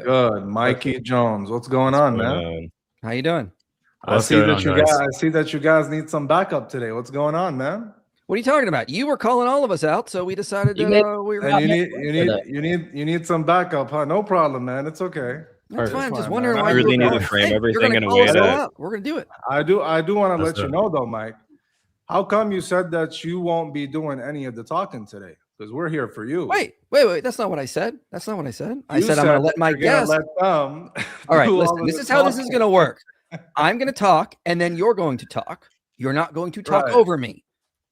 Good, Mikey Jones. What's going on, man? How you doing? I see that you guys need some backup today. What's going on, man? What are you talking about? You were calling all of us out, so we decided we were. You need some backup, huh? No problem, man. It's okay. That's fine. I'm just wondering why I really need to frame everything in a way that we're gonna do it. I do want to let you know though, Mike. How come you said that you won't be doing any of the talking today? Because we're here for you. Wait. That's not what I said. I said I said I'm going to let my guests. All right, listen. This is how this is going to work. I'm going to talk, and then you're going to talk. You're not going to talk over me.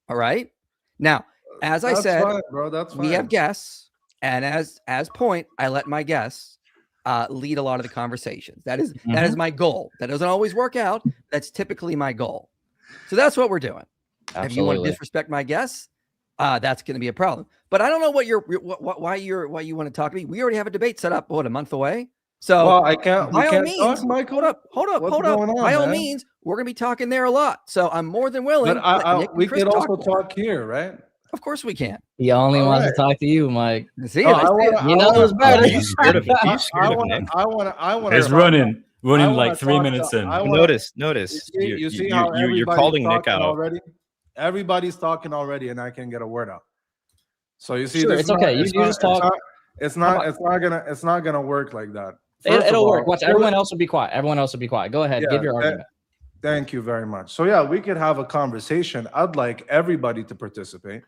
All right. Now, as I said, fine, bro. That's fine. We have guests, and as point, I let my guests lead a lot of the conversations. That is my goal. That doesn't always work out. That's typically my goal. So that's what we're doing. Absolutely. If you want to disrespect my guests, that's going to be a problem. But I don't know why you want to talk to me. We already have a debate set up. What, a month away? So well, I can't. By all means, talk, Mike. hold up. By all means, we're going to be talking there a lot. So I'm more than willing. But we could also talk here, right? Of course we can. He only wants to talk to you, Mike. See, you know who's better. I want. He's running like 3 minutes in. Notice. You see how you're calling Nick out already. Everybody's talking already, and I can get a word out. So you see, sure, it's okay. You just talk. It's not gonna work like that. It'll work. Watch. Everyone else will be quiet. Go ahead. Give your argument. Thank you very much. So yeah, we could have a conversation. I'd like everybody to participate,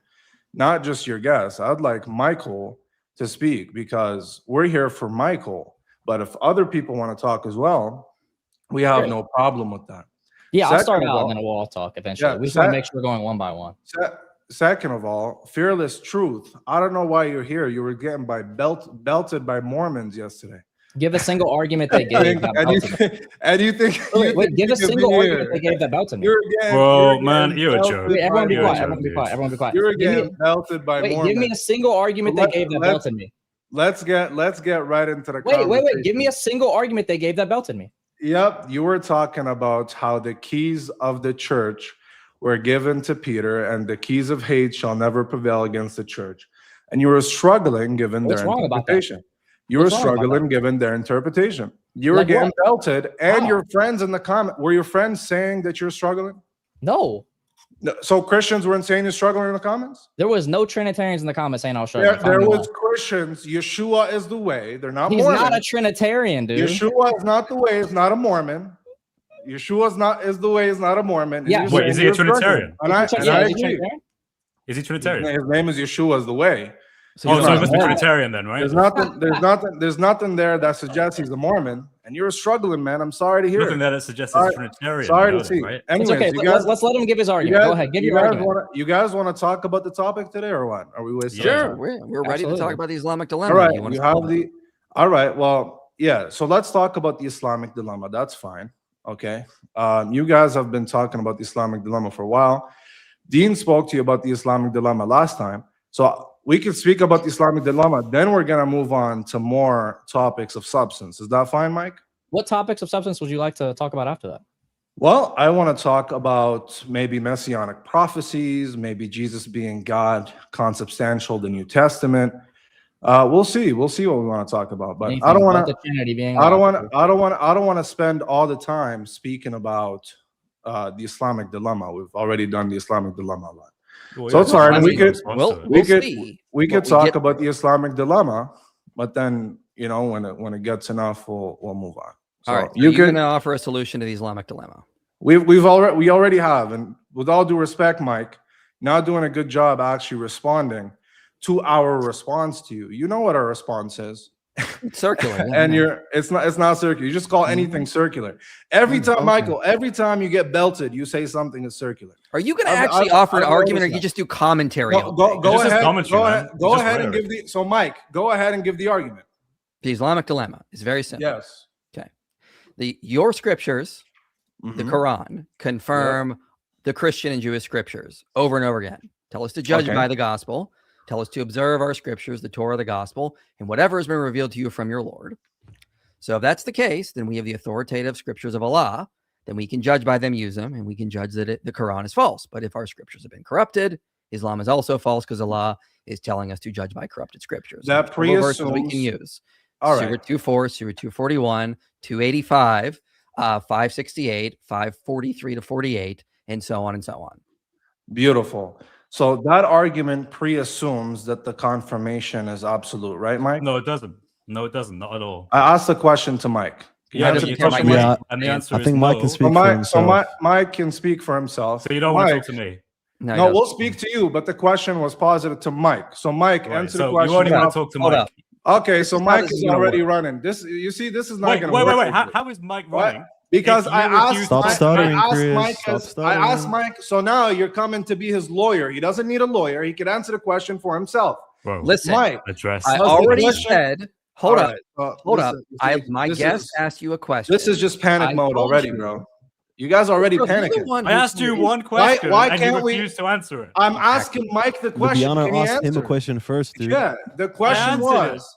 not just your guests. I'd like Michael to speak because we're here for Michael. But if other people want to talk as well, we have no problem with that. Yeah, I'll start out and then we'll all talk eventually. Yeah, we just want to make sure we're going one by one. Second of all, Fearless Truth. I don't know why you're here. You were getting belted by Mormons yesterday. Give a single argument they gave. Give a single argument they gave that belt to me. Bro, man, you're a joke. Wait, everyone be quiet. You're getting belted by Mormons. Give me a single argument they gave that belt to me. Let's get right into the conversation. Wait. Give me a single argument they gave that belt to me. Yep, you were talking about how the keys of the church were given to Peter, and the keys of hate shall never prevail against the church. And you were struggling given their interpretation. You were struggling given their interpretation. You were getting belted, and your friends in the comment, were your friends saying that you're struggling? No. So Christians weren't saying you're struggling in the comments? There was no Trinitarians in the comments saying I was struggling. There was Christians. Yeshua is the way. They're not He's Mormon. Not a Trinitarian, dude. Yeshua is not the way. Is not a Mormon. Yeshua is the way. Is not a Mormon. Yeah. Wait, is he a Trinitarian? Is he Trinitarian? His name is Yeshua is the way. So he must be Trinitarian then, right? There's nothing there that suggests he's a Mormon, and you're struggling, man. I'm sorry to hear. Nothing that suggests he's a Trinitarian. Sorry to see. Right? Anyways, it's okay. Let's let him give his argument. Go ahead, give your argument. You guys want to talk about the topic today, or what? Are we wasting? Sure, we're ready to talk about the Islamic dilemma. All right, All right. Well, yeah. So let's talk about the Islamic dilemma. That's fine. Okay. You guys have been talking about the Islamic dilemma for a while. Dean spoke to you about the Islamic dilemma last time, so we can speak about the Islamic dilemma. Then we're gonna move on to more topics of substance. Is that fine, Mike? What topics of substance would you like to talk about after that? Well, I want to talk about maybe messianic prophecies, maybe Jesus being God, consubstantial, the New Testament. We'll see what we want to talk about. But I don't want to spend all the time speaking about the Islamic dilemma. We've already done the Islamic dilemma a lot. Well, so it's fine. We could talk about the Islamic dilemma, but then when it gets enough, we'll move on. So all right, you can offer a solution to the Islamic dilemma. We already have, and with all due respect, Mike, not doing a good job actually responding to our response to you. You know what our response is. It's circular. And it's not circular. You just call anything circular. Every time, Michael, every time you get belted, you say something is circular. Are you going to actually offer an argument, or you just do commentary? Go ahead and give the. So, Mike, go ahead and give the argument. The Islamic dilemma is very simple. Yes. Okay. Your scriptures, the Quran, confirm the Christian and Jewish scriptures over and over again. Tell us to judge by the gospel. Tell us to observe our scriptures, the Torah, the gospel, and whatever has been revealed to you from your Lord. So if that's the case, then we have the authoritative scriptures of Allah. Then we can judge by them, use them, and we can judge that the Quran is false. But if our scriptures have been corrupted, Islam is also false because Allah is telling us to judge by corrupted scriptures. That preassumes we can use. All right. Sewer 24, Sewer 241, 285, 568, 543 to 48, and so on and so on. Beautiful. So that argument pre-assumes that the confirmation is absolute, right, Mike? No, it doesn't. No, it doesn't. Not at all. I asked the question to Mike. Can you Yeah, answer but the you talk to question? Mike, Yeah, and the answer I is think Mike no. can So speak for Mike, himself. Mike can speak for himself. So you don't want to Mike, talk to me. No, he No, doesn't. we'll speak to you, but the question was posited to Mike. So Mike, Right, answer the so question. you only want now. to talk to Hold Mike. up. Okay, so is how Mike this is is gonna already work. running. This, you see, this is not Wait, going to wait, work. wait, with wait. you. How is Mike What? running? Because If I you refuse asked, to Stop Mike, stuttering, I asked Chris. Mike, Stop I asked stuttering. Mike. So now you're coming to be his lawyer. He doesn't need a lawyer. He can answer the question for himself. Bro, Listen, Mike, address. I Does the already question- said, hold all up, right, hold up. listen, you see, My this guest is- asked you a question. This is just panic I mode told already, you. bro. You guys already Bro, you're the panicking. one I who asked you told- one question why and you can't we- refused to answer it. I'm asking Mike the question. Lubiano Can he asked him a answer? question first, dude. Yeah, the question answered was.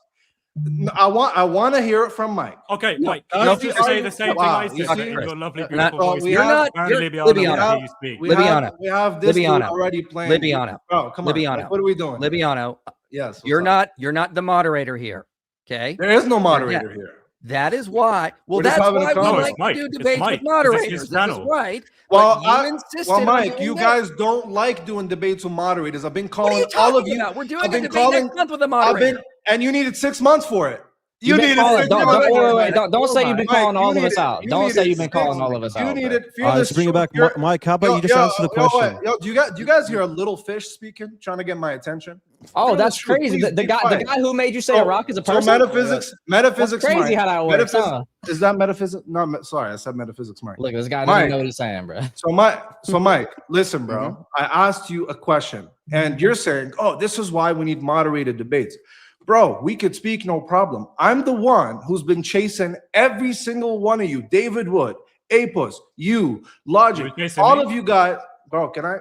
I want to hear it from Mike. Okay, No, wait. no, You you just say are- the same wow, thing I you said see? in your lovely, You're not- beautiful voice. we You're have- not. Apparently, You're Libiano Libiano. won't hear you speak. Libiano. We have this dude Libiano. already playing. Libiano. Bro, come on. Libiano. Like, what are we doing? Libiano, Yes. what's you're up? not the moderator here. Okay. There is no moderator here. That is why. Well, We're just that's having a why we convo. like It's Mike. to do It's debates Mike. with This is moderators. his This is channel. right. Well, but you insisted well, on Mike, doing you this. guys don't like doing debates with moderators. I've been What are calling you all of talking you. about? We're doing I've a been debate calling. next month with a I've moderator. been, and you needed 6 months for it. You You've been needed calling- 6 don't, months. don't, for wait, it, wait, man. don't say you've been Mike, calling you all of us needed- out. you Don't say needed you've been 6 calling all of us You out. needed. All right, let's bring it back. You're- Mike, how about you just answer the question? Yo, do you guys hear a little fish speaking, trying to get my attention? Oh, Tell that's the truth, crazy. please The be guy quiet. who made you say So- a rock is a So person. metaphysics, That's crazy Mike. how that works. Metaphysics, Huh? is that metaphysics? No, sorry, I said metaphysics, Mike. Look, this guy Mike. doesn't know what he's saying, bro. So Mike, listen, bro. I asked you a question, and you're saying, "Oh, this is why we need moderated debates." Bro, we could speak, no problem. I'm the one who's been chasing every single one of you, David Wood, Apos, you, Logic, You're chasing all me? of you guys. Bro, can I,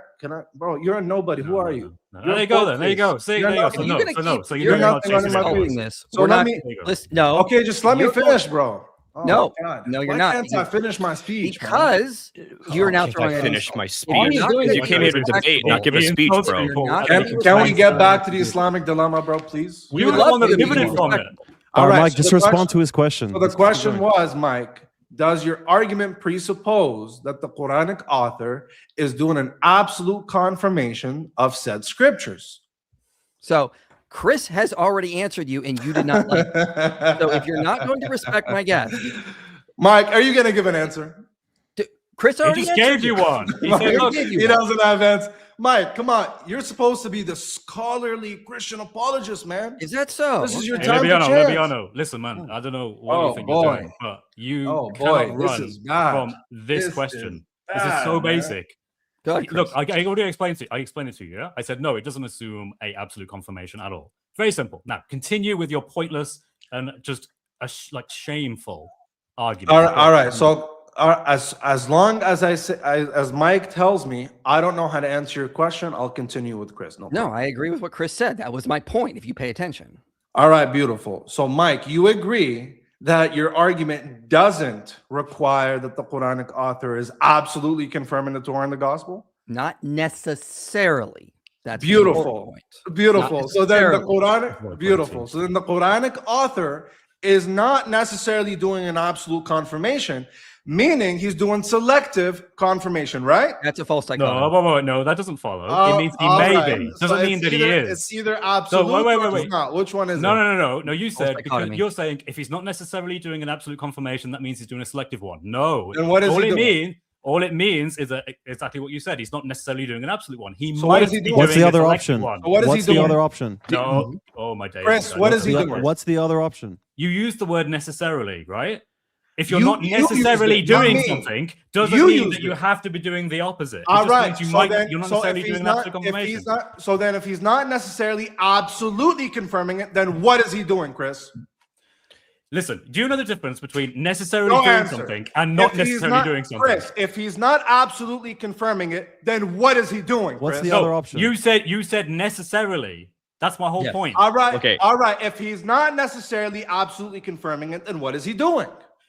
bro? You're a nobody. Who are you? No. You're There you go. full Then there you go. See, You're there you go. not- So You're no, gonna so no. keep- So you're you're not not running chasing my me. face. Holding this. So We're let not. me- There you go. Listen, no. Okay, just let me You're finish, bro. Oh, No. God. No, you're Why not. Can't I finish my speech? man? Because you're now Can't throwing I it finish in. my All speech? he's doing is You came here to debate, not give a He speech, insults bro. people. You're not Can, being can we get respectful. back to the Islamic dilemma, bro? Please. We would were the love one that you to be pivoted from it. respectful. All right, Mike, so just the respond question- to his question. So the question was, Mike, does your argument presuppose that the Quranic author is doing an absolute confirmation of said scriptures? So Chris has already answered you, and you did not like it. So if you're not going to respect my guest, Mike, are you going to give an answer? Chris He already just answered gave you one. He said, Mike, look, gave you he one. doesn't have answer. Mike, come on. You're supposed to be the scholarly Christian apologist, man. Is that so? This is your Hey, time to Lebiano, chance. Lebiano, listen, man. I don't know what Oh, you think boy. you're doing, but you Oh, cannot boy, this run is bad. from this This question. is This is bad, so man. basic. Go ahead, Chris. Look, I already explained it. I explained it to you. Yeah, I said no. It doesn't assume a absolute confirmation at all. Very simple. Now continue with your pointless and just like shameful argument. All right. So as long as I say, as Mike tells me, I don't know how to answer your question, I'll continue with Chris. No. No, I agree with what Chris said. That was my point. If you pay attention, All right. Beautiful. So Mike, you agree that your argument doesn't require that the Quranic author is absolutely confirming the Torah and the Gospel? not necessarily. That's the Beautiful. important point. Beautiful. Not So then the necessarily. Quranic, beautiful. So then the Quranic author is not necessarily doing an absolute confirmation, meaning he's doing selective confirmation, right? That's a false dichotomy. No, that doesn't follow. It means he all may right. be. So Doesn't it's mean that he either- is. It's either absolute wait, or wait. it's not. Which one is it? No. You said because dichotomy. you're saying if he's not necessarily doing an absolute confirmation, that means he's doing a selective one. No. Then what is he doing? All it means is that exactly what you said. He's not necessarily doing an absolute one. He So what might is he be doing? What's doing the a other selective option? one. So what is he What's the doing? other option? No. Oh my days. Chris, what is he doing? What's the other option? You use the word necessarily, right? If you're You- not you used necessarily it, not doing me. something, doesn't You mean used that you it. have to be doing the opposite. It All just right. means you So might, then, you're not so necessarily if doing he's an not, absolute if confirmation. he's not, so then if he's not necessarily absolutely confirming it, then what is he doing, Chris? Listen, do you know the difference between necessarily No doing answer. something and not If he's necessarily not- doing something? Chris, if he's not absolutely confirming it, then what is he doing? What's Chris? the other option? You said necessarily. That's my whole Yes. point. All right. Okay. All right. If he's not necessarily absolutely confirming it, then what is he doing?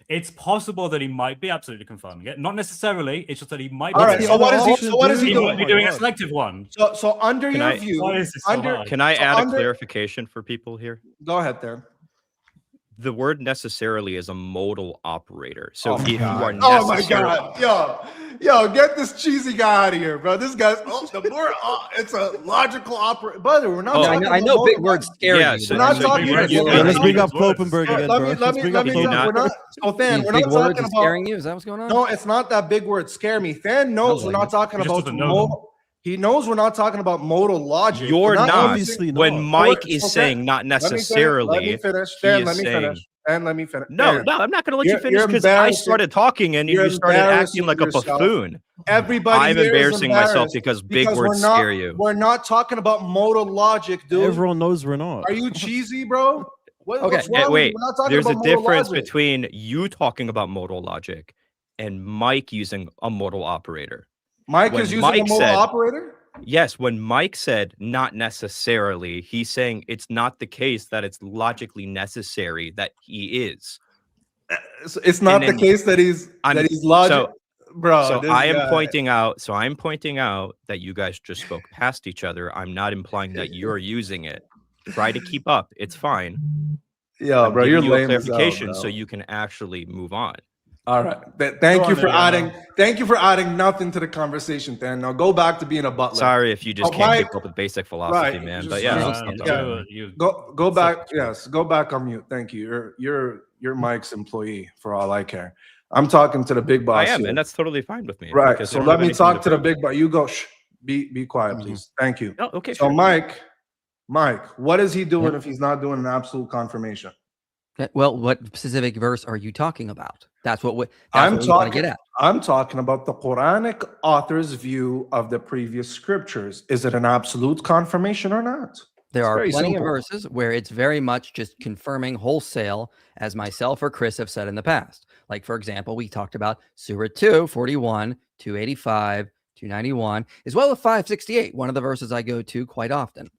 It's possible that he might be absolutely confirming it. Not necessarily. It's just that he might All be. right. the So what other is he? option, So what is he He dude? might be doing? doing a selective one. So under Can your I- view, Why is this so under hard? Can I So add under- a clarification for people here? go ahead there. the word necessarily is a modal operator. So if you are Oh my necessarily, God. Yo, get this cheesy guy out of here, bro. This guy's it's a logical operator. Brother, we're not Oh, talking I know about big modal words logic. scare Yeah, you. so- but We're I'm not talking you- about you- Yeah, let's bring up These words. Kloppenberg again, Let bro. me Let's bring up tell you you, not- Kloppenberg. we're not so Than, These we're big not words talking is about scaring you. Is that what's going on? no, it's not that big word scare me. Than knows we're like not talking He just about doesn't know modal. He knows we're not talking about modal logic. you're We're not. Obviously When not. Mike So is Than, saying not Let me necessarily, finish. he Dan, is let me saying- finish. And let me finish. no, Dan, no, I'm not going to let you You're- finish you're because I embarrassing- started talking and you're you started acting embarrassing like a yourself. buffoon. Everybody I'm here is embarrassing myself embarrassed because big because words we're not, scare you. We're not talking about modal logic, dude. Everyone knows we're not. Are you cheesy, bro? What's Okay, wrong with you? Wait, We're not talking there's a about modal difference logic. between you talking about modal logic and Mike using a modal operator. Mike when is using Mike a modal said- operator. Yes, when Mike said not necessarily, he's saying it's not the case that it's logically necessary that he is. It's not And the then case that he's logic, bro. So this I am guy. pointing out. So I'm pointing out that you guys just spoke past each other. I'm not implying that you're using it. Try to keep up. It's fine. Yo, I'm bro, you're giving you a lame as hell, clarification bro. so you can actually move on. All right. Thank Go you on for then, adding. Yana. Thank you for adding nothing to the conversation, Dan. Now go back to being a butler. Sorry if you just Oh, can't Mike- keep up with basic philosophy, right, man. just- But yeah, Yeah, I'll stop stop that. talking. Go back. Yes, go back on mute. Thank you. You're Mike's employee for all I care. I'm talking to the big boss. I am, here. and that's totally fine with me. Right. because I So don't let have me anything talk to the prove. big boss. You go. Shh. Be quiet, Mhm. please. Thank you. Oh, okay, So sure. Mike, what is he doing if he's not doing an absolute confirmation? Well, what specific verse are you talking about? That's what we I'm want to talking. get at. I'm talking about the Quranic author's view of the previous scriptures. Is it an absolute confirmation or not? There It's are very plenty simple. of verses where it's very much just confirming wholesale, as myself or Chris have said in the past. Like, for example, we talked about Surah 2, 41, 285, 291, as well as 568, one of the verses I go to quite often.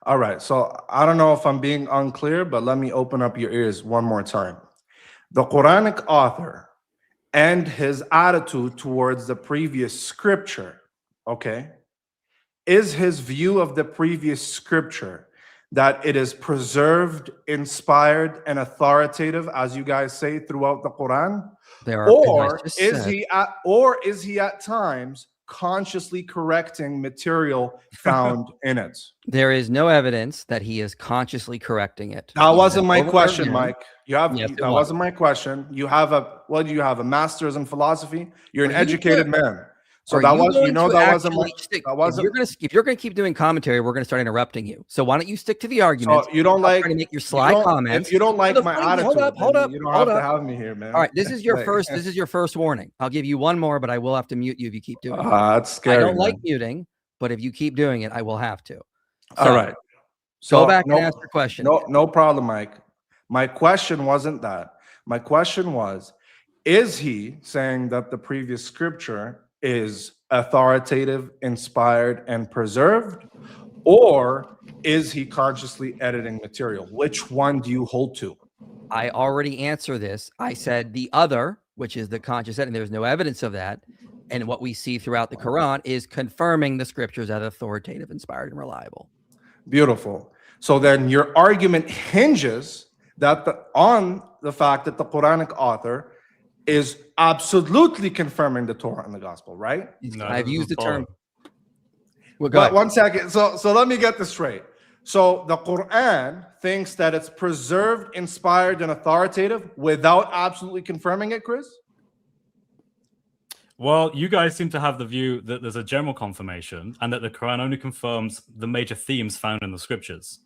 All right. So I don't know if I'm being unclear, but let me open up your ears one more time. The Quranic author and his attitude towards the previous scripture, okay, is his view of the previous scripture that it is preserved, inspired, and authoritative, as you guys say throughout the Quran, There are, or as I just is said, he at times consciously correcting material found in it? there is no evidence that he is consciously correcting it. That He wasn't said my over and question, again- Mike. You have Yes, it that was. wasn't my question. You have what do you have? A master's in philosophy? You're an Are you educated good? man. So Are that you was going to that wasn't my, actually stick- that wasn't if you're gonna keep doing commentary, we're gonna start interrupting you. So why don't you stick to the arguments? so you don't Stop like trying to make your you sly don't- comments. If you don't like the my fine- attitude, hold up, then you don't have to have me here, man. All right, this is your Like- first. This is your first warning. I'll give you one more, but I will have to mute you if you keep doing it. That's I scary. don't like man. muting, but if you keep doing it, I will have to. All So, right. Go back no, and ask your question. No problem, Mike. My question wasn't that. My question was, is he saying that the previous scripture is authoritative, inspired, and preserved? Or is he consciously editing material? Which one do you hold to? I already answered this. I said the other, which is the conscious editing. There's no evidence of that. And what we see throughout the Quran is confirming the scriptures as authoritative, inspired, and reliable. Beautiful. So then your argument hinges on the fact that the Quranic author is absolutely confirming the Torah and the gospel, right? No, I've this used the is term. Torah. Well, go But ahead. one second. So let me get this straight. So the Quran thinks that it's preserved, inspired, and authoritative without absolutely confirming it, Chris? Well, you guys seem to have the view that there's a general confirmation and that the Quran only confirms the major themes found in the scriptures.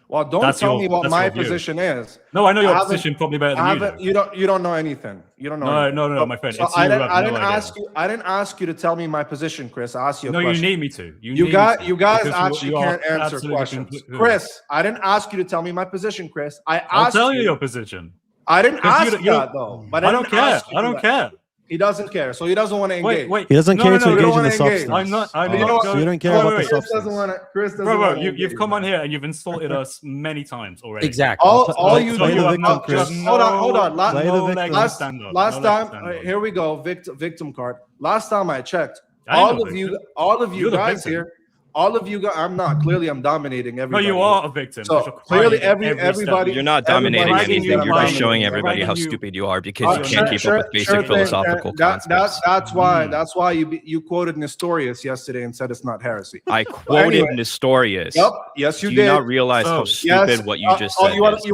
Well, don't That's tell your- me what that's my your view. position is. No, I know your I haven't- position probably better I than you haven't, do. you don't know anything. You don't know. No, anything. no, my friend. So It's you I who didn't, have I no didn't idea. ask you. I didn't ask you to tell me my position, Chris. I asked you a No, you question. need me to. You guys guys actually can't answer questions. Chris, I didn't ask you to tell me my position, Chris. I'll tell you your position. I didn't 'Cause ask you- that though. But I don't didn't care. ask you I don't that. care. He doesn't care, so he doesn't want to engage. Wait. He doesn't No, care no, to no, engage you in don't the wanna engage. substance. I'm not You know what? So you don't care Wait, about wait, the wait. Chris substance. doesn't want to. Chris doesn't Bro, want to. you've come on here and you've insulted us many times already. Exactly. All you Play do. the victim, Just Chris. hold on. Play the No victim. leg to Last stand on. last No leg to time, stand on. here we go. Victim card. Last time I checked, I ain't all no of you, victim. all of you You're the guys victim. here, all of you guys, I'm not. Clearly, I'm dominating No, everybody. you are a victim. So, 'cause you're clearly crying every- every step. everybody- You're not dominating Everybody- anything. You're Everybody- just showing everybody how Everybody- stupid you are because you Sure, can't keep up with basic thing. philosophical concepts. That's why. Mm. That's why you quoted Nestorius yesterday and said it's not heresy. I quoted anyway. Nestorius. Yep. Yes, you Do did. you not realize how So- stupid Yes. what you just Oh, said you want is? to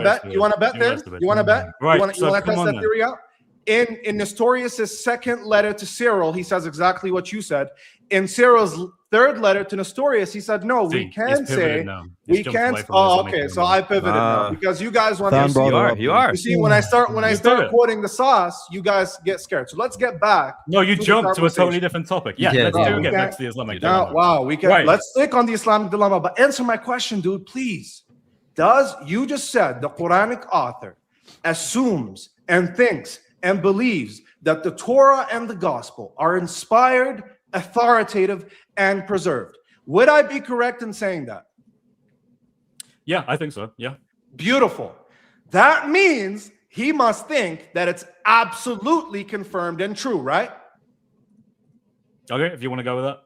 bet? You want to bet You're then? stupid. You want to bet? Right, You want so to come test on that then. theory out? In Nestorius's second letter to Cyril, he says exactly what you said. In Cyril's third letter to Nestorius, he said, "No, See, we he's can pivoted say now. He's we jumped can't." away from Oh, Islamic okay. So dilemma. I pivoted now because you guys want Than to. brought You it are. up. You are. You see, when I start You start did it. quoting the sauce, you guys get scared. So let's get back. No, you to the jumped to a totally conversation. different topic. You Yeah, did, let's yeah. do get Okay. back to the Islamic Now, dilemma. wow, we can. Right. Let's stick on the Islamic dilemma, but answer my question, dude, please. Does you just said the Quranic author assumes and thinks and believes that the Torah and the Gospel are inspired, authoritative, and preserved? Would I be correct in saying that? Yeah, I think so. Yeah. Beautiful. That means he must think that it's absolutely confirmed and true, right? Okay, if you want to go with that.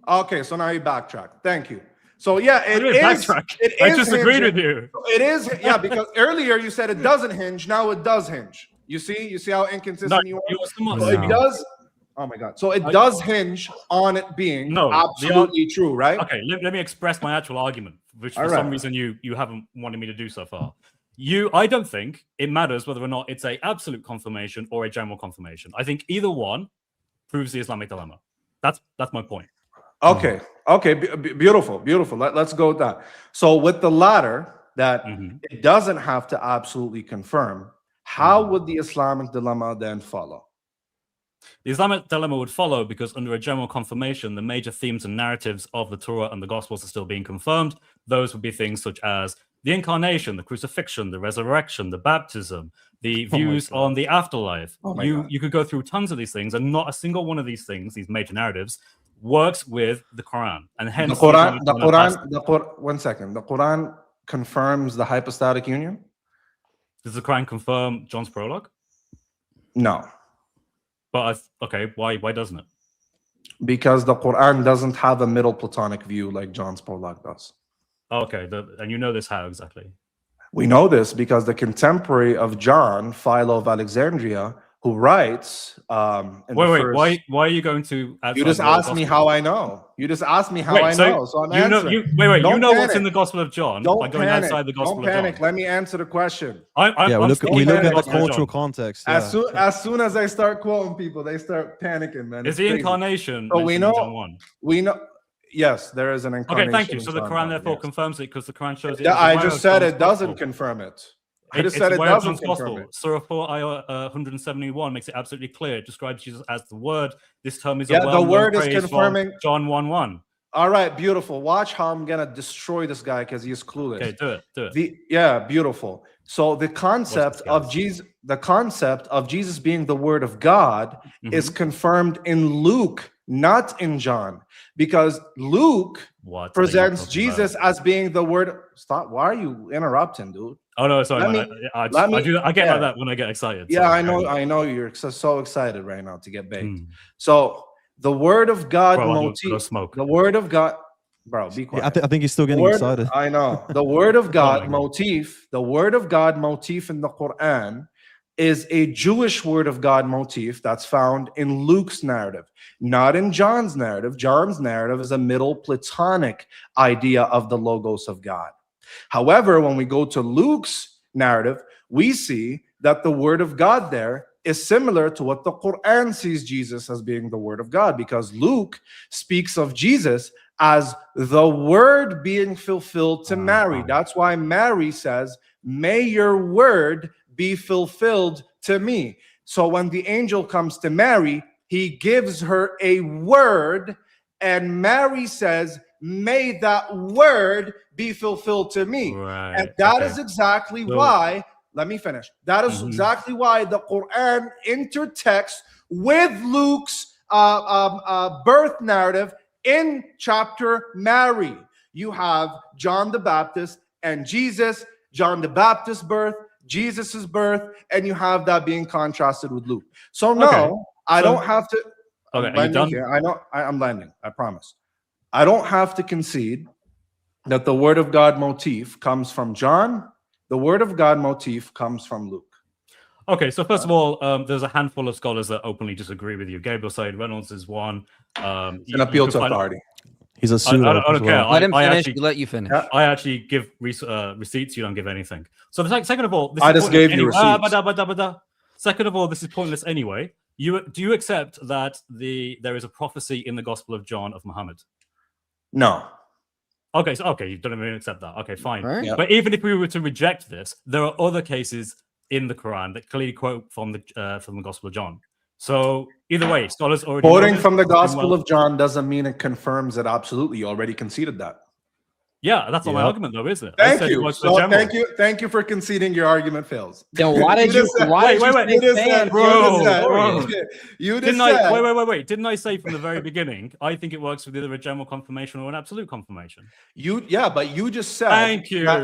Okay, so now you backtrack. Thank you. So yeah, I it didn't is. backtrack. It I is just agreed hinging- with you. It is, yeah, because earlier you said it doesn't hinge. Now it does hinge. You see how inconsistent No, you are. you are smart. So it does. Oh my God. So it does hinge on it being No, the absolutely true, right? Okay, let me express my actual argument, which for All some right. reason you haven't wanted me to do so far. I don't think it matters whether or not it's a absolute confirmation or a general confirmation. I think either one proves the Islamic dilemma. That's my point. Okay. Okay. Beautiful. Beautiful. Let's go with that. So with the latter, that Mhm. it doesn't have to absolutely confirm. How would the Islamic dilemma then follow? The Islamic dilemma would follow because under a general confirmation, the major themes and narratives of the Torah and the Gospels are still being confirmed. Those would be things such as the incarnation, the crucifixion, the resurrection, the baptism, the my views God. on the afterlife. Oh my you God. you could go through tons of these things, and not a single one of these things, these major narratives, works with the Quran. And hence, The Quran. Islamic The dilemma has- Quran. One second. The Quran confirms the hypostatic union. Does the Quran confirm John's prologue? No, But okay, why doesn't it? because the Quran doesn't have a middle Platonic view like John's prologue does. Okay, and you know this how exactly? We know this because the contemporary of John, Philo of Alexandria, who writes, in the Wait, first- why are you going to? You just asked me how I know. You just asked me how Wait, I so know, so I'm you know, answering. you Don't know what's panic. in the Gospel of John Don't by going panic. outside the Gospel Don't of John. panic. Let me answer the question. Yeah, we look speaking at of at the Gospel of cultural John. context. As soon as I start quoting people, they start panicking, man. Is It's the crazy. incarnation? So we mentioned in know- John 1? We know. Yes, there is an incarnation. Okay, thank you. in So the John Quran 1, therefore yes. confirms it because the Quran shows it. Yeah, is I aware just of said John's it doesn't gospel. confirm it. I It's just said it aware of doesn't John's confirm gospel. it. Surah 4, ayah 171 makes it absolutely clear. It describes Jesus as the Word. This term is Yeah, a the well-known Word is phrase from confirming- John 1:1. All right, beautiful. Watch how I'm gonna destroy this guy because he's clueless. Okay, do it. Yeah, beautiful. So the concept this of guy's- Jesus being the Word of God is confirmed in Luke, not in John, because Luke What are you presents talking Jesus about? as being the Word. Stop! Why are you interrupting, dude? Oh no, sorry. Let man. me- I let me- get yeah. like that when I get excited. Yeah, Sorry. I know. You're so excited right now to get baked. Mm. So the Word of God Bro, I'm gonna motif. go smoke. The Word of God, bro. Be quiet. I think he's still getting Word- excited. I know. The Word of God my God. motif, the Word of God motif in the Quran is a Jewish Word of God motif that's found in Luke's narrative, not in John's narrative. John's narrative is a middle Platonic idea of the Logos of God. However, when we go to Luke's narrative, we see that the Word of God there is similar to what the Quran sees Jesus as being the Word of God, because Luke speaks of Jesus as the Word being fulfilled to Mary. That's why Mary says, "May your word be fulfilled to me." So when the angel comes to Mary, he gives her a word, and Mary says, "May that word be fulfilled to me." Right. And that is okay. exactly So- why, let me finish. That is Mhm. exactly why the Quran intertexts with Luke's birth narrative in chapter Mary. You have John the Baptist and Jesus, John the Baptist's birth, Jesus's birth, and you have that being contrasted with Luke. So no, Okay. I So- don't have to. Okay, I'm are you landing done? here. I know I'm landing. I promise. I don't have to concede that the word of God motif comes from John. The word of God motif comes from Luke. Okay, so first of all, there's a handful of scholars that openly disagree with you. Gabriel Said Reynolds is one. It's an appeal to authority. He's a I pseudo. don't as care. well. Let him I finish. actually- We let you finish. Yeah. I actually give receipts. You don't give anything. So second of all, this I is just pointless gave you anyway. Second of all, this is pointless anyway. Do you accept that there is a prophecy in the Gospel of John of Muhammad? No. Okay, so you don't even accept that. Okay, fine. All right. Yeah. But even if we were to reject this, there are other cases in the Quran that clearly quote from the Gospel of John. So either way, scholars already know Quoting this. from the It's been Gospel well- of John doesn't mean it confirms it absolutely. You already conceded that. Yeah, that's not my Yep. argument, though, is it? I Thank said it you. was the So general. thank you for conceding your argument fails. Then why did You you? just said- Why did wait, you wait, say You just fan said, bro, you just bro. said, you just Didn't said, I? Wait. Didn't I say from the very beginning? I think it works with either a general confirmation or an absolute confirmation. but you just said. Thank you. that-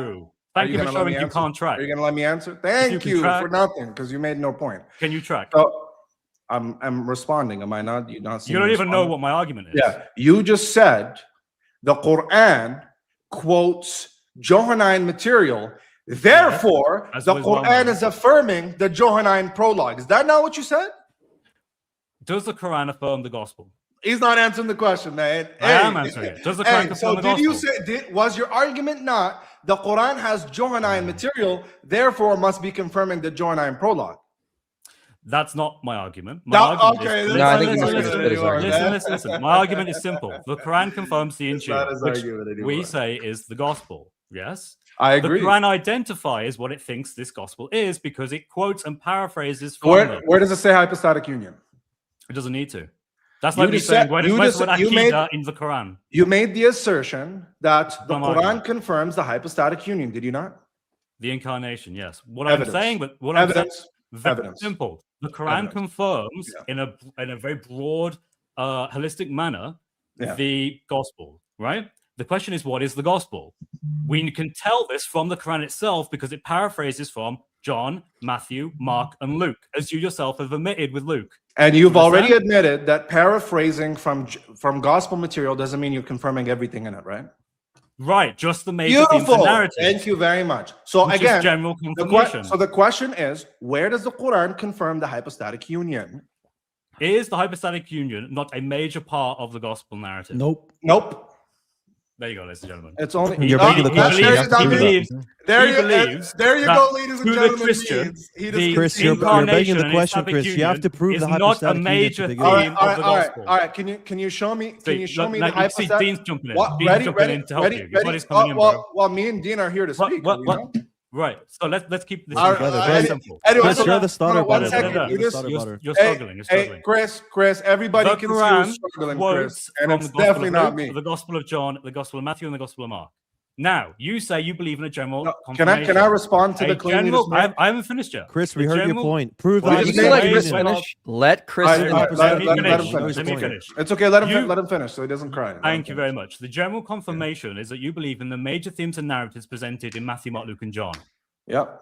Thank Are you for gonna let showing me you answer? can't track. Are you going to let me answer? Thank can you track- for nothing, because you made no point. Can you track? So I'm responding. Am I not? You not? You don't even know what my argument is. Yeah, you just said the Quran quotes Johannine material. Therefore, as the was well Quran known. is affirming the Johannine prologue. Is that not what you said? Does the Quran affirm the gospel? He's not answering the question, man. I am answering it. Does the Quran So confirm the did you gospel? say? Was your argument not the Quran has Johannine material, therefore must be confirming the Johannine prologue? That's not my argument. My No, argument okay, is, that's No, I not think his he listen, misunderstood his argument argument. anymore, listen. My argument is simple. The Quran confirms the It's not his Injil, which argument anymore. we say is the gospel. Yes? I The agree. Quran identifies what it thinks this gospel is because it quotes and paraphrases from Where, them. where does it say hypostatic union? It doesn't need to. That's You like me just saying, said- where you does just- word you made- Aqidah in the Quran? You made the assertion that the Come Quran on. confirms the hypostatic union. Did you not? The incarnation, yes. What Evidence. I'm saying, but what I'm saying, Evidence. very Evidence. simple. The Quran Evidence. confirms Yeah. in a very broad, holistic manner Yeah. the gospel, right? The question is, what is the gospel? We can tell this from the Quran itself because it paraphrases from John, Matthew, Mark, and Luke, as you yourself have admitted with Luke. And you've already Understand? admitted that paraphrasing from gospel material doesn't mean you're confirming everything in it, right? Right, just the major themes and Beautiful. narratives. Thank you very much. So which is again, general the confirmation. so the question is, where does the Quran confirm the hypostatic union? Is the hypostatic union not a major part of the gospel narrative? Nope. Nope. There you go, ladies and gentlemen. It's only You're Oh, begging the there question. you You have to go. prove it. believes There he you, believes there you that go, ladies and to the gentlemen. Christian, He the Chris, you're begging incarnation the and question, Islamic Chris. You have union to prove is the not a hypostatic union major to begin all with. theme right, all of right, the all right, gospel. all right. Can you show me? Can you show me the you see hypostatic? Dean's jumping in. What? Dean's Ready? jumping Ready? in to help Ready? you. He's Ready? what he's coming in, well, bro. well, me and Dean are here to speak. What? you know? Right. So let's keep this All right, together, very buddy. simple. Anyway, Chris, so you're now- the starter one butter. second, You're you the just- starter butter. You're Hey, struggling. You're struggling. Chris, everybody The can see Quran you struggling, quotes Chris, and from it's the Gospel definitely of not Luke, me. the Gospel of John, the Gospel of Matthew, and the Gospel of Mark. Now, you say you believe in a general No, confirmation. can I respond to A the claim you general, just made? I haven't finished yet. Chris, we The heard your general- point. Prove Well, the you You just can let made- Chris wait, finish. Let Chris All right, finish. all right, Let me let him finish. finish. Let me finish. It's okay. Let You- him finish so he doesn't cry. Let him Thank you very finish. much. The general confirmation is that you believe in the major themes and narratives presented in Matthew, Mark, Luke, and John. Yep.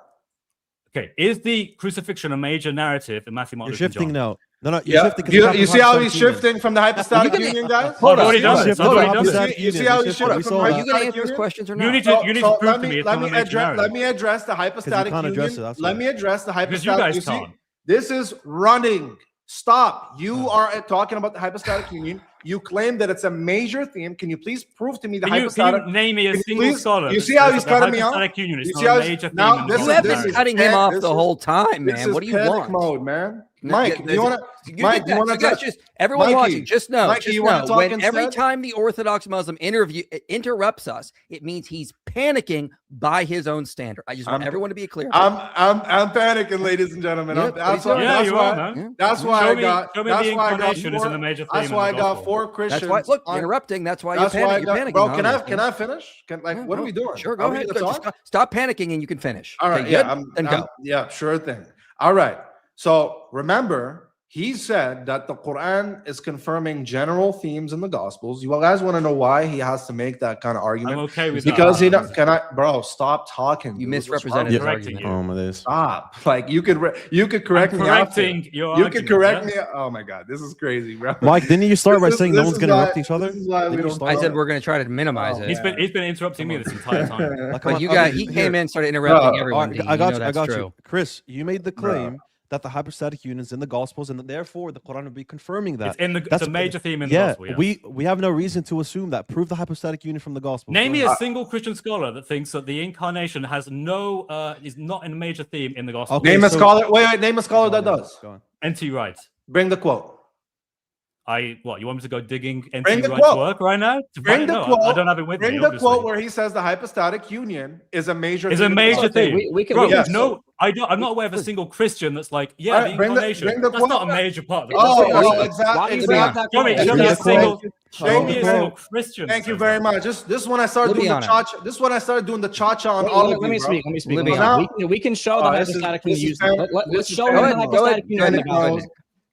Okay, is the crucifixion a major narrative in Matthew, Mark, You're Luke, and shifting John? now. No, you're Yeah. shifting. 'cause You, it's not you the see how he's hypostatic union. shifting from the hypostatic You can- union, guys? Hold I've on. already done Shift this. from I've the already done this. hypostatic You see union. how You he's shifted. shifting We from saw Are that. you going to answer his questions or not? You need to, you need to prove to me it's not a major narrative. let me address the hypostatic can't union. address it, that's Let why. me address the Because you hypostatic. guys see, can't. this is running. Stop. You are talking about the hypostatic union. You claim that it's a major theme. Can you please prove to me the Can you hypostatic? name me a Can you single please- scholar? you that see how says he's that the cutting me off? hypostatic union is You not see how a he's- major theme now in the this You is- have gospel this been is- cutting him panic- off this the is- whole time, This man. is What do you panic want? mode, man. No, Mike, yeah, do you want Mike, do you want to just everyone Mikey, watching? Just know, Mikey, just you wanna know. talk When every instead? time the Orthodox Muslim interrupts us, it means he's panicking by his own standard. I just want I'm- everyone to be clear. I'm panicking, ladies and gentlemen. Yeah, That's but why. he's- Yeah, That's you why. are, man. That's why Show I me- got. show me That's the why I got incarnation is four. in the major That's theme why I in the got gospel. 4 Christians. That's why. Look, on- interrupting. That's why That's you're why I panicking. got. You're panicking. Bro, now, can I man. finish? What Yeah, are we doing? Sure, Are go we ahead. gonna Go, just talk? stop panicking and you can finish. All Okay, right. Yeah. good? Then go. Yeah. Sure thing. All right. So remember, He said that the Quran is confirming general themes in the Gospels. You guys want to know why he has to make that kind of I'm argument? okay with Because that. he don't, can I, bro? Stop talking. You dude. What's misrepresented wrong his with you? correcting argument. you. Oh my days. Stop. Like you could correct I'm me after. correcting your You argument, could correct yeah? me. Oh my god, this is crazy, bro. Mike, didn't you start by This is- saying no this one's is gonna why- interrupt each other? this is why we Didn't you don't start I talk. said we're going to try to minimize Oh, it. He's been interrupting me this entire time. Like, But you okay, got he here. came in, started interrupting No, everyone. Alright, Dean. I got know you. I that's got true. you. Chris, you made the Bro. claim that the hypostatic union is in the Gospels, and that therefore the Quran would be confirming that. It's in the That's it's a major theme in the yeah, gospel. Yeah. we have no reason to assume that. Prove the hypostatic union from the Gospels. Name Go me ahead. a single Christian scholar that thinks that the incarnation has no is not a major theme in the gospel. Okay, Name a so- scholar. Wait, name a scholar Go that on, does. go on. N.T. Wright. Bring the quote. You want me to go digging Bring N.T. the Wright's quote. work right now? To Bring find it? the No, quote. I don't have it with Bring me. the obviously. quote where he says the hypostatic union is a major. It's a theme in the major Gospel. thing. We can. Bro, we can yes. no, I'm not aware of a single Christian that's like, yeah, Alright, the bring the- incarnation. bring the That's not a quote. major part. Of the Oh, gospel. oh, exactly. Why do you bring up that Show me, quote? show me a Yeah, single, Show show me me a a single quote. Christian. Thank you that very says that. much. This is when I started doing the Lubiano. cha-cha. This is when I started doing the cha-cha on all of Let me you, bro. speak. Let me speak. Lubiano. We can show the Oh, this is- hypostatic this is union. fan- Let's this is show fan- him the Go ahead, hypostatic union. in the Panic gospel. mode.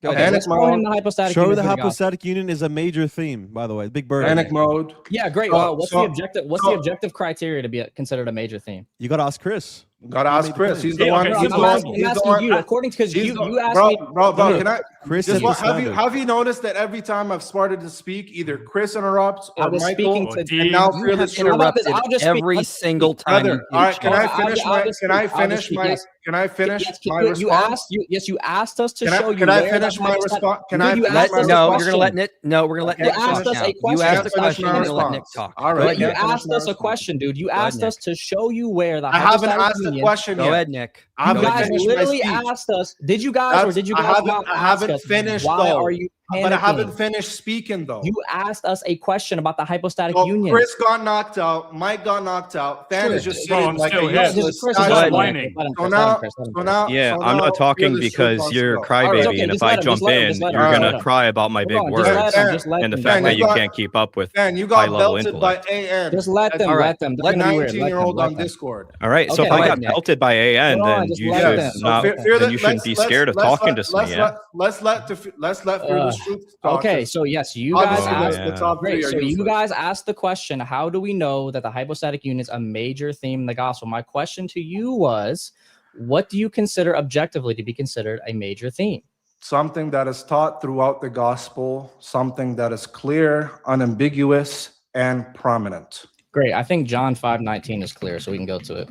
Go Okay, ahead. let's show him the hypostatic Show union. the for gospel. hypostatic union is a major theme, by the way. Big Bird. Panic mode. Yeah, great. So- What's so- the objective? What's so- the objective criteria to be considered a major theme? You gotta ask Chris. Gotta You ask made the Chris. claim. He's the Yeah, one. okay, He's I'm the asking- one. I'm He's the asking one. you, according to because He's you the- asked bro, me. bro. Look, Can I? Chris Just is what, the have you standard. noticed that every time I've started to speak, either Chris interrupts I or was Michael, speaking Or to. Dean. and now You Fearless have Truth. How about this? interrupted I'll just speak. every Let's single time. Brother, all right, can I I'll finish just my? speak. Can I I'll just finish speak, my? yes. Can I finish Yes, my you response? asked. Yes, you asked us to Can I- show you. can I where finish the my hypostatic- response? Can No, I you finish asked my us a No, response? you're gonna let Nick. No, we're gonna let Okay, Nick you talk asked us now. a You question. asked Can't the finish question. my You're gonna let Nick response. talk. All Go right, ahead, You Nick. can't finish asked my us a response. question, dude. You Go ahead, asked Nick. us to show you where the I haven't hypostatic asked the union. question Go yet. ahead, Nick. I You haven't guys finished my literally speech. asked us. Did you guys or That's- did you I guys haven't- not I ask haven't us? finished, Why though. are you panicking? But I haven't finished speaking though. You asked us a question about the hypostatic So union. Chris got knocked out. Mike got knocked out. Fan is just Bro, sitting I'm like a still here. useless Chris, Go statue. ahead, let him whining. Chris, So let him now, Chris, let him so Chris. now, Yeah, so I'm now not talking Fearless Truth because wants you're to a go. crybaby, Alright, okay, and just if I let him, jump just let him, in, just let him, you're just gonna let him. cry about my big Hold on, words just let him, just let and the him, fact Man, that you you got- can't keep up with Man, you high got level belted by intellect. AN. Just let them, All right, let them. let They're gonna be weird. 19-year-old Let on them. Discord. All right, so Okay, if go I ahead, got Nick. pelted by AN, Hold on, then just you let should them. not. Then you shouldn't be scared of talking to me. Yeah. Let's let Fearless Truth talk. Okay, so yes, you guys Obviously, Oh, asked. yeah. the top Great. three are So you useless. guys asked the question, how do we know that the hypostatic union is a major theme in the gospel? My question to you was, what do you consider objectively to be considered a major theme? Something that is taught throughout the gospel, something that is clear, unambiguous, and prominent. Great. I think John 5:19 is clear, so we can go to it.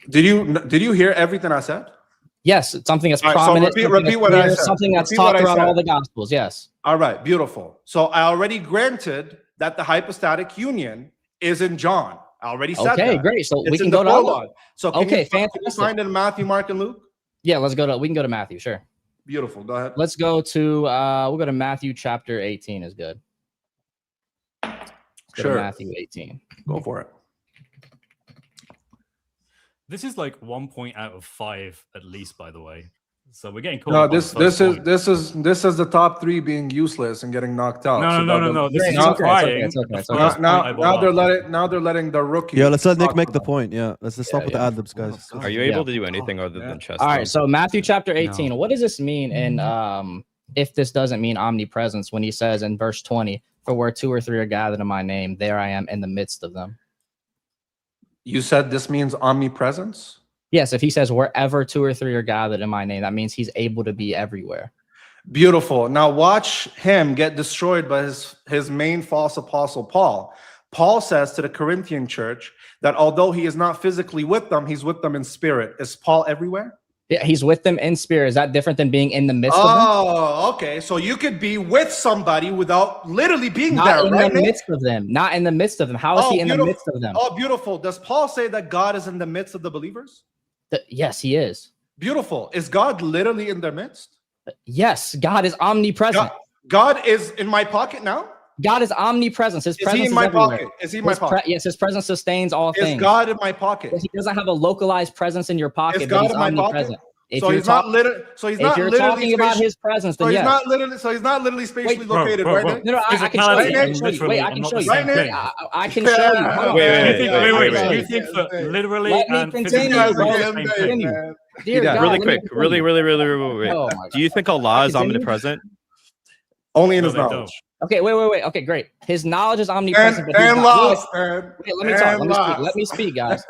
Did you hear everything I said? Yes, it's something that's All right, so prominent. repeat- something repeat that's what I clear, said. something that's Repeat taught what I throughout said. all the gospels. Yes. All right, beautiful. So I already granted that the hypostatic union is in John. I already said Okay, that. great. So It's we can in go the to prologue. So can Okay, you find fantastic. it in Matthew, Mark, and Luke? Yeah, let's go to. We can go to Matthew. Sure. Beautiful. Go ahead. Let's go to. We'll go to Matthew chapter 18. Is good. Let's go to Sure. Matthew 18. Go for it. This is like 1 point out of 5 at least, by the way. So we're getting caught. No, up on this the first point. this is the top three being useless and getting knocked out. No, So no, that no, no. the- This is It's okay, crying. it's okay, the it's okay. first Now, point I now brought they're up. letting the rookie. Yeah, let's let Nick talk make the about point. Yeah, let's just stop Yeah, with yeah. the ad libs, guys. Are you able to do anything other than chest? All right. bump? So Matthew chapter 18. No. What does this mean in if this doesn't mean omnipresence when he says in verse 20, for where 2 or 3 are gathered in my name, there I am in the midst of them. You said this means omnipresence? Yes, if he says wherever 2 or 3 are gathered in my name, that means he's able to be everywhere. Beautiful. Now watch him get destroyed by his main false apostle, Paul. Paul says to the Corinthian church that although he is not physically with them, he's with them in spirit. Is Paul everywhere? Yeah, he's with them in spirit. Is that different than being in the midst of them? Oh, okay. So you could be with somebody without literally being Not there, in right? the Nick? midst of them. Not in the midst of them. How is Oh, he in the beautiful. midst of them? Oh, beautiful. Does Paul say that God is in the midst of the believers? Yes, he is. Beautiful. Is God literally in their midst? Yes, God is omnipresent. God is in my pocket now? God is omnipresent. His Is presence he in is my everywhere. pocket? Is he in my His pocket? yes, his presence sustains all Is things. God in my pocket? He doesn't have a localized presence in your pocket, Is but God he's in my pocket? omnipresent. If So you're he's not talking, literally. So he's if not you're literally. talking about spatially- his presence, So then he's yes. not literally. So he's not literally spatially Bro, located, bro, right? bro. Nick? No, no, I can show Physicality you. I can and show you. literally Wait, I are can not show the you. same Right, thing. I can show you. Hold on. Wait, Do you wait, think, wait, wait, wait, do you wait. think that literally Let me and continue, physically You guys are bro. are the getting same big, thing? Continue. man. Dear does. God, Really let me quick, really, continue. really. Oh my Do you think Allah is Continue. omnipresent? Only in No, his they don't. knowledge. Okay, wait. Okay, great. His knowledge is omnipresent, but he's And not. lost, man. Wait, let me talk. And Let me speak. lost. Let me speak, guys.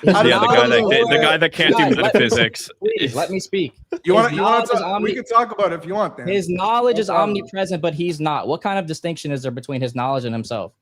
His How does- Yeah, the how guy does- that wait, the guy that can't do guys, let me- metaphysics. Please let me speak. You want His to? You want knowledge is to? We can talk about it if you want. Then His knowledge No is problem. omnipresent, but he's not. What kind of distinction is there between his knowledge and himself?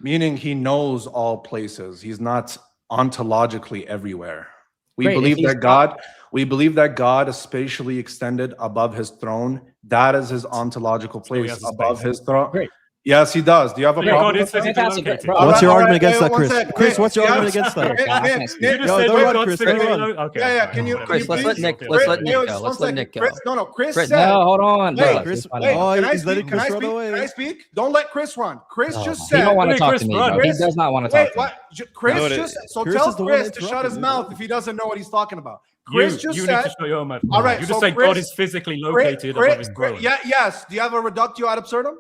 meaning he knows all places. He's not ontologically everywhere. We Great, if believe he's that God. We believe that God is spatially extended above his throne. That is his ontological he place has a above space. his throne. Great. Yes, he does. Do you have a Yeah, problem? God is with that? physically Fantastic, located. bro. What's your All right, argument against wait, that, one Chris? sec. Chris, what's your Yeah, argument against that? Nick, God, I Nick, can't Nick, speak. Nick, You just Yo, said don't that run, God's Chris, don't physically run. Okay, Yeah, fine, can you, whatever. Chris, let's please- let Nick- Okay, let's okay. let Nick Wait, go. just Let's one let Nick second. go. Chris, no, Chris Chris, said. No, hold on. Wait, bro. Chris- It's fine. Wait, Oh, can I he's letting speak? Can I Chris run speak? away. Can I speak? Don't let Chris run. Chris Oh, just he said. don't want to Wait, talk Chris, to me, run. bro. He Chris- does not want to Wait, talk to me. what? Chris No, just so Chris tell is the one Chris that to shut interrupted, his dude. mouth if he doesn't know what he's talking about. You, Chris just you said. need to show your own mouth. All right, You so just say Chris- God is physically located above his throne. Yes. Do you have a reductio ad absurdum?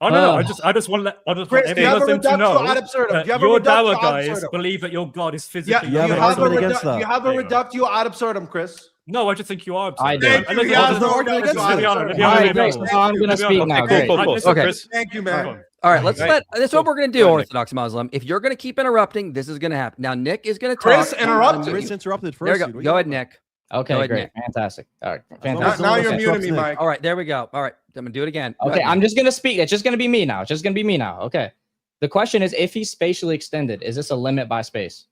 Oh no, Uh, I just want Chris, do you have a everyone to reductio know ad absurdum? that Do you have a your reductio Dawa ad guys absurdum? believe that your God is Yeah, physically do You have you an have a argument against do you that? have a There you go. reductio ad absurdum, Chris? No, I just think you are absurd. I do. Thank you. Let's He go has to no the- argument let's against be it. honest, let's be All honest, right, let's be great. honest. So I'm gonna speak now. Cool, Great. cool, cool. So Okay. Chris, Thank you, Move man. on. All right, let's Right. let. That's what we're gonna do, Go ahead, Nick. Orthodox Muslim. If you're gonna keep interrupting, this is gonna happen. Now, Nick is gonna talk. Chris I'm gonna interrupted. mute Chris you. interrupted There first. you go. Go ahead, Nick. Okay, Go ahead, great. Nick. Fantastic. All right. long as Fantastic. Now Okay. you're muting me, Nick. Mike. All right, there we go. All right, I'm gonna do it again. Go Okay, ahead, I'm Nick. just gonna speak. It's just gonna be me now. It's just gonna be me now. Okay. The question is, if he's spatially extended, is this a limit by space?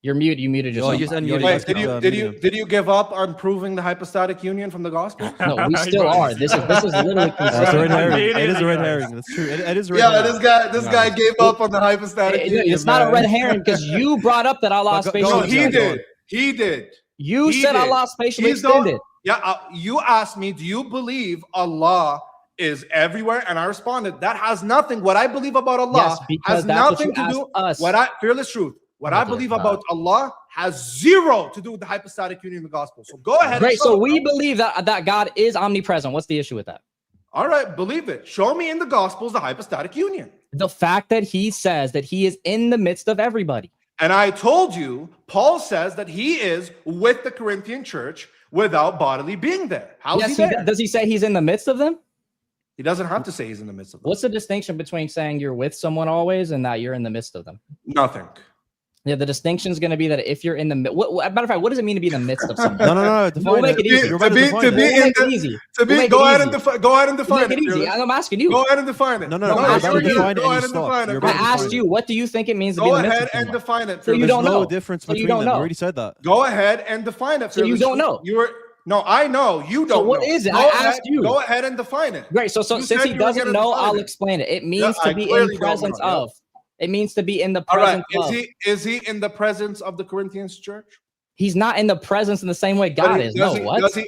You're mute. You muted Oh, yourself. you just Yo, unmuted you Wait, yourself. did you give up on proving the hypostatic union from the gospel? No, we still are. This is literally That's a red consistent. herring. It is a red Guys. herring. That's true. It is a red Yeah, herring. this guy gave up on the hypostatic union. It's not a man. red herring because you brought up that Allah is Go- spatially No, go- he extended. did. He did. You He said did. Allah is spatially He's the- extended. Yeah, you asked me, do you believe Allah is everywhere? And I responded, that has nothing. What I believe about Allah Yes, because has that's what nothing you to asked do. us. Fearless truth. What Oh, I dear believe God. about Allah has zero to do with the hypostatic union in the gospel. So go ahead. Great. and show So it, we bro. believe that God is omnipresent. What's the issue with that? All right, believe it. Show me in the gospels the hypostatic union. The fact that he says that he is in the midst of everybody. And I told you, Paul says that he is with the Corinthian church without bodily being there. How's Yes, he there? does he say he's in the midst of them? He doesn't have to say he's in the midst of them. What's the distinction between saying you're with someone always and that you're in the midst of them? Nothing. Yeah, the distinction is going to be that if you're in the matter of fact, what does it mean to be in the midst of someone? No. We'll Define make it it. easy. You're about To be- define to it. be- We'll make in it easy. To We'll be, make go it ahead easy. and define. Go ahead and We'll define make it it. easy. Fearless. I'm asking you. Go ahead and define it. No. Go You're ahead about to and define it. Go And ahead you and stop. define it. You're I about to asked define you, it. what do you think it means to be Go in the midst ahead of and someone? define it. So you Fearless. don't There's no know. difference So you between don't them. know. We already said that. Go ahead and define it. So you Fearless. don't know. You were no. I know you don't. what know. is it? Go I ahead- asked you. Go ahead and define it. Great. So You since said he you were doesn't gonna know, define I'll it. explain it. It means I to be in clearly don't presence know, yeah. of. It means to be in the All right. presence of. Is he in the presence of the Corinthians church? He's not in the presence in the same way God is. No, what? Does he?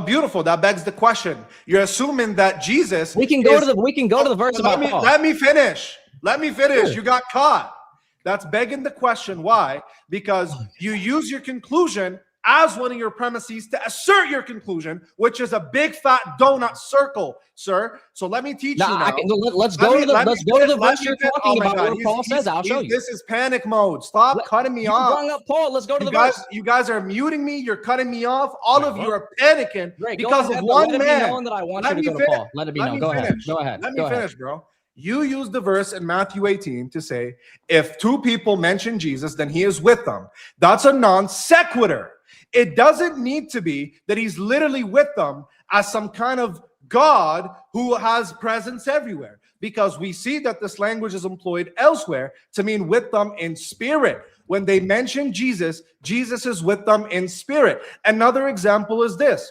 Beautiful. That begs the question. You're assuming that Jesus. We can go is- to the verse Let about me, Paul. let me finish. Let me finish. Sure. You got caught. That's begging the question. Why? Because you use your conclusion as one of your premises to assert your conclusion, which is a big fat donut circle, sir. So let me teach you Nah, now. let's go to the verse you're Oh talking my about God, where Paul says, I'll show you. This is panic mode. Stop Let- cutting me You off. brought up Paul. Let's go to the You verse. guys are muting me. You're cutting me off. All of you are panicking Great, go because ahead, of but one let it be man. known that I want Let you to me go to finish. Paul. Let it be Let known. me Go ahead. finish. Go ahead. Let me Go ahead. finish, bro. You use the verse in Matthew 18 to say, if two people mention Jesus, then he is with them. That's a non sequitur. It doesn't need to be that he's literally with them as some kind of God who has presence everywhere, because we see that this language is employed elsewhere to mean with them in spirit. When they mention Jesus, Jesus is with them in spirit. Another example is this.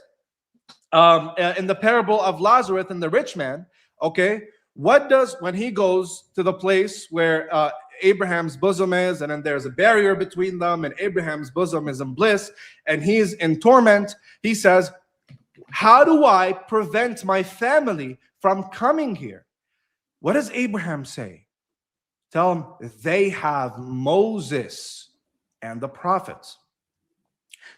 In the parable of Lazarus and the rich man, okay, when he goes to the place where Abraham's bosom is, and then there's a barrier between them, and Abraham's bosom is in bliss, and he's in torment, he says, how do I prevent my family from coming here? What does Abraham say? Tell him they have Moses and the prophets.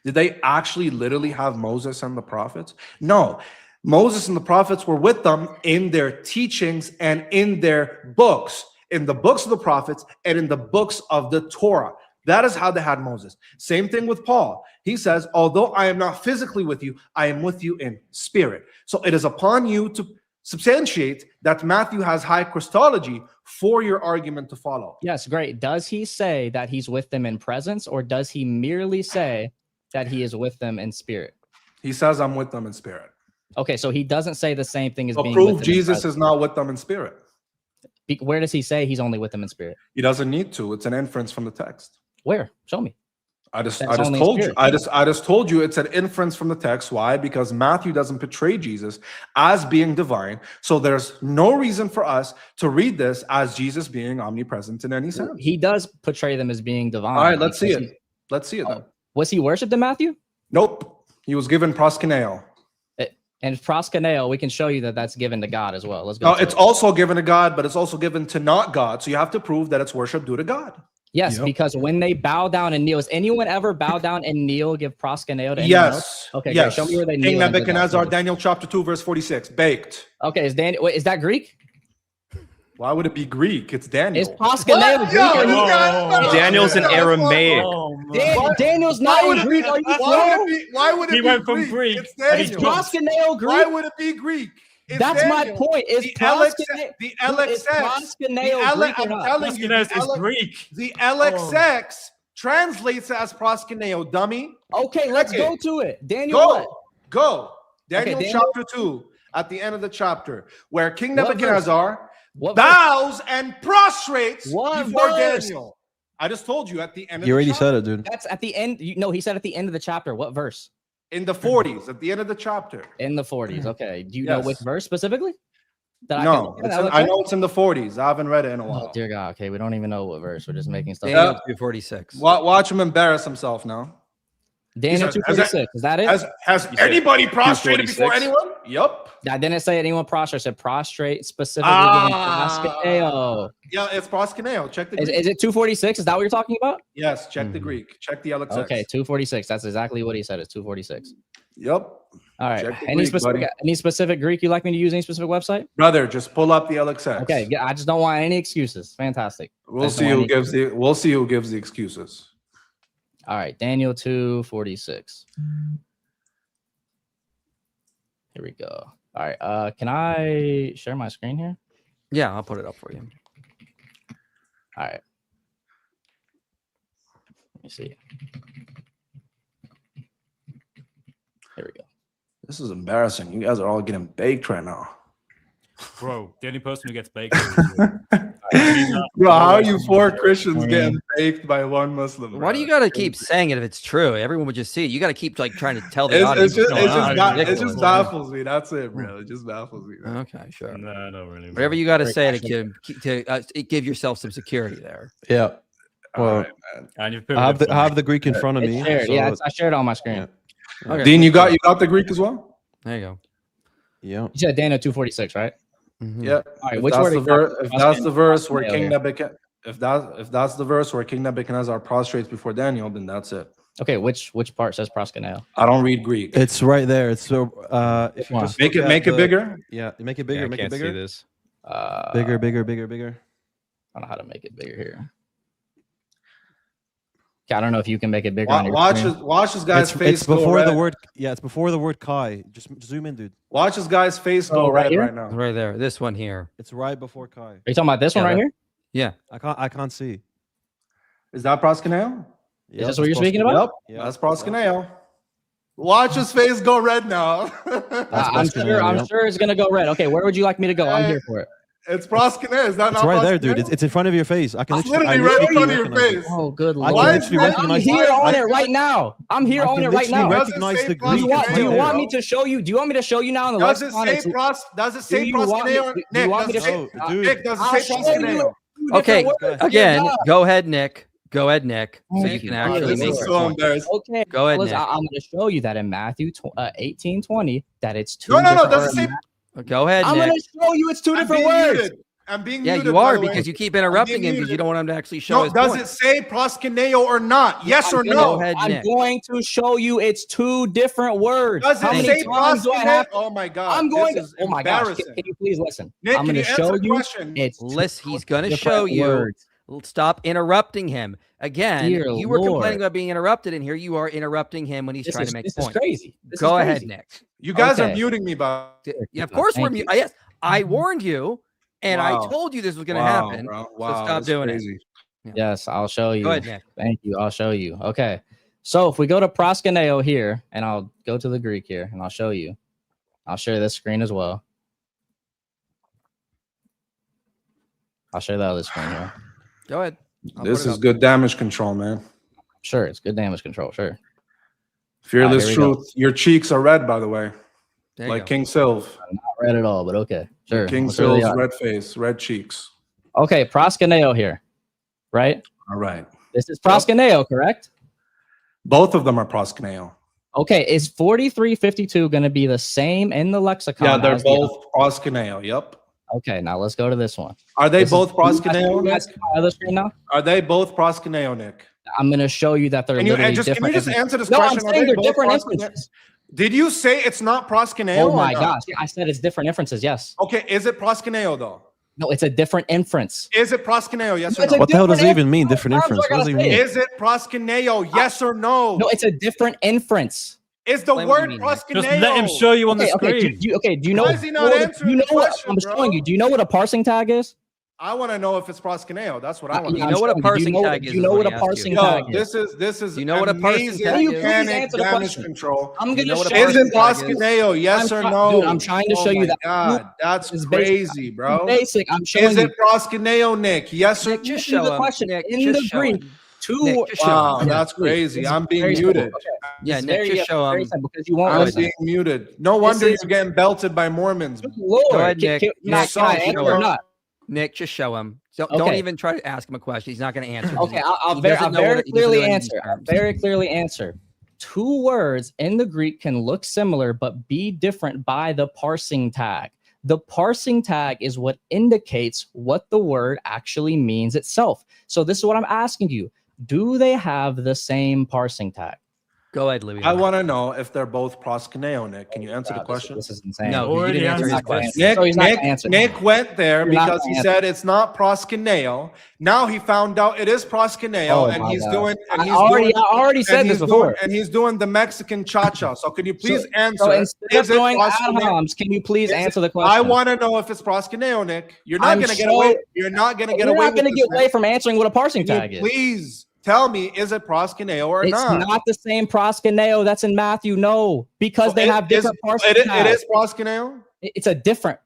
Did they actually literally have Moses and the prophets? No. Moses and the prophets were with them in their teachings and in their books, in the books of the prophets and in the books of the Torah. That is how they had Moses. Same thing with Paul. He says, although I am not physically with you, I am with you in spirit. So it is upon you to substantiate that Matthew has high Christology for your argument to follow. Yes, great. Does he say that he's with them in presence, or does he merely say that he is with them in spirit? He says, I'm with them in spirit. Okay, so he doesn't say the same thing as So being prove with them in Jesus presence. is not with them in spirit. Where does he say he's only with them in spirit? He doesn't need to. It's an inference from the text. Where? Show me. I just That's only in told you. spirit. I just told you it's an inference from the text. Why? Because Matthew doesn't portray Jesus as being divine. So there's no reason for us to read this as Jesus being omnipresent in any sense. He does portray them as being divine. All right, let's see because it. Let's see it then. Was he worshipped in Matthew? Nope. He was given proskuneo. And proskuneo, we can show you that that's given to God as well. Let's go. No, to it's it. also given to God, but it's also given to not God. So you have to prove that it's worship due to God. Yes, Yep. because when they bow down and kneel, has anyone ever bow down and kneel, give proskuneo to anyone else? Yes. Okay, Yes. great. Show me where they King kneel and did that, Nebuchadnezzar, please. Daniel chapter 2, verse 46. Baked. Okay, is that Greek? Why would it be Greek? It's Daniel. Is proskuneo Greek? Yo, Are you you- guys- Daniel's in Aramaic. Oh, man. Daniel's Why not would in it Greek. be? Are you Why slow? would it be? Why would it He be went from Greek? Greek It's and he's Is Daniel. proskuneo Greek? Why would it be Greek? It's That's my Daniel. point. Is The LXX, proskuneo the is LXX, proskuneo Greek or I'm not? telling you, Proskuneo is Greek. the LXX translates as proskuneo, dummy. Okay, let's Check go it. to it. Daniel, what? Go. Daniel Daniel- chapter 2, at the end of the chapter, where King What verse? Nebuchadnezzar What verse? bows and prostrates What before verse? Daniel. I just told you at the end of You the already chapter. said it, dude. That's at the end. No, he said at the end of the chapter. What verse? In the 40s, at the end of the chapter. In the 40s. Okay. Do you know Yes. which verse specifically? That No, can- it's that in, I I can- know it's in the 40s. I haven't read it in a Oh, while. dear God. Okay, we don't even know what verse. We're just making stuff. Daniel up. 246. Watch him embarrass himself now. Daniel Has- 246. Is that it? Has You said anybody prostrated 246? before anyone? Yup. I didn't say anyone prostrate. I said prostrate specifically. Ah. Yeah, it's proskuneo. Check the Greek. Is it 246? Is that what you're talking about? Yes, check the Mhm. Greek. Check the LXX. Okay, 246. That's exactly what he said. It's 246. Yup. All right. Check the Any Greek, buddy. specific Greek you'd like me to use? Any specific website? Brother, just pull up the LXX. Okay. Yeah, I just don't want any excuses. Fantastic. We'll That's see the who one. gives the excuses. All right. Daniel 246. Here we go. All right. Can I share my screen here? Yeah, I'll put it up for you. All right. Let me see. Here we go. This is embarrassing. You guys are all getting baked right now. Bro, the only person who gets baked is you. Bro, how are you four Christians getting baked by one Muslim? Why do you got to keep saying it if it's true? Everyone would just see it. You got to keep like trying to tell the It's audience. just, what's it's, going just on. ba- It's it just ridiculous. baffles me. That's it, bro. It just baffles me. Okay, sure. No, not really. Whatever you got to Great say question. to give yourself some security there. Yeah. All Well, right, man. And you've I have the Greek in front of It's me. shared. so Yeah, I shared it on my screen. Yeah. Okay. Dean, you got the Greek as well? There you go. yeah. You said Daniel 246, right? Mhm. Yeah. All right. If Which that's word? the verse, if that's the verse where Yeah, King yeah. Nebuchadnezzar, if that's the verse where King Nebuchadnezzar prostrates before Daniel, then that's it. Okay. Which part says proskuneo? I don't read Greek. It's right there. It's so if you Wow. just Make look it at make it the- bigger. Yeah, make it Yeah, bigger, I make it can't see bigger. this. Bigger, bigger, bigger, bigger. I don't know how to make it bigger here. Okay, I don't know if you can make it bigger. on your Watch screen. this guy's It's face go before the red. word. Yeah, it's before the word Kai. Just zoom in, dude. Watch this guy's face Oh, go right red here? right now. Right there. This one here. It's right before Kai. Are you talking about this one Yeah, right that- here? Yeah. I can't see. Is that proskuneo? Yep, this what you're it's speaking supposed to about? be. Yep, Yeah. that's proskuneo. Watch his face go red now. I'm proskuneo, sure it's gonna go red. Okay, where would you like me to go? I'm here for it. It's proskuneo. Is that It's not right there, dude. proskuneo? It's in front of your face. I can It's literally, literally right in front of your recognize it. face. Oh, good I lord! Why can is literally that- I'm recognize here it. on I- it right now. I'm here I on can it right literally now. Does it recognize say the Do you Greek. want? It's Do you right want there. me to show you? Do you want me to show you now on the Does it lexicon? say It's- does it say Do you want me- proskuneo? do you Nick, want me does to it show- say No, dude. Nick, does I'll it say show you proskuneo? two Okay. different words. Again, Yeah. go ahead, Nick. Go ahead, Nick. So you can Oh, actually This make is your so point. embarrassing. Okay. Go ahead, Listen, Nick. I'm going to show you that in Matthew 18:20 that it's two. No, different does it say words. Go ahead, I'm going Nick. to show you it's two I'm different being words. muted. I'm being Yeah, muted, you by are the way. because you keep interrupting him because you muted. don't want him to actually show No, his does point. it say proskuneo or not? Yes or I'm gonna- no? Go ahead, I'm Nick. going to show you it's two different words. Does How it many say times do I proskuneo? have to? Oh my God. I'm going to. This is Oh my gosh! embarrassing. Can you please listen? Nick, I'm can going you to answer show the you. question? It's two Listen, he's going to different show you. words. Stop interrupting him. Again, Dear you were complaining Lord. about being interrupted, and here you are interrupting him when he's trying to make This points. is crazy. This Go is ahead, crazy. Nick. You guys are Okay. muting me, but Yeah, of course we're Thank you. Yes, I warned you, and I Wow. told you this was going to wow, happen. bro. So Wow, stop that's doing crazy. it. Yes, I'll show you. Go ahead, Nick. Thank you. I'll show you. Okay. So if we go to proskuneo here, and I'll go to the Greek here, and I'll show you. I'll share this screen as well. I'll share the other screen here. Go ahead. I'll This put it is up. good damage control, man. Sure, it's good damage control. Sure. Fearless here we go. truth. Your cheeks are red, by the way, There you like go. King Sylv. Not read it all, but okay. Sure. King Let's really Sylv's are. red face, red cheeks. Okay, proskuneo here, right? All right. This is proskuneo, correct? Both of them are proskuneo. Okay, is 4352 going to be the same in the lexicon? Yeah, they're as the both proskuneo. Yep. other? Okay, now let's go to this one. Are they This is- both you guys proskuneo, Nick? see my other screen now? Are they both proskuneo, Nick? I'm going to show you that they're Can you literally just can different. you just inferences. answer this No, I'm question? Are saying they they're both different proskuneo? inferences. Did you say it's not proskuneo? Oh or my not? gosh. I said it's different inferences. Yes. Okay, is it proskuneo though? No, it's a different inference. Is it proskuneo? Yes or It's a no? What the hell does it different even mean? inference. Different How many inference? times do I What does it gotta even say mean? Is it proskuneo? Yes or no? No, it's a different inference. Is the Explain what you word mean, Nick. proskuneo? Just let him show you on the Okay, screen. do you know? Why is he not answering do you the know what question, I'm bro? showing you? Do you know what a parsing tag is? I want to know if it's proskuneo. That's what I want to Yeah, You know. know what a I'm showing parsing you. tag Do is? you know is what he a asked you. parsing Yo, tag is? this is You know what a parsing amazing tag Can you is? please mechanic answer the damage question? control. I'm You gonna know what a show parsing Isn't you. tag is? proskuneo? Yes or no? Dude, I'm trying to Oh show you my that. God, that's It's basic. crazy, bro. Basic. I'm showing Is you. it proskuneo, Nick? Yes or Nick, no? just Answer show the him. question. Nick, In just the show Greek, him. two. Nick, just show Wow, him. that's Please. crazy. This I'm is being very simple. muted. Okay. Yeah, It's Nick, very, just show very him. simple because you won't I'm listen. being muted. No wonder is- you're getting belted by Mormons. Lord, Go ahead, Nick. Can Nick, I so answer show or him. not? Nick, just show him. Don't Okay. even try to ask him a question. He's not going to answer. Okay, I'll He very, doesn't I'll know very what- he doesn't clearly know any of these answer. I'll terms. very clearly answer. Two words in the Greek can look similar but be different by the parsing tag. The parsing tag is what indicates what the word actually means itself. So this is what I'm asking you. Do they have the same parsing tag? Go ahead, Louis. I want to know if they're both proskuneo, Nick. Can you answer the Wow, question? This is insane. No, you Already didn't answer answered his the question. question. Nick, So he's not Nick, gonna answer. Nick went there You're not because gonna he answer. said it's not proskuneo. Now he found out it is proskuneo, Oh and my he's God. doing. And I he's already, doing, I already and said he's this before. doing, and he's doing the Mexican cha-cha. So can you please answer? So instead of Is it throwing ad proskuneo? homs, can you please Is answer the question? I want to know if it's proskuneo, Nick. You're not I'm going to get so- away. You're not going to get You're away. not going to with get this, away Nick. from answering what a parsing Can tag you is. please tell me, is it proskuneo or It's not? not the same proskuneo that's in Matthew. No, because they It have different is- parsing it tags. is proskuneo. It's a different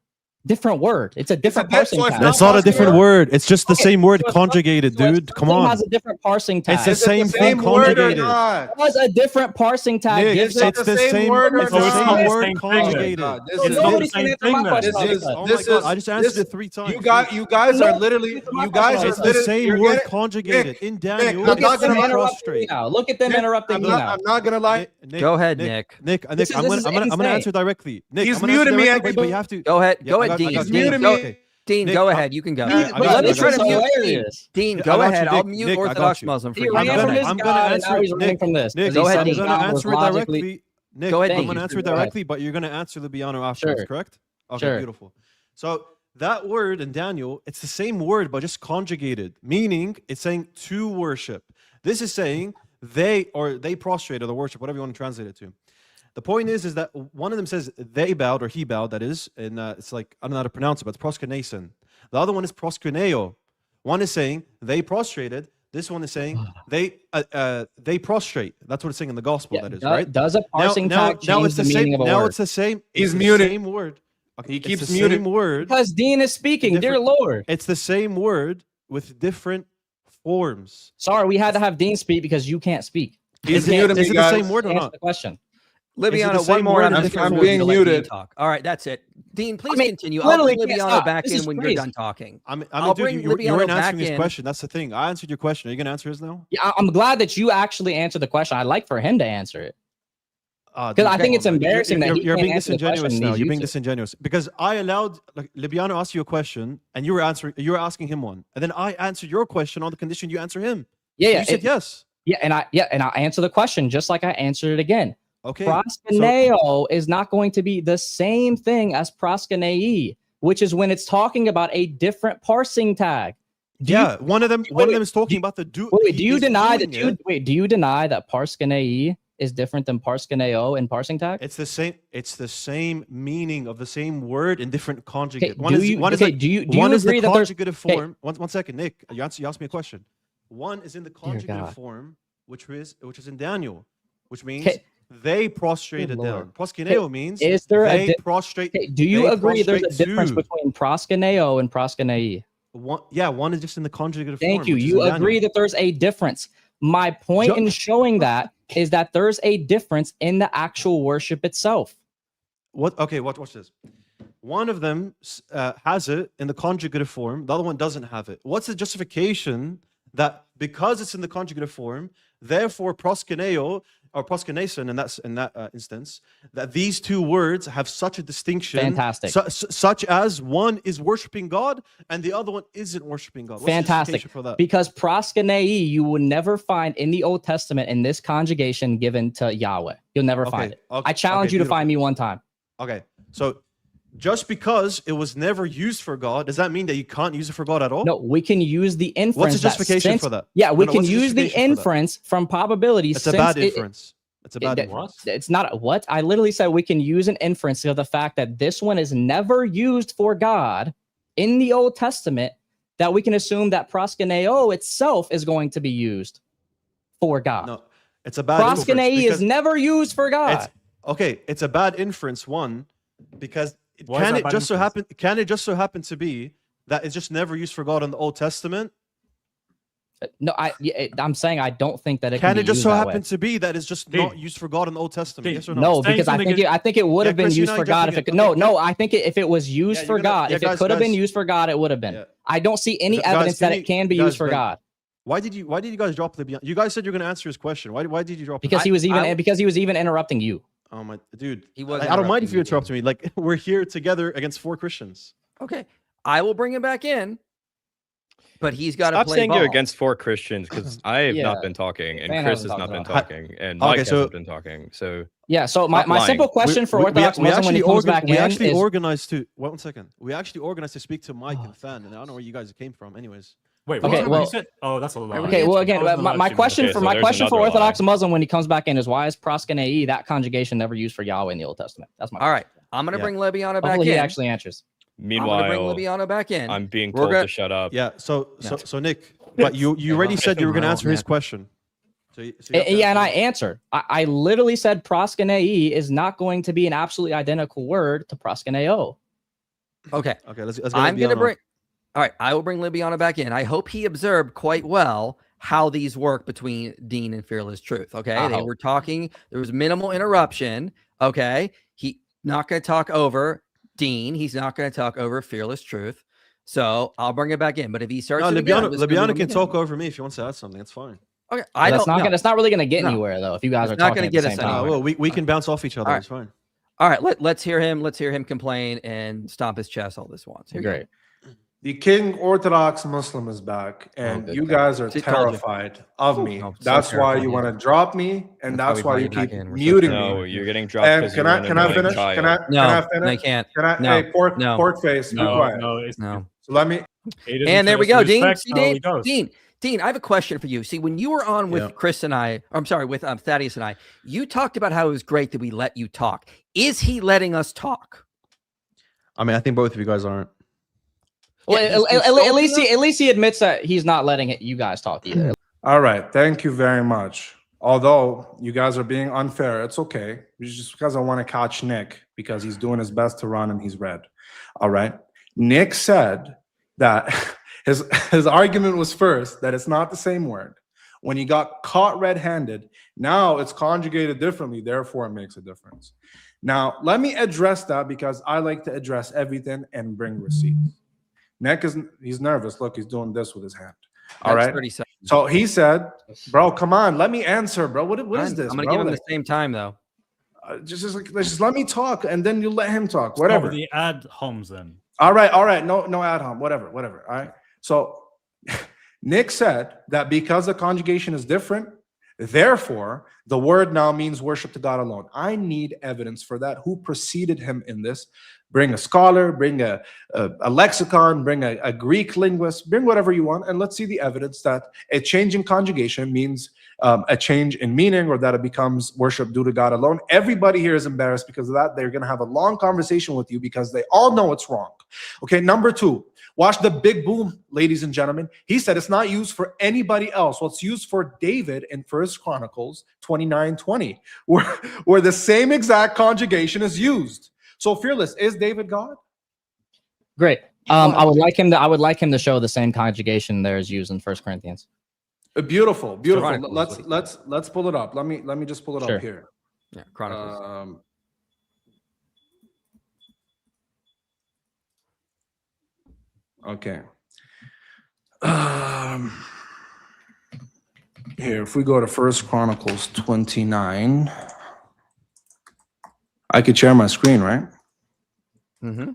word. It's a different di- parsing so it's tag. not That's not a different proskuneo? word. It's just the Okay, same word so it's- conjugated, so it's- dude. Come something on. has a different parsing tag. It's the Is it same the thing same word or conjugated. not? It was a different parsing tag. Nick, gives is it it's the the same same word or It's the not? same It's the word same thing. conjugated. God, this So is- nobody the can same answer my thing then. question. This is- Oh this my god! is- I just answered this- it 3 times. You guys No, are literally. it's my You guys question. are It's the literally. same you're word getting- conjugated in Daniel. I'm Look not at them gonna interrupting me prostrate. now. Look at them Nick, interrupting I'm me not, now. I'm not gonna lie. Go ahead, Nick. Nick, This is I'm gonna insane. answer directly. Nick, He's I'm gonna answer muted me directly, and- but you have to. Go ahead. Yeah, Go I ahead, got- I Dean. got you. Dean, Muted go, me. Dean, Nick, go ahead. You can go. Nick, But I got let me you, try I to got you. mute Dean. hilarious. Dean, Yeah, go I got ahead. you, I'll Nick. mute Nick, I got Orthodox you. Muslim for He you. ran Go from ahead. his I'm gonna God, and answer now it. he's running Nick, from this. Nick, Go ahead, I'm Dean. gonna God answer was it logically- directly. Nick, Go ahead, I'm Dean. gonna answer it Go ahead. directly, but you're gonna answer Libiano afterwards, Sure. correct? Okay, Sure. beautiful. So that word in Daniel, it's the same word but just conjugated, meaning it's saying to worship. This is saying they prostrate or the worship, whatever you want to translate it to. The point is that one of them says they bowed or he bowed, that is, and it's like, I don't know how to pronounce it, but it's proskuneson. The other one is proskuneo. One is saying they prostrated. This one is saying they prostrate. That's what it's saying in the gospel, that is, right? Does a parsing tag change it's the the meaning same. of a Now word? it's the same. He's it's the muted. Same word. Okay, He it's keeps the muted. Same word. Because Dean is speaking, dear Different- Lord. It's the same word with different forms. Sorry, we had to have Dean speak because you can't speak. He's Is it, muted me, is it the guys. same word or Answer not? the question. Libiano, same one more. word and or I'm, different I'm word? being being muted. muted. Talk. All right, that's it. Dean, please mean, continue. I'll bring literally can't Libiano stop. back This in is when crazy. you're done talking. I I'll mean, bring dude, you Libiano weren't back answering his in. question. That's the thing. I answered your question. Are you gonna answer his now? Yeah, I'm glad that you actually answered the question. I'd like for him to answer it. Because I think it's embarrassing that he you're can't being answer the question disingenuous and now. he's You're being used it. disingenuous because I allowed like Libiano asked you a question and you were answering. You were asking him one, and then I answered your question on the condition you answer him. Yeah, So yeah, you said yes. and I answer the question just like I answered it again. Okay. Proskuneo is not going to be the same thing as proskunei, which is when it's talking about a different parsing tag. Yeah, one of them is talking about the do. Wait, do he you is deny doing that? it. Do you deny that parskunei is different than parskuneo in parsing tag? It's the same. It's the same meaning of the same word in different conjugate. Okay, do you One is agree the that there's conjugative form. One second, Nick. You asked me a question. One is in the conjugative God. form, which is in Daniel, which means Okay. they prostrated Good down. Lord. Proskuneo means is there they a prostrate. okay, do you they agree there's a prostrate difference to. between proskuneo and proskunei? One is just in the conjugative form. Thank you. which is You in agree Daniel. that there's a difference. My point in showing that is that there's a difference in the actual worship itself. What? Okay, watch this. One of them has it in the conjugative form. The other one doesn't have it. What's the justification that because it's in the conjugative form, therefore proskuneo or proskuneson in that instance, that these two words have such a distinction? Fantastic. Such as one is worshiping God and the other one isn't worshiping God. What's the Fantastic. justification for that? Because proskunei you will never find in the Old Testament in this conjugation given to Yahweh. You'll never find it. I challenge you to find me one time. Okay, so just because it was never used for God, does that mean that you can't use it for God at all? No, we can use the inference. What's the justification since- for that? Yeah, we No, can what's the use the justification for that? inference from probability. It's a since bad it- inference. It's a bad it- inference. It's not a what? I literally said we can use an inference of the fact that this one is never used for God in the Old Testament, that we can assume that proskuneo itself is going to be used for God. No, it's a bad inference. Proskunei because is never used for God. it's- Okay, it's a bad inference, one, because Why is can that it bad just so inference? happen? Can it just so happen to be that it's just never used for God in the Old Testament? No, I'm saying I don't think that it Can be it just used so that happen way. to be that it's just Dude. not used for God in the Old Testament? Dude. Yes or no? No, Saying because I something think is- I think it would Yeah, have been Chris, you're used not for God if jumping it. in. No, Okay. no, I think if it was used Yeah, for you're gonna- God, yeah, if it guys, could have been guys. used for God, it would have been. Yeah. I don't see any Guys, evidence can that you- it can be guys, used for Ben, God Why did you guys drop Libyan? You guys said you're gonna answer his question. Why did you drop? because it? he was even I- because he was even interrupting you. Oh my dude. He was I don't mind if you interrupting interrupt me. Like we're here together against 4 Christians. Okay, I will bring him back in, but he's got to Stop play saying ball. you're against 4 Christians because I have Yeah. not been talking and Fan Chris hasn't has not talked been at all. talking and Mike Okay, so- hasn't been talking. So Yeah. So Stop my lying. simple question for Orthodox Muslim when he comes back we in actually is organized to 1 second. We actually organized to speak to Mike and Fan, and I don't know where you guys came from. Anyways, Wait, Okay, what? well- You said, oh, that's a lie. okay. Well, again, That was my the live stream. question Okay, for so my there's question for another Orthodox lie. Muslim when he comes back in is why is proskunei that conjugation never used for Yahweh in the Old Testament? That's my All right, I'm gonna Yeah. bring Lebiana back Hopefully he in. actually answers. I'm gonna bring meanwhile, Lebiana back in. I'm being We're told gonna- to shut up. yeah. So No. Nick, but you already well, said you were gonna well, answer his yeah. question. So you have to Yeah, and I answer answered. I literally said proskunei is not going to be an absolutely identical word to proskuneo. Okay, that. Okay, let's get I'm gonna Libiano. bring. All right, I will bring Libiana back in. I hope he observed quite well how these work between Dean and Fearless Truth. Okay, I they hope. were talking. There was minimal interruption. Okay, he not going to talk over Dean. He's not going to talk over Fearless Truth. So I'll bring it back in. But if he starts, No, it again, I'm Libiano, just gonna Libiano bring can him talk in. over me if he wants to add something. That's fine. Okay, I That's don't. not No. gonna. It's not really gonna get No. anywhere though. If you guys It's are not talking gonna at get the us same No, time. anywhere. well, we can bounce off each other. All It's fine. All right, let's hear him. Let's hear him complain and stomp his chest all this once. Here you go. Great. The King Orthodox Muslim is back, and good you God. guys are She called you. terrified of me. Oh, so That's why you terrified, want yeah. to drop me, and That's that's why why we you brought you keep back in. We're so muting No, me. you're getting dropped And because can you're I an can I annoying finish? child. Can I No, finish? no, you can't. Can I? No, Hey, pork no, face, be No, quiet. no, it's No. So let me. He doesn't And there show we us go, Dean. respect, See, how he Dean, goes. Dean, I have a question for you. See, when you were on with Yeah. Chris and I, or I'm sorry, with Thaddeus and I, you talked about how it was great that we let you talk. Is he letting us talk? I mean, I think both of you guys aren't. Well, Yeah, he's at least insulting us? he admits that he's not letting you guys talk either. All right, thank you very much. Although you guys are being unfair, it's okay. It's just because I want to catch Nick because he's doing his best to run and he's red. All right. Nick said that his argument was first that it's not the same word. When he got caught red-handed, now it's conjugated differently, therefore it makes a difference. Now, let me address that because I like to address everything and bring receipts. Nick he's nervous. Look, he's doing this with his hand. All That's right. 30 seconds. So he said, bro, come on, let me answer, bro. What is this? I'm going to bro? give him the Like, same time, though. just let me talk, and then you let him talk. Start Whatever. with the ad homs then. All right. No ad hom. Whatever. All right. So Nick said that because the conjugation is different, therefore the word now means worship to God alone. I need evidence for that. Who preceded him in this? Bring a scholar, bring a lexicon, bring a Greek linguist, bring whatever you want, and let's see the evidence that a change in conjugation means a change in meaning, or that it becomes worship due to God alone. Everybody here is embarrassed because of that. They're going to have a long conversation with you because they all know it's wrong. Okay, number two, watch the big boom, ladies and gentlemen. He said it's not used for anybody else. Well, it's used for David in 1 Chronicles 29:20, where the same exact conjugation is used. So, Fearless, is David God? Great. I would like him to show the same conjugation there is used in 1 Corinthians. Beautiful. Chronicles, Let's pull it up. Let me just pull it Sure. up here. Yeah, Chronicles. Okay. Here, if we go to 1 Chronicles 29, I could share my screen, right? Mm-hmm.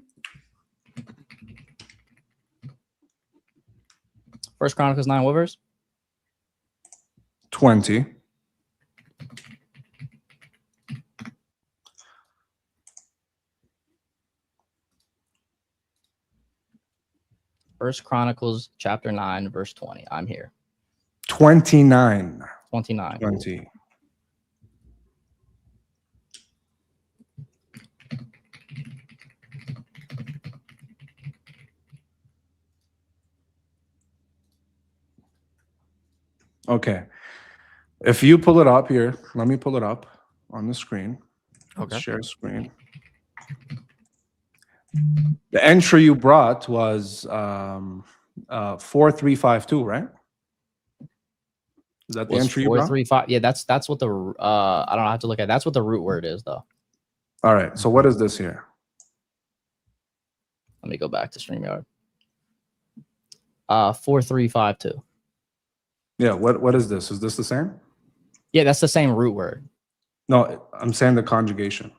1 Chronicles 9, what verse? 20. First Chronicles chapter 9, verse 20. I'm here. 29. 29. 20. Okay. If you pull it up here, let me pull it up on the screen. Okay. Share screen. The entry you brought was 4352, right? Is that the Was entry you brought? 435. Yeah, that's what the I don't know, I have to look at. That's what the root word is though. All right. So what is this here? Let me go back to StreamYard. 4352. Yeah. What is this? Is this the same? Yeah, that's the same root word. No, I'm saying the conjugation.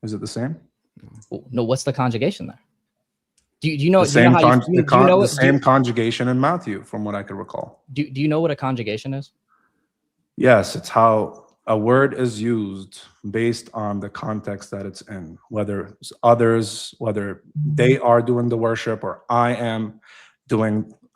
Is it the same? No, what's the conjugation there? Do you know? The same, do you know how you, do you know the what- same conjugation in Matthew, from what I can recall. do you know what a conjugation is? Yes, it's how a word is used based on the context that it's in, whether it's others, whether they are doing the worship, or I am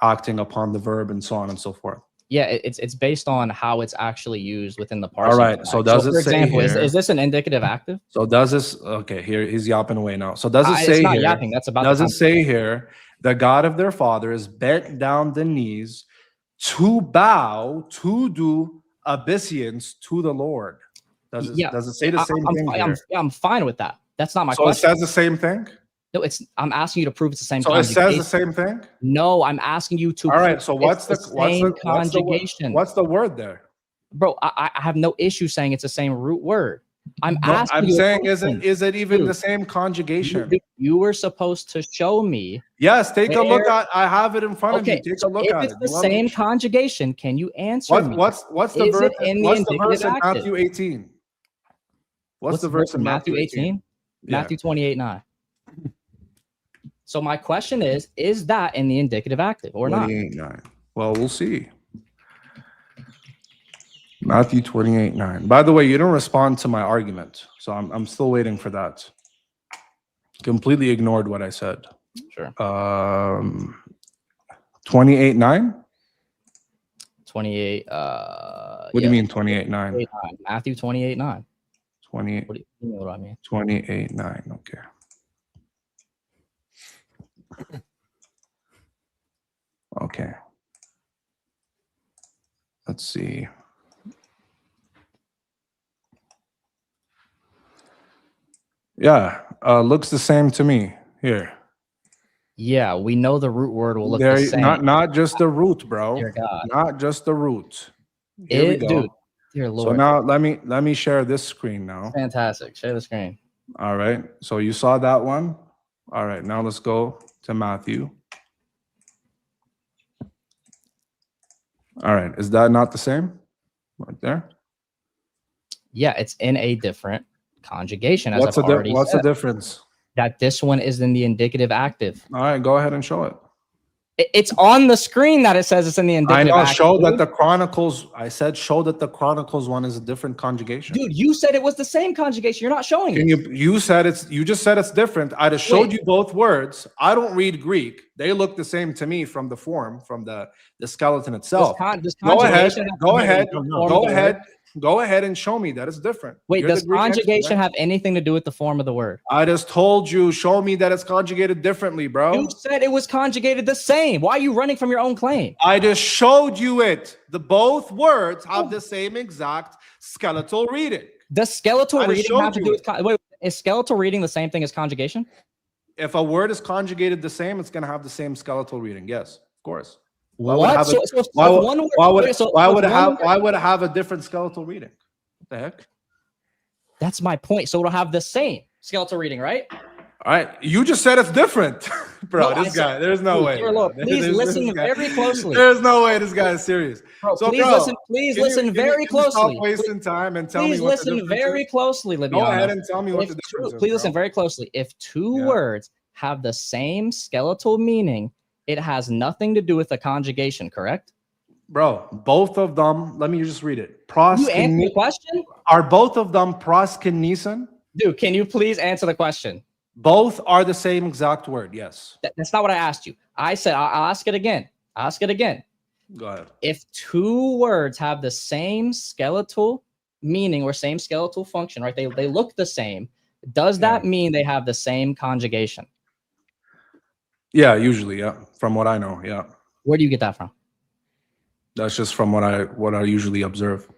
acting upon the verb, and so on and so forth. Yeah, it's based on how it's actually used within the All parsing. right. tag. So does it for say example, here? is this an indicative active? So does this? Okay, here he's yapping away now. So does it It's say not here? yapping. That's about. Does the it say here the God of their fathers bent down the knees to bow to do obeisance to the Lord? Does it? Yeah, Does it say the same thing here? I'm fine with that. That's not my So it question. says the same thing. No, I'm asking you to prove it's the same. So it says conjugation. the same thing. No, I'm asking you to. All right. prove So it's same conjugation? What's the word there? Bro, I have no issue saying it's the same root word. I'm No, asking I'm you a saying, question. is it even Dude, the same conjugation? You were supposed to show me. Yes. Take a look Where- at. I have it in front of you. Okay, Take so a look if at it's it. the You want me same to- conjugation, can you answer me? What's the Is verse? it in the What's the verse in indicative active? Matthew 18? What's the verse in Matthew 18? Yeah. Matthew 28:9. So my question is that in the indicative active or not? 28:9. Well, we'll see. Matthew 28:9. By the way, you don't respond to my argument, so I'm still waiting for that. Completely ignored what I said. Sure. 28:9. 28. What do you mean 28:9? 28:9. Matthew 28:9. 28. What do you know what I mean? 28:9. Okay. Okay. Let's see. Yeah, looks the same to me here. Yeah, we know the root word will look There, the same. not just the root, bro. Dear God. Not just the root. Here we go. Dude, dear Lord. So now let me share this screen now. Fantastic. Share the screen. All right. So you saw that one. All right. Now let's go to Matthew. All right. Is that not the same? Right there. Yeah, it's in a different conjugation, as What's I've already what's the said, difference? that this one is in the indicative active. All right, go ahead and show it. It's on the screen that it says it's in the I indicative know. active. Show that dude. the Chronicles. I said show that the Chronicles one is a different conjugation. Dude, you said it was the same conjugation. You're not showing Can it. you said it's you just said it's different. I just showed Wait. you both words. I don't read Greek. They look the same to me from the form, from the skeleton itself. Does Go ahead. conjugation have Go anything ahead. to do with the form Go of the ahead. word? Go ahead and show me that it's different. Wait, You're does the Greek expert, conjugation right? have anything to do with the form of the word? I just told you, show me that it's conjugated differently, bro. You said it was conjugated the same. Why are you running from your own claim? I just showed you it. The both words have the same exact skeletal reading. Does skeletal I just reading showed have to you do with it. wait, is skeletal reading the same thing as conjugation? If a word is conjugated the same, it's going to have the same skeletal reading. Yes, of course. Why would What? it have a- So if Why would, one word- why would, okay, so why if would it one have word- why would it have a different skeletal reading? What the heck? That's my point. So it'll have the same skeletal reading, right? All right, you just said it's different, bro. No, I this said- guy, there's no Dude, way. dear bro. Lord, please There's- listen this guy- very closely. There's no way this guy is serious. Bro, So, please bro, listen. Please Can you- listen can you- very can you closely. Stop wasting time and tell Please me what the listen difference very is? closely, Go ahead Libiana. and tell me what If the two- difference is. please listen bro. very closely. If two Yeah. words have the same skeletal meaning, it has nothing to do with the conjugation, correct? Bro, both of them. Let me just read it. You answer the question? Are both of them proskinesin? Dude, can you please answer the question? Both are the same exact word. Yes. That's not what I asked you. I said, I'll ask it again. I'll ask it again. Go ahead. If two words have the same skeletal meaning or same skeletal function, right? They look the same. Does that mean they have the same conjugation? Yeah, usually, yeah. From what I know, yeah. Where do you get that from? That's just from what I usually observe.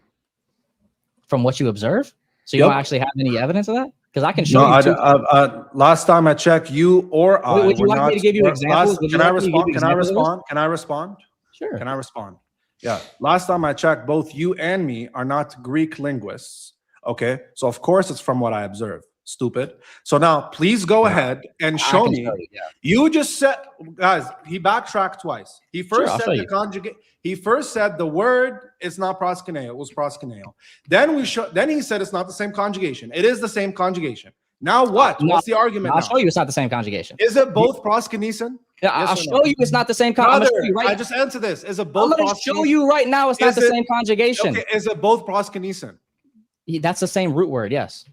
From what you observe? So you Yep. don't actually have any evidence of that? Because I can show No, you two. last time I checked, you or I. Would you were like me not- to give you were- examples? Would you Can I like me to give respond? you Can I examples of this? respond? Can I respond? Sure. Can I respond? Yeah. Last time I checked, both you and me are not Greek linguists. Okay. So of course it's from what I observed. Stupid. So now please go ahead and I show can me. show you, yeah. You just said, guys, he backtracked twice. He first I'll said show the you. conjugate. He first said the word is not proskuneo, it was proskuneo. Then he said it's not the same conjugation. It is the same conjugation. Now what? No, What's the argument I'll now? show you it's not the same conjugation. Is it both proskunesin? Yeah, Yes I'll or show no? you it's not the same conjugation. I'm Brother, gonna show you right I just answered this. Is it I'm both gonna show you right now it's not Is the it- same conjugation. Okay, is it both proskunesin? That's the same root word, yes.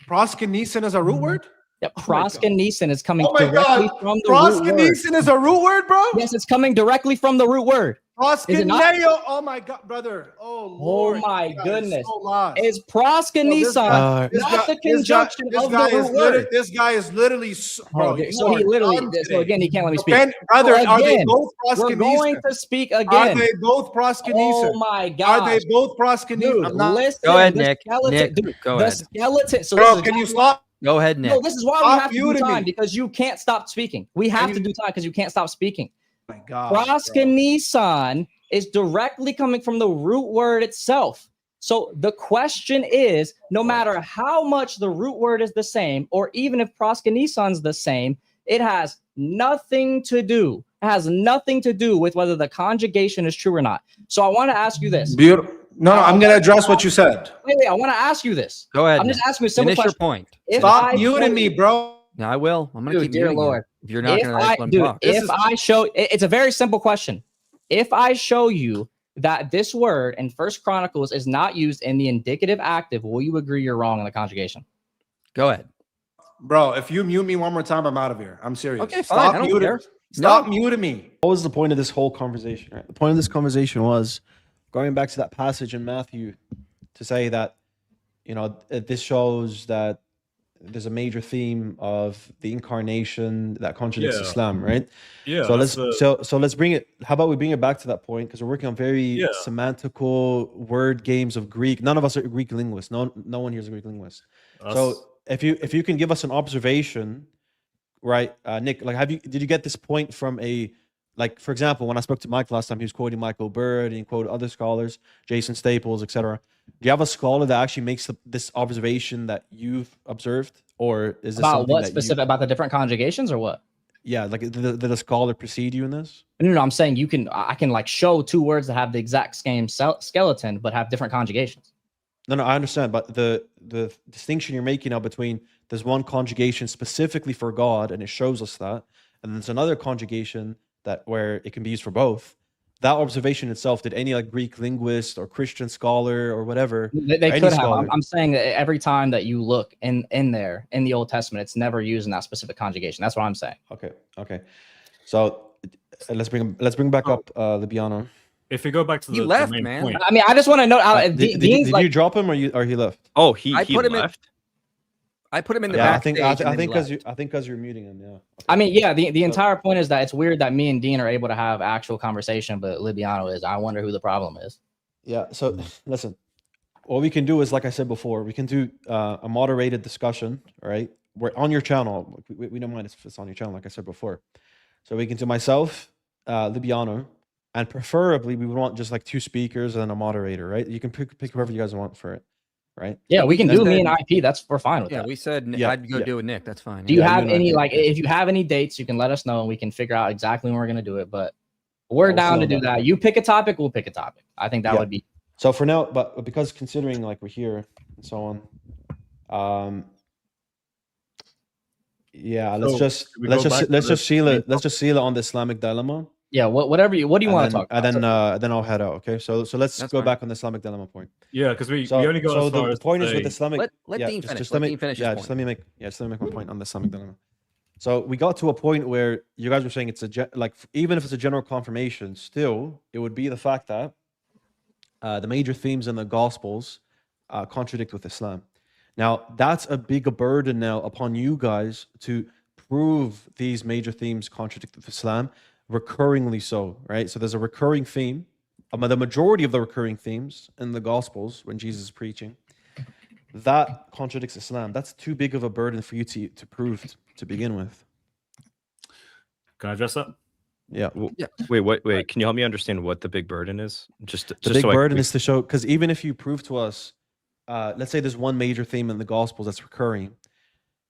Proskunesin is a root word? Yeah, Oh my God. proskunesin is coming Oh my directly God. from the root word. Proskunesin is a root word, bro? Yes, it's coming directly from the root word. it not? Proskuneo. Oh my God, brother. Oh Lord. my you guys are goodness. So lost. It's Bro, this proskunisan, guy- this not guy- the this guy- conjunction this of guy the is root literally- word. This guy is literally, bro. Okay, you so he are literally, done so today. again, he can't let me speak. Ben, brother, So are they again, both We're going proskunesin? to speak Are again. they both proskunesin? Oh my Are God. they both proskunesin? Dude, I'm not. listen. Go ahead, the Nick. skeleton- Nick, dude, go the ahead. skeleton. So Bro, this is can you exactly- stop? Go ahead, Nick. No, this is why Stop we have to do muting time me. because you can't stop speaking. We have And to you- do time because you can't stop speaking. Oh my God. bro. Proskunesan is directly coming from the root word itself. So the question is, no matter how much the root word is the same, or even if proskunesan's the same, it has nothing to do. It has nothing to do with whether the conjugation is true or not. So I want to ask you this. Beautiful. No, I'm going to address what you said. Wait, I want to ask you this. Go ahead. I'm Nick. just asking you a simple Finish your question. point. If Stop I muting show- me, bro. No, I will. I'm gonna Dude, keep dear muting you Lord. if you're not If gonna I, let him dude, talk. if I show, it's a very simple question. If I show you that this word in First Chronicles is not used in the indicative active, will you agree you're wrong in the conjugation? Go ahead. Bro, if you mute me one more time, I'm out of here. I'm serious. Okay, fine. Stop I don't muting. care. Stop muting me. What was the point of this whole conversation? Right? The point of this conversation was going back to that passage in Matthew to say that, you know, this shows that there's a major theme of the incarnation that contradicts Yeah. Islam, right? Yeah. So let's that's the- so let's bring it. How about we bring it back to that point because we're working on very Yeah. semantical word games of Greek. None of us are Greek linguists. No one here is a Greek linguist. that's- So if you can give us an observation, right, Nick? Like, did you get this point from a, like, for example, when I spoke to Mike last time, he was quoting Michael Bird and he quoted other scholars, Jason Staples, etc. Do you have a scholar that actually makes this observation that you've observed, or is this About something what that specific? About the different conjugations or what? yeah, like did a scholar precede you in this? No, I'm saying I can like show two words that have the exact same skeleton but have different conjugations. No, I understand, but the distinction you're making now between there's one conjugation specifically for God, and it shows us that, and there's another conjugation that where it can be used for both. That observation itself, did any like Greek linguist or Christian scholar or whatever, They any could have. scholar, I'm saying that every time that you look in there in the Old Testament, it's never used in that specific conjugation. That's what I'm saying. okay. So let's bring back up Libiano. If we go back to He the left, main man. point, I mean, I just want to know. Did you drop him or he left? Oh, he I put him in- left. I put him in the Yeah, backstage. I and then he think left. because you're muting him. Yeah. Okay. I mean, yeah. The entire point is that it's weird that me and Dean are able to have actual conversation, but Libiano is. I wonder who the problem is. Yeah. So listen, what we can do is, like I said before, we can do a moderated discussion. Right? We're on your channel. We don't mind if it's on your channel, like I said before. So we can do myself, Libiano, and preferably we would want just like 2 speakers and a moderator. Right? You can pick whoever you guys want for it. Right? Yeah, we can That's do me good. and IP. We're fine with Yeah, that. we said Yeah, I'd go yeah. do it with Nick. That's fine. Do you Yeah, have you and any IP. like if you have any dates, you can let us know and we can figure out exactly when we're gonna do it. But we're We'll down see to on do that. that. You pick a topic, we'll pick a topic. I think that Yeah. would be So for now, but because considering like we're here and so on, yeah, So, should we let's go back to just the seal main it. Let's just seal it on the Islamic dilemma. yeah. What do you want to And talk about? then I'll head out. Okay. So let's That's go fine. back on the Islamic dilemma point. yeah, because we So, only go so as far the as point to is with say- Islamic. Let yeah, Dean finish. Just Let let me Dean finish his yeah, point. just let me make my point on the Islamic dilemma. So we got to a point where you guys were saying it's even if it's a general confirmation, still it would be the fact that the major themes in the Gospels contradict with Islam. Now that's a bigger burden now upon you guys to prove these major themes contradict with Islam, recurringly so, right? So there's a recurring theme. The majority of the recurring themes in the Gospels when Jesus is preaching, that contradicts Islam. That's too big of a burden for you to prove to begin with. Can I address that? Yeah. Wait. Can you help me understand what the big burden is? The big burden is to show, because even if you prove to us, let's say there's one major theme in the Gospels that's recurring,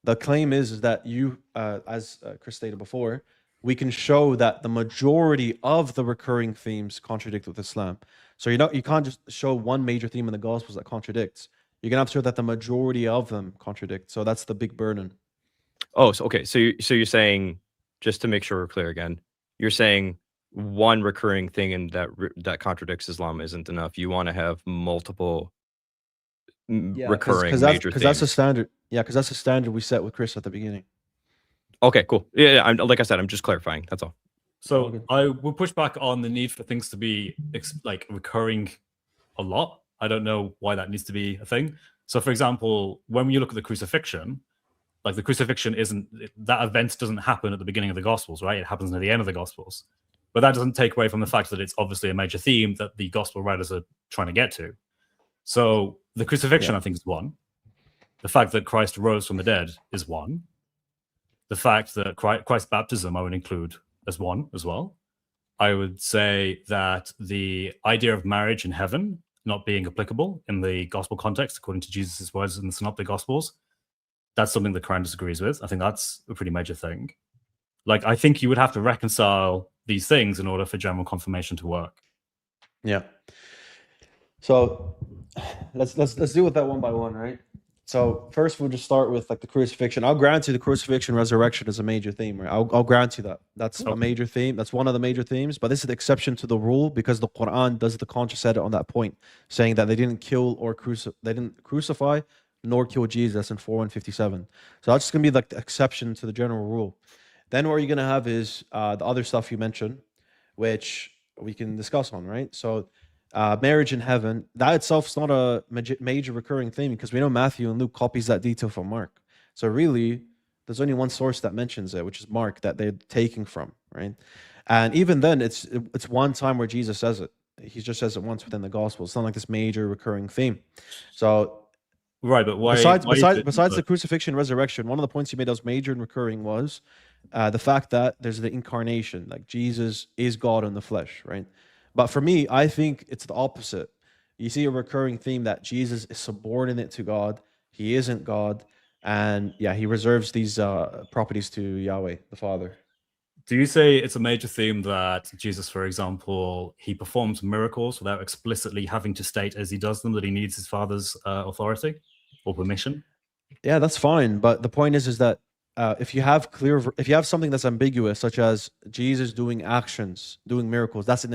the claim is that you, as Chris stated before, we can show that the majority of the recurring themes contradict with Islam. So you can't just show one major theme in the Gospels that contradicts. You're gonna have to show that the majority of them contradict. So that's the big burden. Oh, so okay. So you're saying, just to make sure we're clear again, you're saying one recurring thing and that contradicts Islam isn't enough. You want to have multiple recurring major because that's a themes. standard. Yeah, because that's a standard we set with Chris at the beginning. Okay, cool. Yeah, I'm, like I said, I'm just clarifying. That's all. So good. I will push back on the need for things to be like recurring a lot. I don't know why that needs to be a thing. So, for example, when you look at the crucifixion, like the crucifixion that event doesn't happen at the beginning of the Gospels, right? It happens near the end of the Gospels. But that doesn't take away from the fact that it's obviously a major theme that the Gospel writers are trying to get to. So the crucifixion, I think, is one. The fact that Christ rose from the dead is one. The fact that Christ's baptism I would include as one as well. I would say that the idea of marriage in heaven not being applicable in the gospel context, according to Jesus' words in the Synoptic Gospels, that's something the Quran disagrees with. I think that's a pretty major thing. Like, I think you would have to reconcile these things in order for general confirmation to work. Yeah. So let's deal with that one by one, right? So first we'll just start with like the crucifixion. I'll grant you the crucifixion resurrection is a major theme, right? I'll grant you that. That's a major theme. That's one of the major themes, but this is the exception to the rule because the Quran does the conscious edit on that point, saying that they didn't kill or they didn't crucify nor kill Jesus in 457. So that's just gonna be like the exception to the general rule. Then what you're gonna have is the other stuff you mentioned, which we can discuss on, right? So marriage in heaven, that itself is not a major recurring theme because we know Matthew and Luke copies that detail from Mark. So really, there's only one source that mentions it, which is Mark, that they're taking from, right? And even then, it's one time where Jesus says it. He just says it once within the gospel. It's not like this major recurring theme. So Right, but why? besides why the crucifixion, resurrection, one of the points he made that was major and recurring was the fact that there's the incarnation, like Jesus is God in the flesh, right? But for me, I think it's the opposite. You see a recurring theme that Jesus is subordinate to God. He isn't God. And yeah, he reserves these properties to Yahweh, the Father. Do you say it's a major theme that Jesus, for example, he performs miracles without explicitly having to state as he does them that he needs his Father's authority or permission? Yeah, that's fine. But the point is that if you have if you have something that's ambiguous, such as Jesus doing actions, doing miracles, that's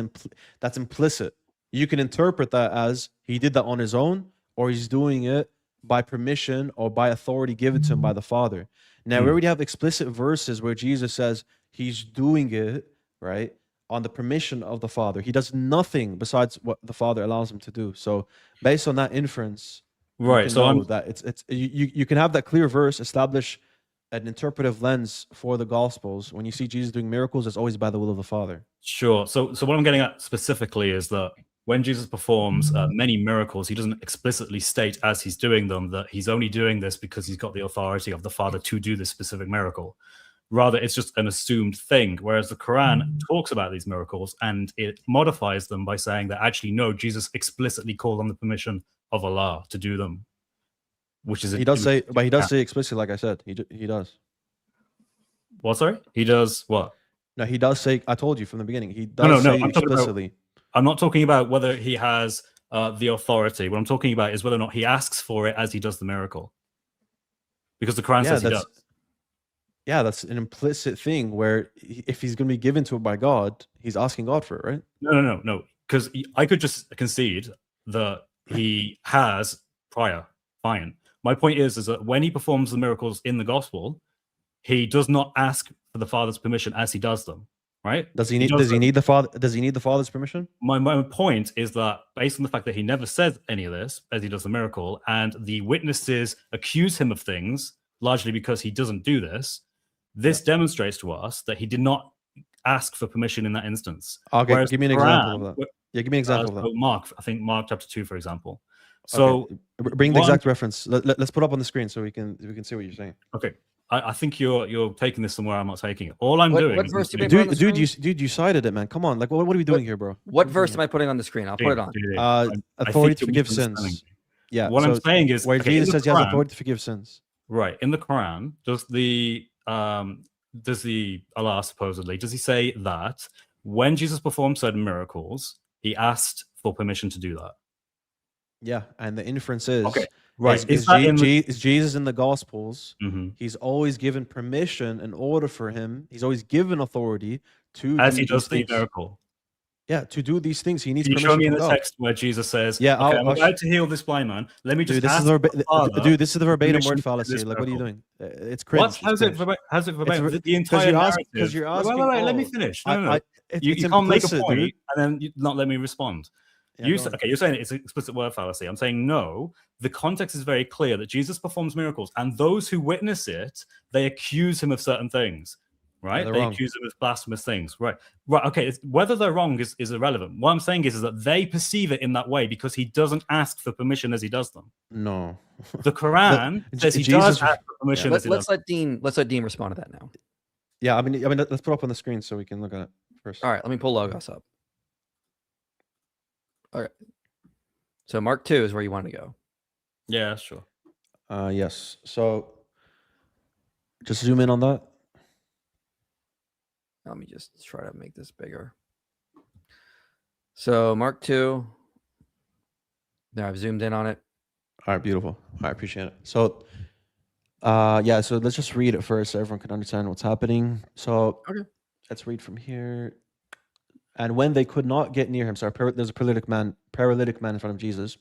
that's implicit. You can interpret that as he did that on his own, or he's doing it by permission or by authority given to him by the Father. Now, we already have explicit verses where Jesus says he's doing it, right, on the permission of the Father. He does nothing besides what the Father allows him to do. So, based on that inference, Right. you So can know I'm that you can have that clear verse establish an interpretive lens for the Gospels. When you see Jesus doing miracles, it's always by the will of the Father. sure. So what I'm getting at specifically is that when Jesus performs many miracles, he doesn't explicitly state as he's doing them that he's only doing this because he's got the authority of the Father to do this specific miracle. Rather, it's just an assumed thing. Whereas the Quran talks about these miracles and it modifies them by saying that actually, no, Jesus explicitly called on the permission of Allah to do them, which is He does say, but he does say explicitly, like I said, he does. What? Sorry, he does what? No, he does say. I told you from the beginning. He No, does say I'm talking about- explicitly. I'm not talking about whether he has the authority. What I'm talking about is whether or not he asks for it as he does the miracle, because the Quran says he does. Yeah, that's an implicit thing where if he's going to be given to it by God, he's asking God for it, right? No. Because I could just concede that he has prior. Fine. My point is that when he performs the miracles in the gospel, he does not ask for the Father's permission as he does them. Right? Does he need the Father? Does he need the Father's permission? My point is that based on the fact that he never says any of this as he does the miracle, and the witnesses accuse him of things largely because he doesn't do this, this demonstrates to us that he did not ask for permission in that instance. Okay, Whereas give me an the example Quran- of that. Yeah, give me an example of so that. Mark, I think Mark chapter 2, for example. So Okay, bring the one- exact reference. Let's put up on the screen so we can see what you're saying. okay, I think you're taking this somewhere I'm not taking it. All I'm What doing verse is do you mean? Put on the Dude, you cited it, man. Come on, like, what are we doing here, bro? What verse am I putting on the screen? I'll put it on. Authority to you're forgive misunderstanding sins. Yeah. What so I'm saying is where okay, Jesus in the says he has Quran- authority to forgive sins. Right. In the Quran, does the Allah supposedly, does he say that when Jesus performed certain miracles, he asked for permission to do that? Yeah, and the inference is Okay. Right. Is that in the- Jesus in the Gospels? Mhm. He's always given permission in order for him. He's always given authority to As do he does these the things. miracle? Yeah, to do these things, he needs Can you permission show me in from the God. text where Jesus says, Yeah, okay, I'm I'll about to heal this blind man. Let me just Dude, this is ask the the Father dude. This is the verbatim permission word to do fallacy. this Like, what are you miracle. doing? It's cringe. What? It's How's it cringe. verbatim? The Because entire you're narrative. asking. Wait, let me oh, finish. I- No. I- it's You can't make a implicit, point dude. and then you not let me respond. Yeah, You go on. okay? You're saying it's an explicit word fallacy. I'm saying no. The context is very clear that Jesus performs miracles, and those who witness it, they accuse him of certain things. Right? they're They wrong. accuse him of blasphemous things. Right. Okay. Whether they're wrong is irrelevant. What I'm saying is that they perceive it in that way because he doesn't ask for permission as he does them. No. The Quran says he Jesus- does ask for permission as he does. Let's let Dean respond to that now. Yeah, I mean, let's put up on the screen so we can look at it first. All right, let me pull Logos up. All right. So Mark 2 is where you want to go. Yeah, sure. Yes. So, just zoom in on that. Let me just try to make this bigger. So Mark 2. There, I've zoomed in on it. All right, beautiful. I appreciate it. So, yeah. So let's just read it first so everyone can understand what's happening. So, Okay. let's read from here. And when they could not get near him, so there's a paralytic man in front of Jesus.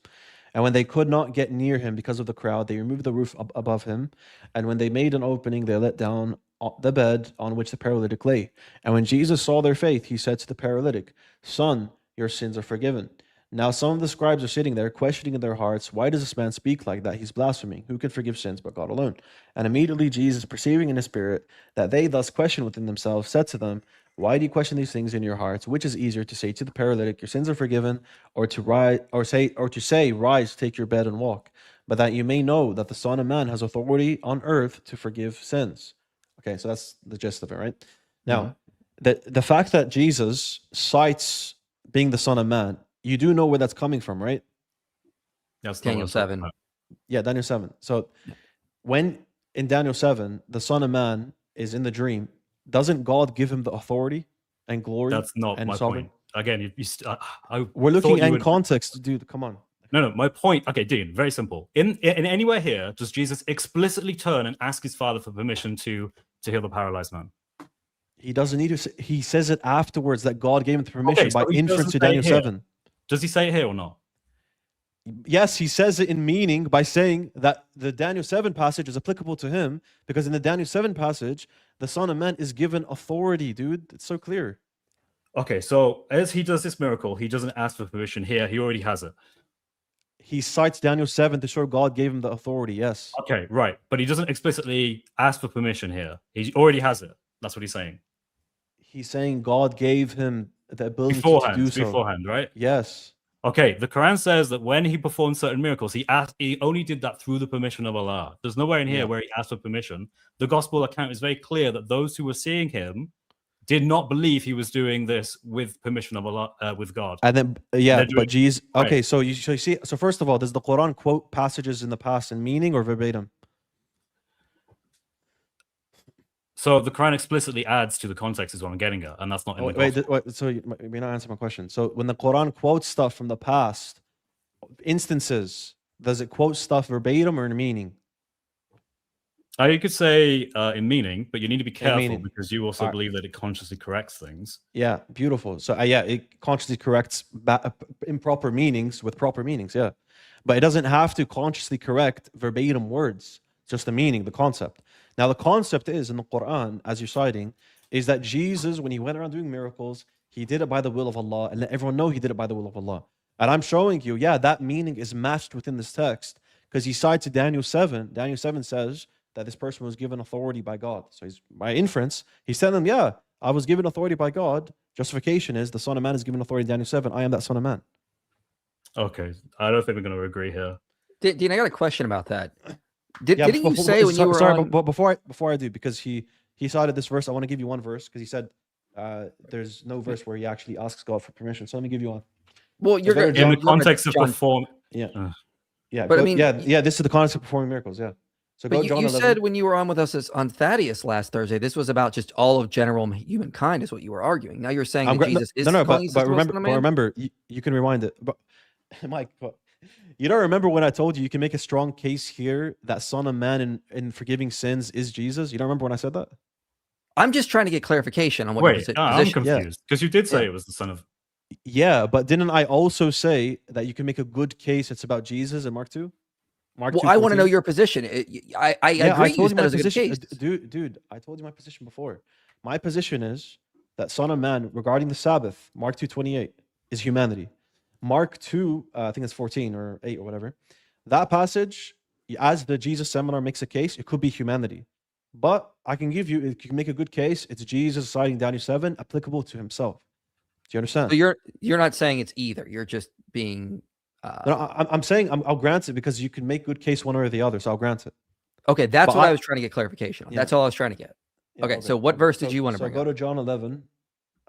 And when they could not get near him because of the crowd, they removed the roof above him. And when they made an opening, they let down the bed on which the paralytic lay. And when Jesus saw their faith, he said to the paralytic, "Son, your sins are forgiven." Now some of the scribes are sitting there, questioning in their hearts, "Why does this man speak like that? He's blaspheming. Who can forgive sins but God alone?" And immediately Jesus, perceiving in his spirit that they thus question within themselves, said to them, "Why do you question these things in your hearts? Which is easier, to say to the paralytic, 'Your sins are forgiven,' or to say, 'Rise, take your bed and walk'? But that you may know that the Son of Man has authority on earth to forgive sins." Okay, so that's the gist of it, right? Now, the fact that Jesus cites being the Son of Man, you do know where that's coming from, right? That's not what Daniel I'm talking 7. about. Yeah, Daniel 7. So when in Daniel 7, the Son of Man is in the dream, doesn't God give him the authority and glory? That's not and my sovereign? point. Again, We're thought looking you in would- context, dude. Come on. No, my point. Okay, Dean, very simple. In anywhere here, does Jesus explicitly turn and ask his father for permission to heal the paralyzed man? He doesn't need to. He says it afterwards that God gave him the permission so by he inference doesn't to say Daniel here. 7. Does he say it here or not? Yes, he says it in meaning by saying that the Daniel 7 passage is applicable to him because in the Daniel 7 passage, the Son of Man is given authority, dude. It's so clear. Okay, so as he does this miracle, he doesn't ask for permission here. He already has it. He cites Daniel 7 to show God gave him the authority. Yes. Okay, right. But he doesn't explicitly ask for permission here. He already has it. That's what he's saying. He's saying God gave him the ability to do so. Beforehand, right? Yes. Okay, the Quran says that when he performed certain miracles, he only did that through the permission of Allah. There's nowhere in here where he asked for permission. The gospel account is very clear that those who were seeing him did not believe he was doing this with permission of Allah, with God. And then They're doing- but Jesus. right. Okay, so you see. So first of all, does the Quran quote passages in the past in meaning or verbatim? So the Quran explicitly adds to the context is what I'm getting at, and that's not in the gospel. Wait, so you're not answering my question. So when the Quran quotes stuff from the past, instances, does it quote stuff verbatim or in meaning? You could say in meaning, but you need to be careful meaning. because you also Alright. believe that it consciously corrects things. Yeah, beautiful. So it consciously corrects improper meanings with proper meanings. Yeah, but it doesn't have to consciously correct verbatim words. Just the meaning, the concept. Now, the concept is in the Quran, as you're citing, is that Jesus, when he went around doing miracles, he did it by the will of Allah, and let everyone know he did it by the will of Allah. And I'm showing you, that meaning is matched within this text because he cites Daniel 7. Daniel 7 says that this person was given authority by God. So he's by inference, he's telling them, I was given authority by God. Justification is the Son of Man is given authority in Daniel 7. I am that Son of Man. Okay, I don't think we're going to agree here. Dean, I got a question about that. Didn't you say when you were sorry, on... but before I do, because he cited this verse, I want to give you one verse because he said there's no verse where he actually asks God for permission. So let me give you one. Well, you're better going In the context of perform, Yeah, But I mean, this is the context of performing miracles. Yeah. So go But John you 11. said when you were on with us on Thaddeus last Thursday, this was about just all of general humankind, is what you were arguing. Now you're saying that Jesus is calling Jesus the Son of Man? remember, you can rewind it. But Mike, you don't remember when I told you can make a strong case here that Son of Man in forgiving sins is Jesus? You don't remember when I said that? I'm just trying to get clarification on what wait, your I'm position is. confused because you did say Yeah. it was the son of. Yeah, but didn't I also say that you can make a good case it's about Jesus in Mark 2? Mark Well, 2, I want to know 14? your position. I agree you said it was a good case. Dude, I told you my position before. My position is that Son of Man regarding the Sabbath, Mark 2:28, is humanity. Mark 2, I think it's 14 or 8 or whatever. That passage, as the Jesus seminar makes a case, it could be humanity. But I can give you, if you can make a good case, it's Jesus citing Daniel 7 applicable to himself. Do you understand? So you're not saying it's either. You're just being No, I'm saying I'll grant it because you can make good case one or the other, so I'll grant it. okay. That's But what I I- was trying to get clarification on. Yeah. That's all I was trying to get. Yeah, Okay, all so good, what all good. verse did you want to bring go up? to John 11.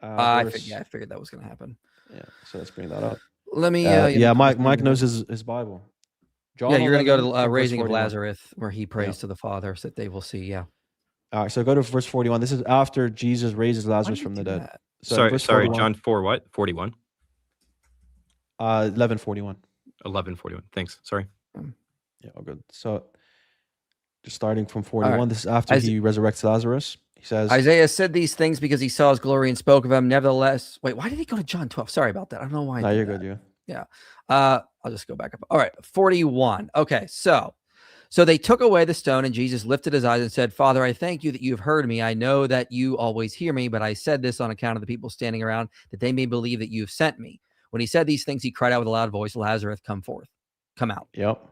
I verse- figured that was going to happen. Yeah, so let's bring that up. Let me. Mike knows his Bible. John Yeah, you're going to go to 11 the from verse raising of 41. Lazarus, where he prays to the Father, so that they will see. Yeah. All right, so go to verse 41. This is after Jesus raises Why Lazarus did from you the do dead. that? So sorry, verse sorry, 41, John 4 what? 41? 11:41. 11:41. Thanks. Sorry. Yeah, all good. So just starting from 41, right. this is after he resurrects Lazarus. He says, Isaiah said these things because he saw his glory and spoke of him. Nevertheless, wait, why did he go to John 12? Sorry about that. I don't know why. I "No, did you're that. good, yeah." I'll just go back up. All right, 41. Okay, so they took away the stone, and Jesus lifted his eyes and said, Father, I thank you that you have heard me. I know that you always hear me, but I said this on account of the people standing around, that they may believe that you have sent me. When he said these things, he cried out with a loud voice, Lazarus, come forth. Come out. Yep.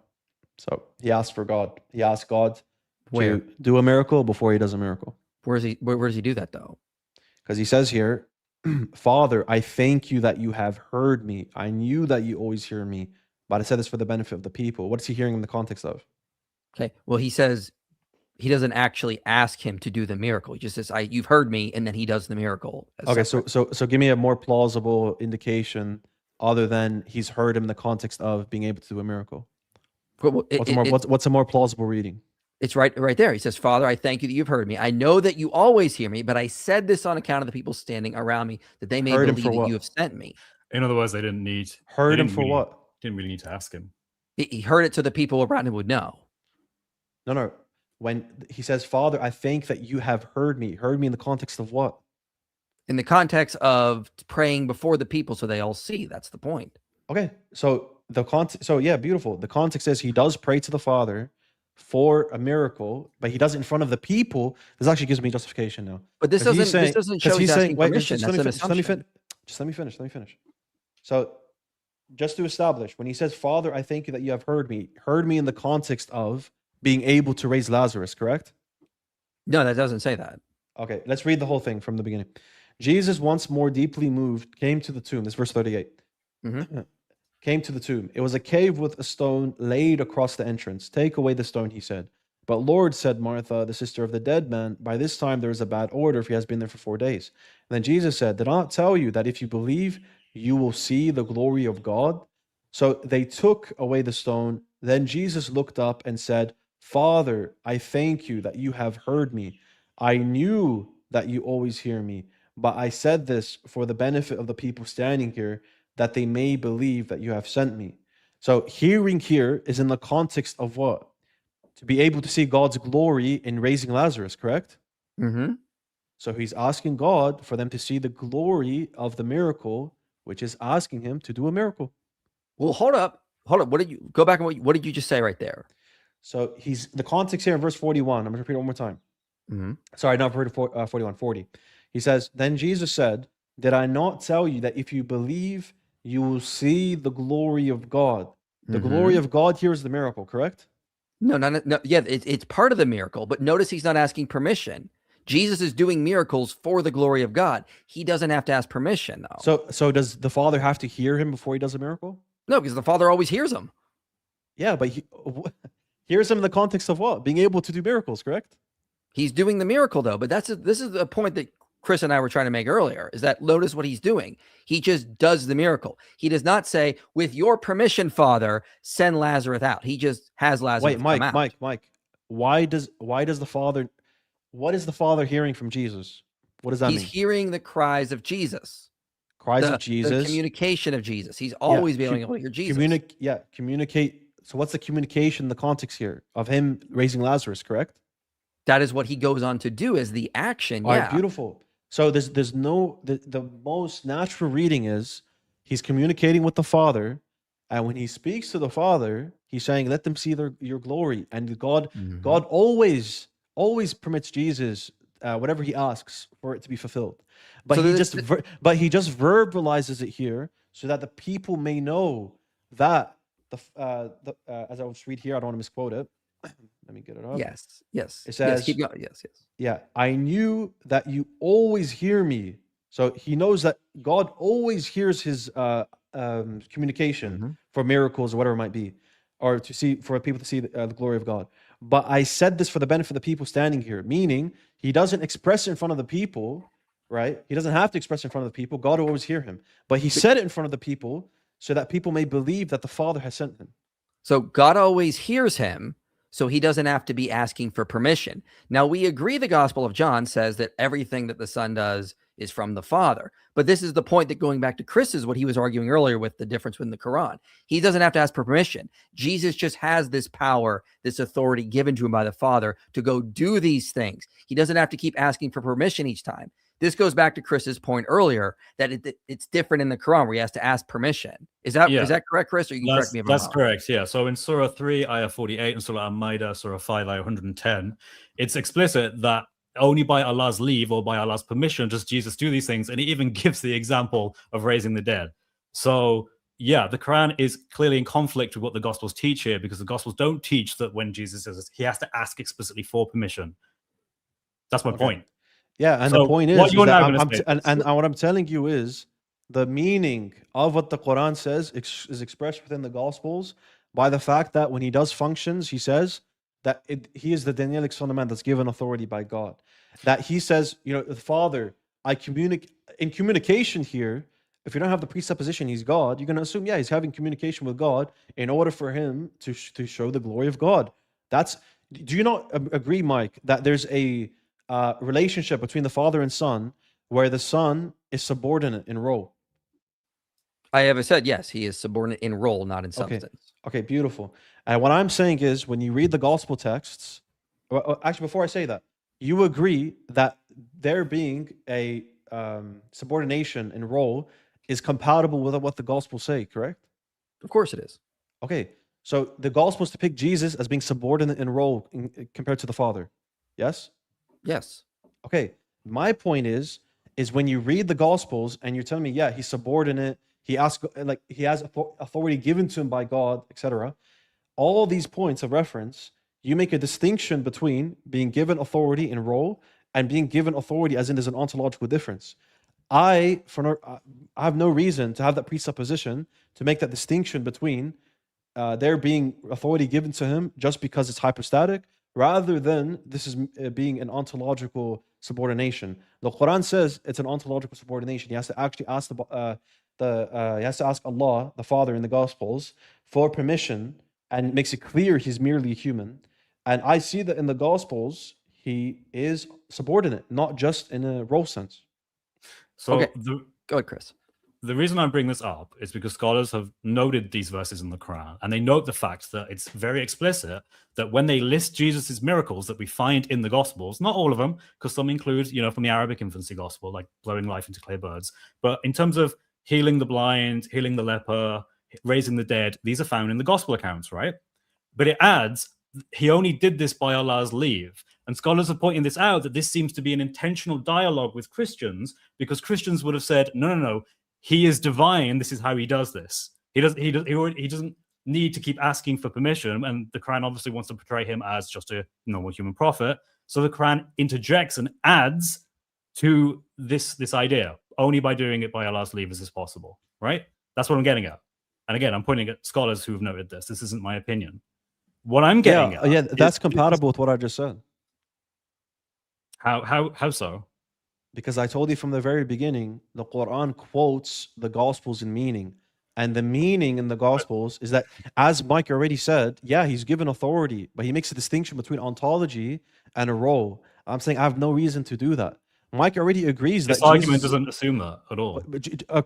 So he asked for God. He asked God Where? to do a miracle before he does a miracle. Where does he do that, though? Because he says here, Father, I thank you that you have heard me. I knew that you always hear me, but I said this for the benefit of the people. What is he hearing in the context of? Okay, well, he says he doesn't actually ask him to do the miracle. He just says, you've heard me, and then he does the miracle. Okay, so give me a more plausible indication other than he's heard him in the context of being able to do a miracle. Well, What's a more plausible reading? It's right there. He says, Father, I thank you that you've heard me. I know that you always hear me, but I said this on account of the people standing around me, that they may Heard him believe for that what? you have sent me. In other words, they didn't need. Heard they him didn't for really- what? Didn't really need to ask him. He heard it so the people around him would know. No. When he says, Father, I think that you have heard me in the context of what? In the context of praying before the people so they all see. That's the point. Okay, so beautiful. The context is he does pray to the Father for a miracle, but he does it in front of the people. This actually gives me justification now. But this 'Cause he's doesn't saying- this doesn't 'cause show he's asking wait, permission. That's an assumption. just let me finish. So just to establish, when he says, Father, I thank you that you have heard me in the context of being able to raise Lazarus, correct? No, that doesn't say that. Okay, let's read the whole thing from the beginning. Jesus, once more deeply moved, came to the tomb. This is verse 38. Came to the tomb. It was a cave with a stone laid across the entrance. Take away the stone, he said. But Lord, said Martha, the sister of the dead man, by this time there is a bad odor, if he has been there for 4 days. And then Jesus said, did I not tell you that if you believe, you will see the glory of God? So they took away the stone. Then Jesus looked up and said, Father, I thank you that you have heard me. I knew that you always hear me, but I said this for the benefit of the people standing here, that they may believe that you have sent me. So hearing here is in the context of what? To be able to see God's glory in raising Lazarus, correct? Mm-hmm. So he's asking God for them to see the glory of the miracle, which is asking him to do a miracle. Well, hold up. What did you go back and what did you just say right there? So he's the context here in verse 41. I'm going to repeat it one more time. Mm-hmm. Sorry, not 41, 40. He says, then Jesus said, did I not tell you that if you believe, you will see the glory of God? The glory of God here is the miracle, correct? No. Yeah, it's part of the miracle, but notice he's not asking permission. Jesus is doing miracles for the glory of God. He doesn't have to ask permission, though. So does the Father have to hear him before he does a miracle? No, because the Father always hears him. Yeah, but he hears him in the context of what? Being able to do miracles, correct? He's doing the miracle, though. But this is the point that Chris and I were trying to make earlier, is that notice what he's doing. He just does the miracle. He does not say, with your permission, Father, send Lazarus out. He just has Lazarus come out. Mike, why does the Father, what is the Father hearing from Jesus? What does that He's mean? hearing the cries of Jesus. Cries The of Jesus. communication of Jesus. He's always being able to hear Jesus. Communicate. So what's the communication in the context here of him raising Lazarus, correct? That is what he goes on to do as the action. All Yeah. right, beautiful. So there's no, the most natural reading is he's communicating with the Father, and when he speaks to the Father, he's saying, let them see your glory. And God always permits Jesus whatever he asks for it to be fulfilled. But So he just verbalizes it here so that the people may know that as I will just read here, I don't want to misquote it. Let me get it up. Yes. It says, keep going. Yes. yeah, I knew that you always hear me. So he knows that God always hears his communication for miracles or whatever it might be, or for people to see the glory of God. But I said this for the benefit of the people standing here, meaning he doesn't express it in front of the people, right? He doesn't have to express it in front of the people. God will always hear him. But he said it in front of the people so that people may believe that the Father has sent him. So God always hears him, so he doesn't have to be asking for permission. Now, we agree the Gospel of John says that everything that the Son does is from the Father. But this is the point that, going back to Chris's, what he was arguing earlier with the difference in the Quran. He doesn't have to ask for permission. Jesus just has this power, this authority given to him by the Father to go do these things. He doesn't have to keep asking for permission each time. This goes back to Chris's point earlier that it's different in the Quran where he has to ask permission. Is that correct, Chris? Or you can correct me if I'm wrong. That's correct, yeah. So in Surah 3, Ayah 48, and Surah Al-Ma'idah, Surah 5, Ayah 110, it's explicit that only by Allah's leave or by Allah's permission does Jesus do these things, and he even gives the example of raising the dead. So, yeah, the Quran is clearly in conflict with what the Gospels teach here, because the Gospels don't teach that when Jesus says this, he has to ask explicitly for permission. That's my point. Yeah, and So the point is, what you're that now gonna say- and what I'm telling you is the meaning of what the Quran says is expressed within the Gospels by the fact that when he does functions, he says that he is the Danielic Son of Man that's given authority by God. That he says, the Father, in communication here, if you don't have the presupposition he's God, you're going to assume, he's having communication with God in order for him to show the glory of God. Do you not agree, Mike, that there's a relationship between the Father and Son where the Son is subordinate in role? I have said yes, he is subordinate in role, not in Okay. substance. Okay, beautiful. And what I'm saying is, when you read the gospel texts, actually, before I say that, you agree that there being a subordination in role is compatible with what the gospels say, correct? Of course it is. Okay, so the gospels depict Jesus as being subordinate in role compared to the Father. Yes? Yes. Okay, my point is when you read the gospels and you're telling me, yeah, he's subordinate, he has authority given to him by God, etc. All these points of reference, you make a distinction between being given authority in role and being given authority as in there's an ontological difference. I have no reason to have that presupposition to make that distinction between there being authority given to him just because it's hypostatic, rather than this is being an ontological subordination. The Quran says it's an ontological subordination. He has to actually ask he has to ask Allah, the Father, in the Gospels for permission, and it makes it clear he's merely a human. And I see that in the Gospels he is subordinate, not just in a role sense. So Okay. Go ahead, Chris. the reason I bring this up is because scholars have noted these verses in the Quran, and they note the fact that it's very explicit that when they list Jesus's miracles that we find in the Gospels, not all of them, because some include, from the Arabic infancy gospel, like blowing life into clay birds, but in terms of healing the blind, healing the leper, raising the dead, these are found in the Gospel accounts, right? But it adds, he only did this by Allah's leave. And scholars are pointing this out, that this seems to be an intentional dialogue with Christians, because Christians would have said, no, he is divine. This is how he does this. He doesn't need to keep asking for permission. And the Quran obviously wants to portray him as just a normal human prophet. So the Quran interjects and adds to this idea. Only by doing it by Allah's leave is this possible, right? That's what I'm getting at. And again, I'm pointing at scholars who have noted this. This isn't my opinion. What I'm getting at, that's compatible with what I just said. How so? Because I told you from the very beginning, the Quran quotes the Gospels in meaning. And the meaning in the Gospels is that, as Mike already said, yeah, he's given authority, but he makes a distinction between ontology and a role. I'm saying I have no reason to do that. Mike already agrees This that argument doesn't assume that at all.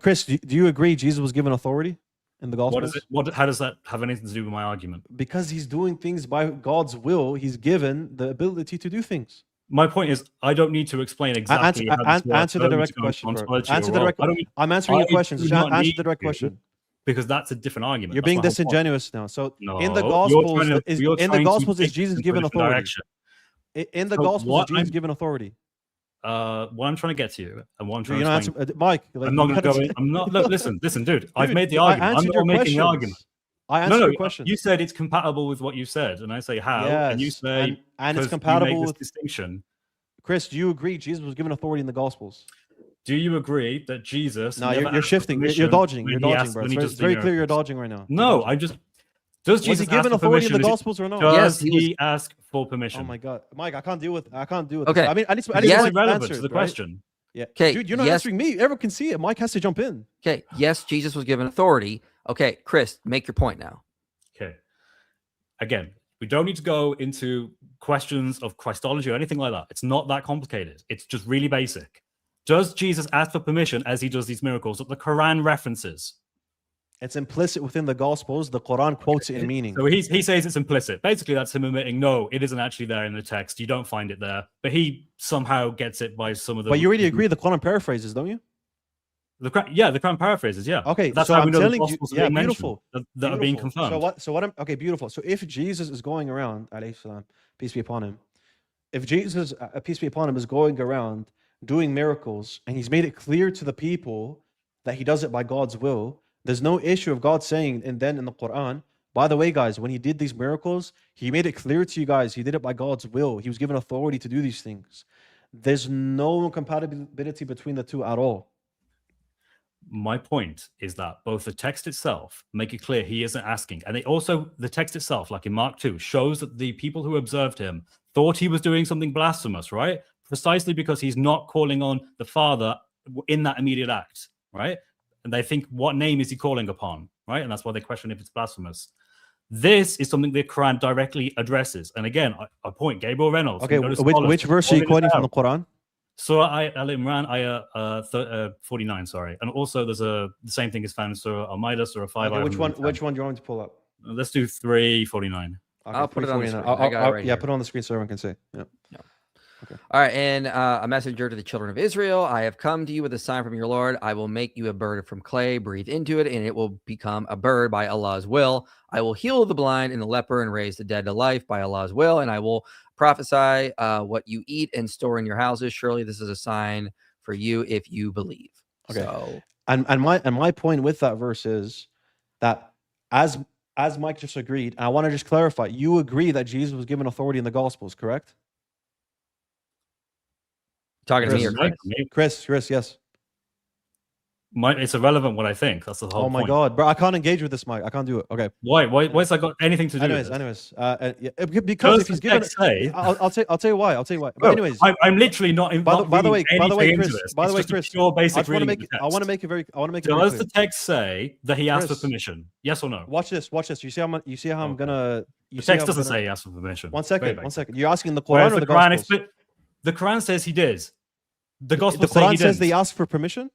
Chris, do you agree Jesus was given authority in the Gospels? How does that have anything to do with my argument? Because he's doing things by God's will. He's given the ability to do things. My point is, I don't need to explain exactly answer the direct question. Answer the direct. I'm answering your questions. Answer the direct question. Because that's a different argument. You're being disingenuous now. So No, in the Gospels, is Jesus given authority? In the Gospels, is Jesus given authority? What I'm trying to get to you, and what I'm trying to explain, Mike. I'm not going to go in. I'm not. Look, listen, dude. I've made the argument. I'm not making the argument. I answered your question. You said it's compatible with what you said, and I say how, and you say and it's compatible with distinction. Chris, do you agree Jesus was given authority in the Gospels? Do you agree that Jesus? No, you're shifting. You're dodging. You're dodging, bro. It's very clear you're dodging right now. No, I just. Does Jesus was he given authority in the Gospels or not? Does he ask for permission? Oh my God, Mike, I can't deal with. Okay. This. I mean, I need it's irrelevant to the question. Yeah. Okay. Dude, you're not answering me. Everyone can see it. Mike has to jump in. Okay. Yes, Jesus was given authority. Okay, Chris, make your point now. Okay. Again, we don't need to go into questions of Christology or anything like that. It's not that complicated. It's just really basic. Does Jesus ask for permission as he does these miracles that the Quran references? It's implicit within the Gospels. The Quran quotes it in meaning. So he says it's implicit. Basically, that's him admitting, no, it isn't actually there in the text. You don't find it there. But he somehow gets it by some of the... But you already agree the Quran paraphrases, don't you? The Quran paraphrases, yeah. Okay, that's so how I'm we know telling the Gospels you, are being beautiful. mentioned, that are being confirmed. Okay, beautiful. So if Jesus is going around, alayhi salam, peace be upon him, if Jesus, peace be upon him, is going around doing miracles, and he's made it clear to the people that he does it by God's will, there's no issue of God saying, and then in the Quran, by the way, guys, when he did these miracles, he made it clear to you guys, he did it by God's will. He was given authority to do these things. There's no incompatibility between the two at all. My point is that both the text itself make it clear he isn't asking, and the text itself, like in Mark 2, shows that the people who observed him thought he was doing something blasphemous, right? Precisely because he's not calling on the Father in that immediate act, right? And they think, what name is he calling upon, right? And that's why they question if it's blasphemous. This is something the Quran directly addresses. And again, I point Gabriel Reynolds. Okay, we go to scholars which to verse are you point this quoting from out. the Quran? Surah Al Imran, ayah 49, sorry. And also there's the same thing is found in Surah Al Ma'idah, Surah 5. Okay, ayah which one 110. do you want me to pull up? Let's do 349. Okay, I'll put it on the 349. screen. I got it right yeah, here. put it on the screen so everyone can see. Yeah. All right, and a messenger to the children of Israel. I have come to you with a sign from your Lord. I will make you a bird from clay, breathe into it, and it will become a bird by Allah's will. I will heal the blind and the leper and raise the dead to life by Allah's will. And I will prophesy what you eat and store in your houses. Surely this is a sign for you if you believe. Okay. So, And my point with that verse is that as Mike just agreed, and I want to just clarify, you agree that Jesus was given authority in the Gospels, correct? talking to me or Right? Chris? Chris, yes. It's irrelevant what I think. That's the whole Oh my point. God, bro, I can't engage with this, Mike. I can't do it. Okay. Why's that got anything to do Anyways, with this? because if Does he's the given, text say, I'll tell you why. But Bro, anyways, I'm literally not. by the way, anything Chris, into this. by the It's way, just a Chris, pure I basic just want to reading make of I want to text. make it very Does clear. the text say that he asked for Chris. permission? Yes or no? Watch this. You see how I'm Okay. gonna. The text doesn't say he asked for permission. One Very second. basic. You're asking the Whereas Quran or the the Quran, Gospels? the Quran says he did. The The Gospel say he Quran says didn't. they asked for permission.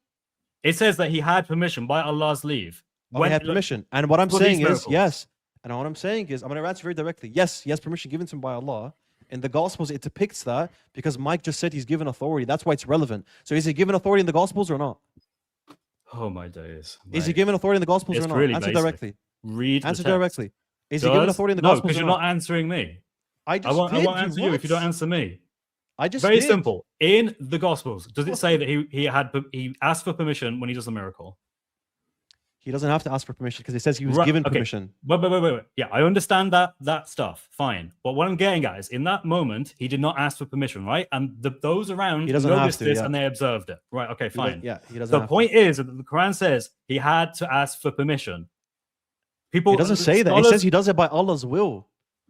It says that he had permission by Allah's leave. They had permission. And what I'm for these saying is miracles. yes. And what I'm saying is I'm going to answer very directly. Yes, he has permission given to him by Allah. In the Gospels, it depicts that because Mike just said he's given authority. That's why it's relevant. So is he given authority in the Gospels or not? Oh my days. Is he mate. given authority in the Gospels It's or not? really Answer basic. directly. Read the Answer text. directly. Is he given authority in the No, Gospels because or you're not? not answering me. I I just won't did. answer you if you don't what? answer me. I just Very did. simple. In the Gospels, does it say that he asked for permission when he does a miracle? He doesn't have to ask for permission because it says he was Right, given okay. permission. Wait. Yeah, I understand that stuff. Fine. But what I'm getting at is in that moment, he did not ask for permission, right? And those around He doesn't have noticed to, this yeah. and they observed it. Right. Okay, He does- fine. Yeah, he doesn't The have point is that the Quran says he had to ask for permission. People. He doesn't say that. It scholars- says he does it by Allah's will.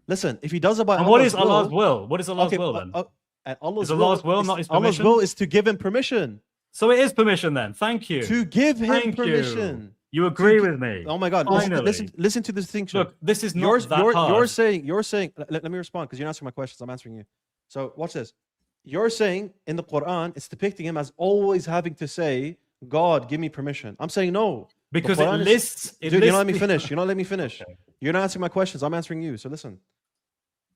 Listen, if he does it by And Allah's what is will, Allah's will? What is Allah's okay, will then? and Allah's Is Allah's will is- not his Allah's permission? will is to give him permission. So it is permission then. Thank you. To give him Thank permission. You agree gi- with me. Oh my God! Finally. Listen to the distinction. Look, this is not you're, that you're, hard. you're saying. Let me respond because you're not answering my questions. I'm answering you. So watch this. You're saying in the Quran it's depicting him as always having to say, "God, give me permission." I'm saying no. The because it Quran is- lists. Dude, you're not let me the- finish. You're not let me finish. Okay. You're not answering my questions. I'm answering you. So listen.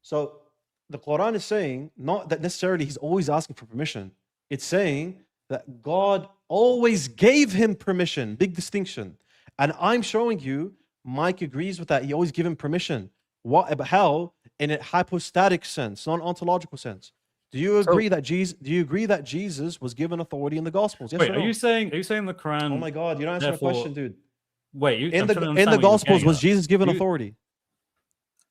So the Quran is saying not that necessarily he's always asking for permission. It's saying that God always gave him permission. Big distinction. And I'm showing you, Mike agrees with that. He always give him permission. What? How? In a hypostatic sense, not an ontological sense. Do you So- agree that Jesus? Do you agree that Jesus was given authority in the Gospels? Yes Wait, or are no? you saying the Quran? Oh my God! You're not answering therefore- my question, dude. Wait, In I'm the trying to in understand the what you're Gospels, getting was at. Jesus given You- authority?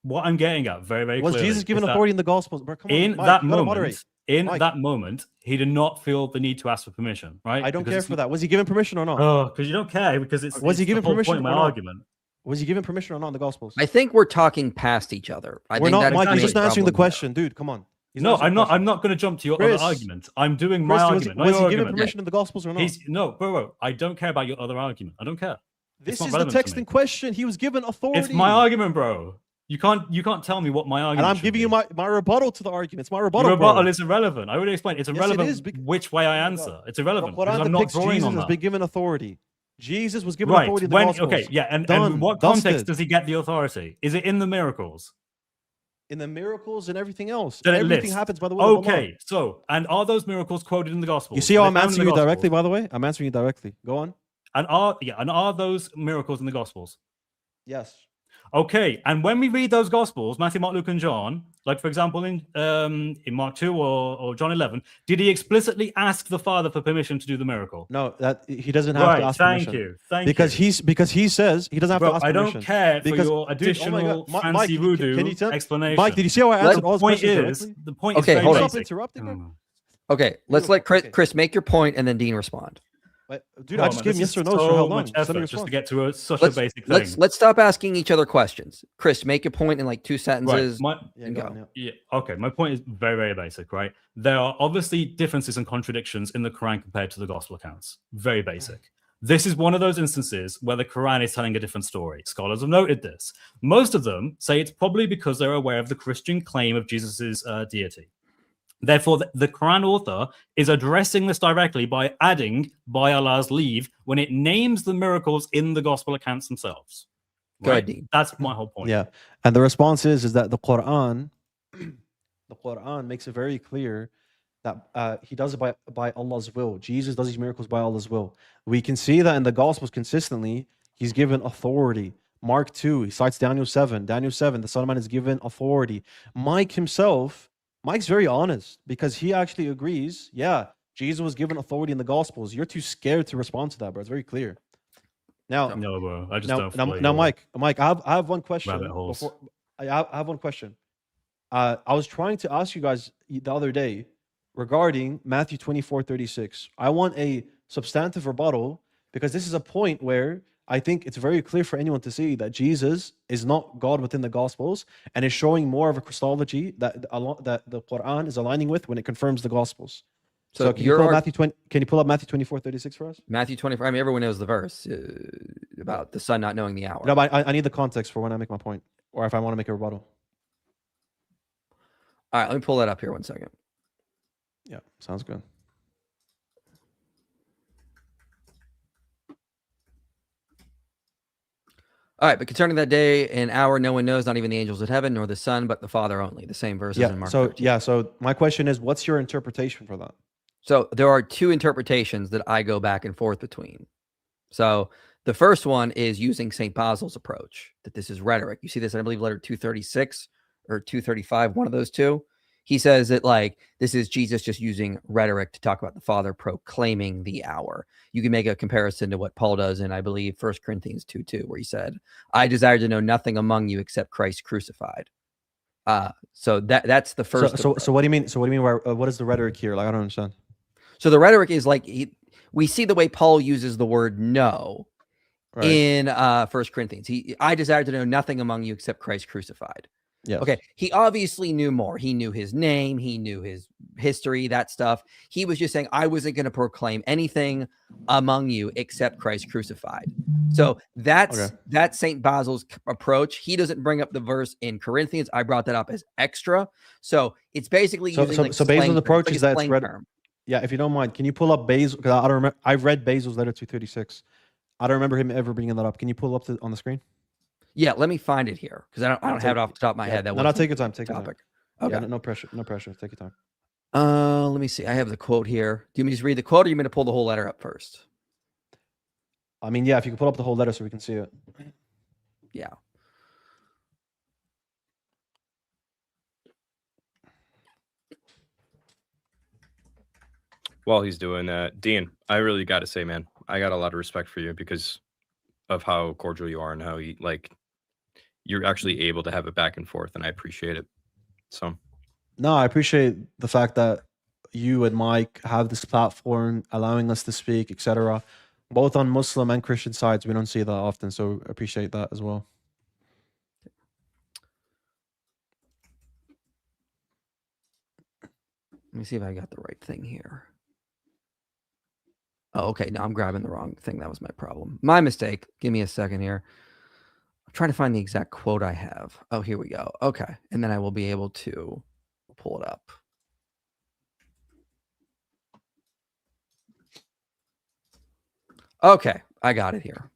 What I'm getting at very, very Was clearly Jesus given is that authority in the Gospels? Bro, come on, in Mike, that you gotta moment, moderate. in Mike. that moment, he did not feel the need to ask for permission, right? I don't Because care it's for that. Was he given permission or not? Oh, because you don't care because it's Was he it's given the whole permission point of my or not? argument. Was he given permission or not in the Gospels? I think we're talking past each other. I We're think not, that's Mike. the He's just main not answering the problem here. question, dude. Come on. He's No, answering I'm the not. question. I'm not going to jump to your Chris, other argument. I'm doing my Chris, argument. not was your he given argument. permission in the Gospels or not? No, bro. I don't care about your other argument. I don't care. This not is the relevant to text me. in question. He was given authority. It's my argument, bro. You can't tell me what my argument. And I'm should giving be. you my rebuttal to the argument. It's my Your rebuttal, rebuttal bro. is irrelevant. I already explained. It's Yes, it irrelevant is, which way I Oh my answer. God. It's The irrelevant because Quran I'm not depicts drawing Jesus on as that. being given authority. Jesus was given Right. authority in the When, Gospels. okay. Yeah. And Done. in what context Dusted. does he get the authority? Is it in the miracles? In the miracles and everything else. That it Everything lists. happens by the will of Allah. Okay. So, and are those miracles quoted in the Gospels? You see Are how they I'm found in answering the you directly, Gospels? by the way? I'm answering you directly. Go on. And are those miracles in the Gospels? Yes. Okay, and when we read those Gospels, Matthew, Mark, Luke, and John, like for example in Mark 2 or John 11, did he explicitly ask the Father for permission to do the miracle? No, that he doesn't have Right. to ask Thank permission. you. Thank Because you. he says he doesn't have Bro, to ask I permission. don't care Because- for your dude, oh my additional God. fancy Mike, voodoo can you tell- explanation. Mike, did you see how I answered all the his point questions is, directly? the point Okay, is very hold on. Stop basic. interrupting me. Mm. Okay, let's let Chris, Okay. Chris make your point and then Dean respond. But, dude, Come I on, just man, gave him this yes or is no for so how long? much Just let me effort just to respond. get to such Let's a basic thing. let's stop asking each other questions. Chris, make your point in like 2 Right. sentences. Yeah, and go go. on, yeah. Yeah. Okay. My point is very, very basic, right? There are obviously differences and contradictions in the Quran compared to the gospel accounts. Very basic. This is one of those instances where the Quran is telling a different story. Scholars have noted this. Most of them say it's probably because they're aware of the Christian claim of Jesus's deity. Therefore, the Quran author is addressing this directly by adding "by Allah's leave" when it names the miracles in the gospel accounts themselves. Go ahead, Right? Dean. That's my whole point. Yeah, and the response is that the Quran makes it very clear that he does it by Allah's will. Jesus does these miracles by Allah's will. We can see that in the Gospels consistently. He's given authority. Mark 2, he cites Daniel 7. Daniel 7, the Son of Man is given authority. Mike's very honest because he actually agrees. Yeah, Jesus was given authority in the Gospels. You're too scared to respond to that, bro. It's very clear. Now, No, bro. I just now, don't. now, follow now your Mike, I have one question. rabbit holes. I have one question. I was trying to ask you guys the other day regarding Matthew 24:36. I want a substantive rebuttal because this is a point where I think it's very clear for anyone to see that Jesus is not God within the Gospels and is showing more of a Christology that the Quran is aligning with when it confirms the Gospels. So can you pull up Can you pull up Matthew 24:36 for us? Matthew 24. I mean, everyone knows the verse about the son not knowing the hour. No, but I need the context for when I make my point, or if I want to make a rebuttal. All right, let me pull that up here 1 second. Yeah, sounds good. All right, but concerning that day and hour, no one knows, not even the angels of heaven, nor the Son, but the Father only. The same verses in Mark 13. So my question is, what's your interpretation for that? So there are two interpretations that I go back and forth between. So the first one is using St. Basil's approach, that this is rhetoric. You see this, I believe, letter 236 or 235, one of those two. He says that like this is Jesus just using rhetoric to talk about the Father proclaiming the hour. You can make a comparison to what Paul does in, I believe, 1 Corinthians 2:2, where he said, I desire to know nothing among you except Christ crucified. So that's the first. So what do you mean? So what do you mean? What is the rhetoric here? Like, I don't understand. So the rhetoric is like we see the way Paul uses the word "know" in 1 Corinthians. I desire to know nothing among you except Christ crucified. Yes. Okay. He obviously knew more. He knew his name. He knew his history, that stuff. He was just saying, I wasn't going to proclaim anything among you except Christ crucified. So that's St. Basil's approach. He doesn't bring up the verse in Corinthians. I brought that up as extra. So it's basically so Basil's approach is that it's rhetoric. Yeah, if you don't mind, can you pull up Basil? Because I don't remember. I've read Basil's letter 236. I don't remember him ever bringing that up. Can you pull up on the screen? Yeah, let me find it here because I don't have it off the top of my head. That no, take your time. Take your topic. time. Okay. Yeah, no pressure. No pressure. Take your time. Let me see. I have the quote here. Do you want me to just read the quote, or you want me to pull the whole letter up first? I mean, yeah, if you can pull up the whole letter so we can see it. Yeah. While he's doing that, Dean, I really got to say, man, I got a lot of respect for you because of how cordial you are and how you're actually able to have it back and forth, and I appreciate it. So, no, I appreciate the fact that you and Mike have this platform, allowing us to speak, etc. Both on Muslim and Christian sides, we don't see that often, so appreciate that as well. Let me see if I got the right thing here. Oh, okay. No, I'm grabbing the wrong thing. That was my problem. My mistake. Give me a second here. I'm trying to find the exact quote I have. Oh, here we go. Okay. And then I will be able to pull it up. Okay. I got it here.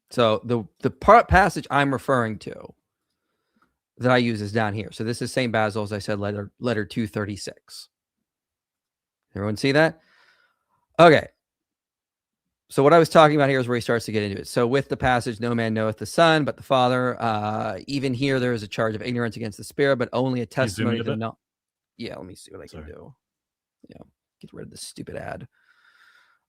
So the passage I'm referring to that I use is down here. So this is St. Basil, as I said, letter 236. Everyone see that? Okay. So what I was talking about here is where he starts to get into it. So with the passage, no man knoweth the Son, but the Father. Even here, there is a charge of ignorance against the Spirit, but only a testimony to know. Yeah, let me see what I can do. Yeah, get rid of this stupid ad.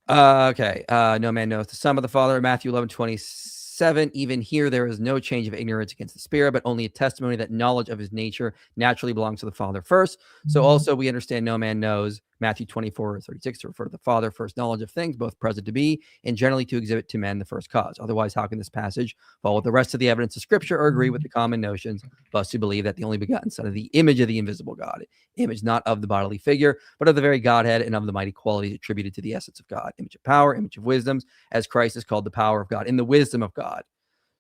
Okay. No man knoweth the Son, but the Father. Matthew 11:27. Even here, there is no change of ignorance against the Spirit, but only a testimony that knowledge of his nature naturally belongs to the Father first. So also we understand no man knows Matthew 24:36 to refer to the Father, first knowledge of things, both present to be, and generally to exhibit to men the first cause. Otherwise, how can this passage follow the rest of the evidence of Scripture or agree with the common notions of us who believe that the only begotten Son of the image of the invisible God, image not of the bodily figure, but of the very Godhead and of the mighty qualities attributed to the essence of God, image of power, image of wisdoms, as Christ is called the power of God, in the wisdom of God.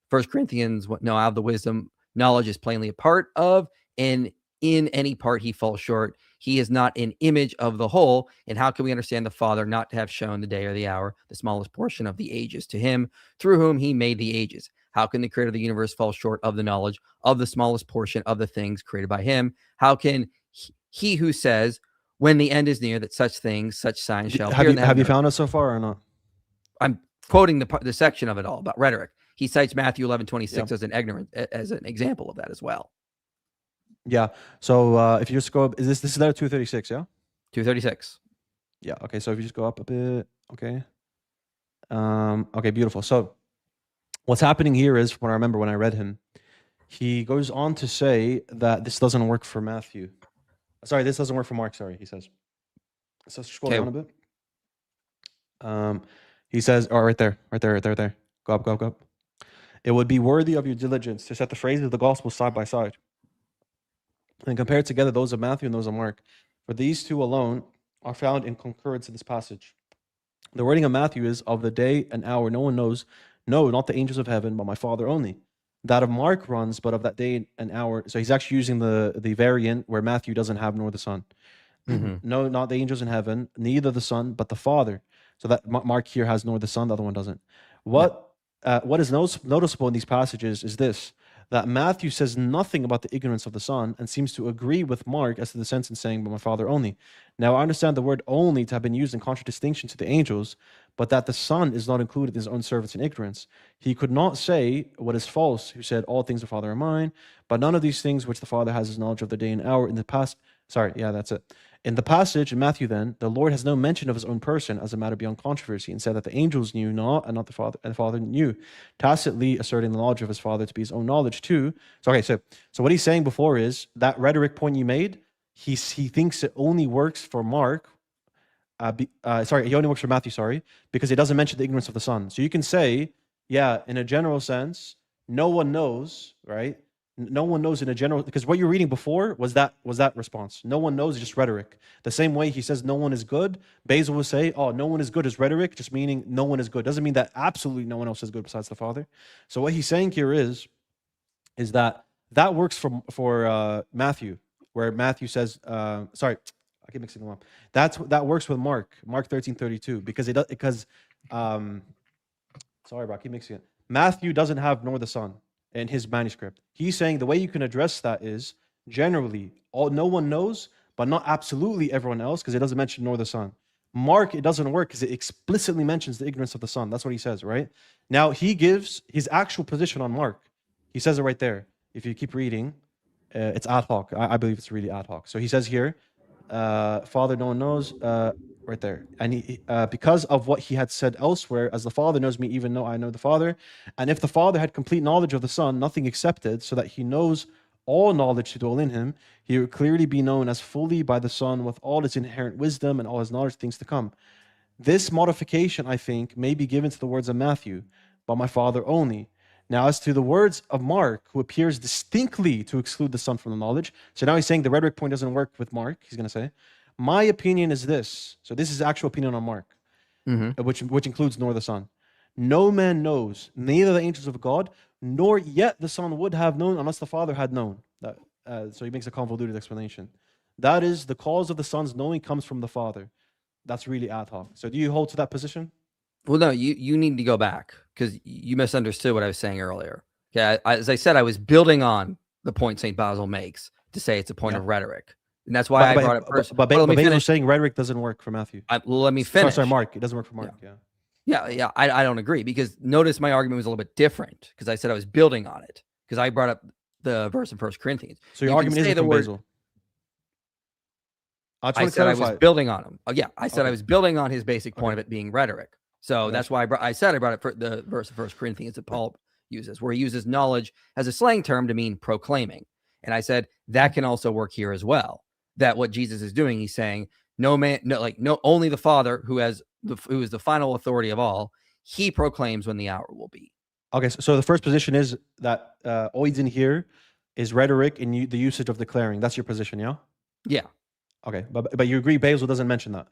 1 Corinthians, no, out of the wisdom, knowledge is plainly a part of, and in any part he falls short. He is not an image of the whole. And how can we understand the Father not to have shown the day or the hour, the smallest portion of the ages to him, through whom he made the ages? How can the creator of the universe fall short of the knowledge of the smallest portion of the things created by him? How can he who says, when the end is near, that such things, such signs shall appear in the Have you heaven? found it so far or not? I'm quoting the section of it all about rhetoric. He cites Matthew 11:26 as an example of that as well. Yeah. So if you just go up, this is letter 236, yeah? 236. Yeah. Okay. So if you just go up a bit, okay. Okay, beautiful. So what's happening here is, when I remember when I read him, he goes on to say that this doesn't work for Matthew. Sorry, this doesn't work for Mark. Sorry, he says. So scroll down a bit. He says, oh, right there. Go up. It would be worthy of your diligence to set the phrases of the gospel side by side and compare together those of Matthew and those of Mark. For these two alone are found in concurrence in this passage. The wording of Matthew is, of the day and hour no one knows, no, not the angels of heaven, but my Father only. That of Mark runs, but of that day and hour. So he's actually using the variant where Matthew doesn't have nor the Son. Mm-hmm. No, not the angels in heaven, neither the Son, but the Father. So that Mark here has nor the Son, the other one doesn't. What is noticeable in these passages is this, that Matthew says nothing about the ignorance of the Son and seems to agree with Mark as to the sense in saying, but my Father only. Now, I understand the word only to have been used in contradistinction to the angels, but that the Son is not included in his own servants in ignorance. He could not say what is false, who said, all things the Father are mine, but none of these things which the Father has his knowledge of the day and hour in the past. Sorry, yeah, that's it. In the passage in Matthew, then, the Lord has no mention of his own person as a matter beyond controversy, and said that the angels knew not, and not the Father, and the Father knew, tacitly asserting the knowledge of his Father to be his own knowledge too. So, okay, so what he's saying before is that rhetoric point you made. He thinks it only works for Mark. He only works for Matthew. Sorry, because it doesn't mention the ignorance of the Son. So you can say, yeah, in a general sense, no one knows, right? No one knows in a general, because what you're reading before was that response. No one knows, just rhetoric. The same way he says no one is good, Basil will say, oh, no one is good is rhetoric, just meaning no one is good. Doesn't mean that absolutely no one else is good besides the Father. So what he's saying here is that works for Matthew, where Matthew says, sorry, I keep mixing them up. That works with Mark 13:32, because sorry, bro, I keep mixing it. Matthew doesn't have nor the Son in his manuscript. He's saying the way you can address that is generally no one knows, but not absolutely everyone else, because it doesn't mention nor the Son. Mark, it doesn't work because it explicitly mentions the ignorance of the Son. That's what he says, right? Now he gives his actual position on Mark. He says it right there. If you keep reading, it's ad hoc. I believe it's really ad hoc. So he says here, Father, no one knows, right there. And he, because of what he had said elsewhere, as the Father knows me, even though I know the Father. And if the Father had complete knowledge of the Son, nothing excepted, so that he knows all knowledge to dwell in him, he would clearly be known as fully by the Son with all his inherent wisdom and all his knowledge of things to come. This modification, I think, may be given to the words of Matthew, but my Father only. Now, as to the words of Mark, who appears distinctly to exclude the Son from the knowledge, so now he's saying the rhetoric point doesn't work with Mark, he's going to say, my opinion is this. So this is actual opinion on Mark, which includes nor the Son. No man knows, neither the angels of God, nor yet the Son would have known unless the Father had known. So he makes a convoluted explanation. That is, the cause of the Son's knowing comes from the Father. That's really ad hoc. So do you hold to that position? Well, no, you need to go back because you misunderstood what I was saying earlier. Okay, as I said, I was building on the point St. Basil makes to say it's a point of rhetoric. And that's why I brought it first. But Basil's saying rhetoric doesn't work for Matthew. Let me finish. Sorry, Mark. It doesn't work for Mark. Yeah. I don't agree, because notice my argument was a little bit different, because I said I was building on it, because I brought up the verse in 1 Corinthians. So your argument isn't from Basil. I said I was building on him. I said I was building on his basic point of it being rhetoric. So that's why I said I brought it for the verse of 1 Corinthians that Paul uses, where he uses knowledge as a slang term to mean proclaiming. And I said that can also work here as well. That what Jesus is doing, he's saying no man, no, like no, only the Father who is the final authority of all. He proclaims when the hour will be. Okay, so the first position is that oidin here is rhetoric in the usage of declaring. That's your position, yeah? Yeah. Okay, but you agree Basil doesn't mention that.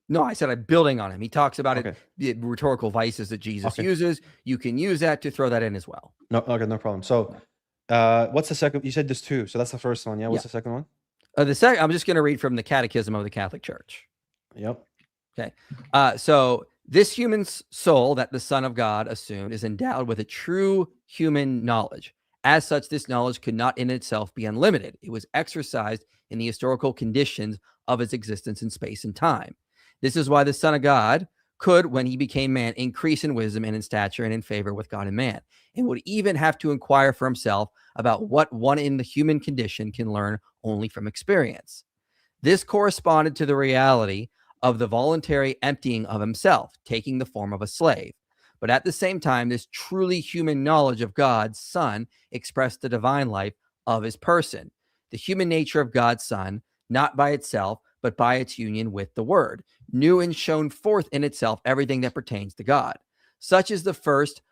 No, I said I'm building on him. He talks about Okay. it, the rhetorical vices that Jesus Okay. uses. You can use that to throw that in as well. No, okay, no problem. So, what's the second? You said there's two, so that's the first one. Yeah. What's the second one? The second, I'm just going to read from the Catechism of the Catholic Church. Yep. So this human soul that the Son of God assumed is endowed with a true human knowledge. As such, this knowledge could not in itself be unlimited. It was exercised in the historical conditions of its existence in space and time. This is why the Son of God could, when he became man, increase in wisdom and in stature and in favor with God and man, and would even have to inquire for himself about what one in the human condition can learn only from experience. This corresponded to the reality of the voluntary emptying of himself, taking the form of a slave. But at the same time, this truly human knowledge of God's Son expressed the divine life of his person, the human nature of God's Son, not by itself, but by its union with the Word, knew and shone forth in itself everything that pertains to God. Such is the first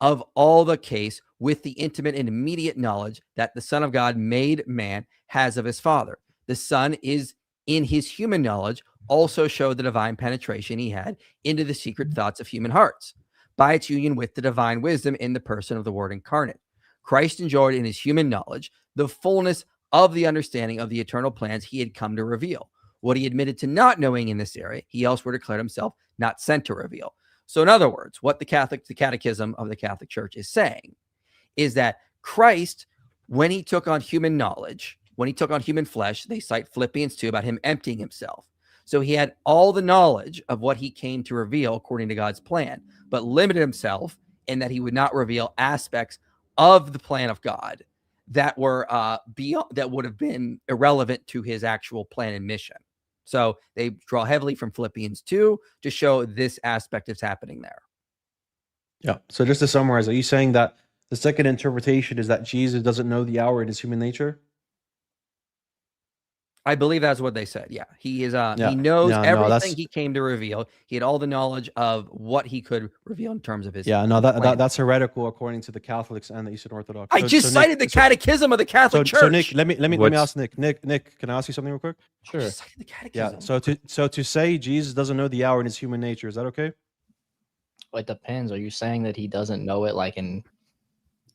of all the case with the intimate and immediate knowledge that the Son of God made man has of his Father. The Son is in his human knowledge also showed the divine penetration he had into the secret thoughts of human hearts by its union with the divine wisdom in the person of the Word incarnate. Christ enjoyed in his human knowledge the fullness of the understanding of the eternal plans he had come to reveal. What he admitted to not knowing in this area, he elsewhere declared himself not sent to reveal. So in other words, what the Catechism of the Catholic Church is saying is that Christ, when he took on human knowledge, when he took on human flesh, they cite Philippians 2 about him emptying himself. So he had all the knowledge of what he came to reveal according to God's plan, but limited himself in that he would not reveal aspects of the plan of God that were beyond, that would have been irrelevant to his actual plan and mission. So they draw heavily from Philippians 2 to show this aspect is happening there. Yeah. So just to summarize, are you saying that the second interpretation is that Jesus doesn't know the hour in his human nature? I believe that's what they said. Yeah, he is. Yeah. He knows Yeah, no, everything that's- he came to reveal. He had all the knowledge of what he could reveal in terms of his. Yeah. No, plan. that's heretical according to the Catholics and the Eastern Orthodox. I So- just so Nick- cited the Catechism of the Catholic Church. So Nick, let me What's- ask Nick. Nick, can I ask you something real quick? I Sure. just cited the Yeah. Catechism. So to say Jesus doesn't know the hour in his human nature, is that okay? It depends. Are you saying that he doesn't know it like in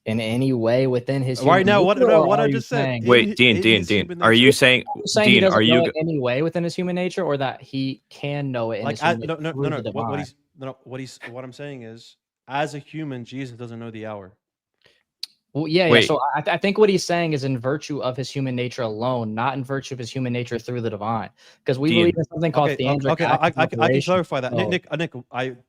any way within his Right human now, what nature, or I are you just said. saying- Wait, in Dean, his Dean, human are you nature. saying, Are you saying he Dean, doesn't are know you, it any way within his human nature, or that he can know it in his human no, nature through the what divine? he's what I'm saying is, as a human, Jesus doesn't know the hour. Well, yeah. Wait. So I think what he's saying is in virtue of his human nature alone, not in virtue of his human nature through the divine. Because we Dean. believe in something called theandric Okay, act of I can operation. clarify that. So- Nick, I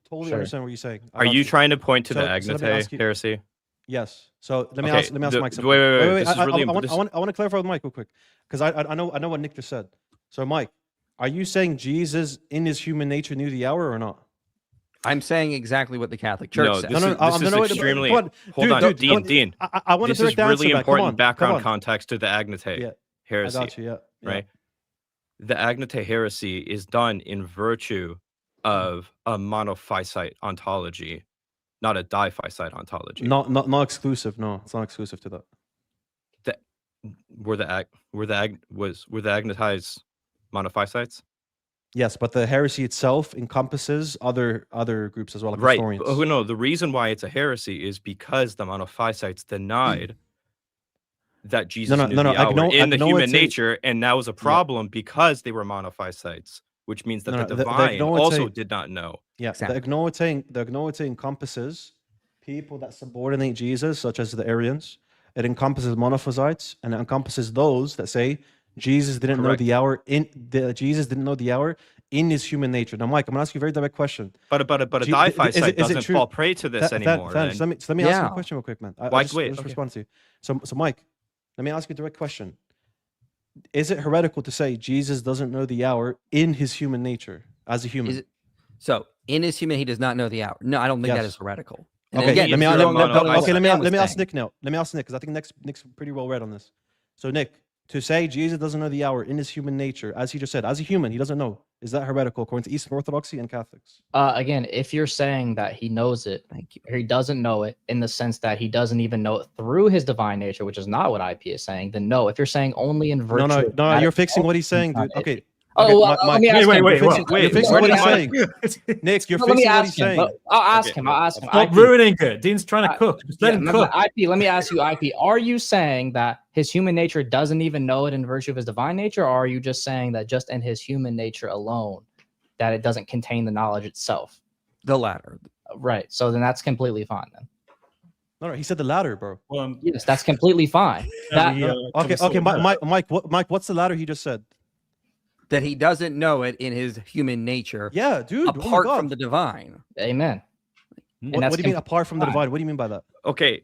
totally Sure. understand what you're saying. I are got you trying to point to the So let me Agnate ask you- heresy? Yes. So let me Okay, ask Mike wait, something. wait, this is I really want this- I want to clarify with Mike real quick because I know what Nick just said. So Mike, are you saying Jesus in his human nature knew the hour or not? I'm saying exactly what the Catholic Church No, says. this is extremely. Come on, Hold dude, on, dude, Dean, Dean. I want This to is direct the answer really back. Come important on, background come on. context to the Agnate Yeah, I heresy, got you. Yeah. right? The Agnate heresy is done in virtue of a monophysite ontology, not a diphysite ontology. Not exclusive. No, it's not exclusive to that. Were the Agnatites monophysites? Yes, but the heresy itself encompasses other groups as well, like Right. historians. Oh, no, the reason why it's a heresy is because the monophysites denied that Jesus no, knew no, the hour in the human Agnostics- nature, and that was a problem because they were monophysites, which means that No, the the divine also Agnostic- did not know. Yeah, Exactly. the Agnoite encompasses people that subordinate Jesus, such as the Arians. It encompasses monophysites, and it encompasses those that say Jesus didn't know Correct. the hour Jesus didn't know the hour in his human nature. Now, Mike, I'm gonna ask you a very direct question. But a Do you- diphysite is it doesn't true- fall prey to this anymore. Fans, then. let me ask you Yeah. a question real quick, man. Why- just, wait, just okay. respond to you. So, Mike, let me ask you a direct question. Is it heretical to say Jesus doesn't know the hour in his human nature as a human? Is it, so in his human, he does not know the hour. No, I don't think that Yes. is heretical. And Okay, again, let me- if let you're me- going let- by what okay, let Sam me was ask saying- Nick now. Let me ask Nick because I think Nick's pretty well read on this. So Nick, to say Jesus doesn't know the hour in his human nature, as he just said, as a human, he doesn't know. Is that heretical according to Eastern Orthodoxy and Catholics? Again, if you're saying that he knows it, Thank you. or he doesn't know it in the sense that he doesn't even know it through his divine nature, which is not what IP is saying, then no. If you're saying only in virtue, No, of no, that you're itself, fixing what he's saying, not dude. Okay. it. Oh, well, let me ask Wait, him. wait, You're wait, fixing, wait, you're fixing where what did he's I- saying. Nick, you're Let me fixing what ask he's him. saying. I'll ask Okay. him. I'll ask him. Stop IP, ruining it. Dean's trying to cook. Just let yeah, him but cook. IP, let me ask you, IP, are you saying that his human nature doesn't even know it in virtue of his divine nature, or are you just saying that just in his human nature alone, that it doesn't contain the knowledge itself? The latter. Right. So then that's completely fine then. No, he said the latter, bro. Well, Yes, that's completely fine. That, we, No, can okay, we sort okay, of know? Mike, what's the latter he just said? That he doesn't know it in his human nature, Yeah, dude. Oh my apart God. from the divine. amen. What, and that's what do you mean apart from the fine. divine? What do you mean by that? Okay,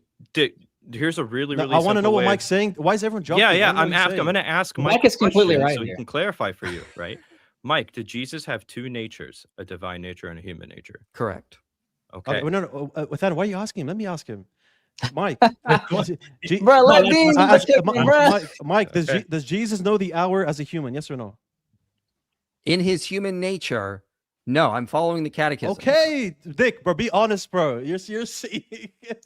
here's a really, No, really I want to know simple what way- Mike's saying. Why is everyone jumping? Yeah, I yeah. don't know I'm what he's asking. I'm saying. going to ask Mike Mike is completely question right so he here. can clarify for you, right? Mike, did Jesus have two natures, a divine nature and a human nature? Correct. Okay. Okay, no. With that, why are you asking him? Let me ask him. Mike, Bro, let No, Dean I- do the cooking, bro. Mike, Okay. does Jesus know the hour as a human? Yes or no? In his human nature, no, I'm following the catechism. Okay, Dick, bro, be honest, bro. You're seeing.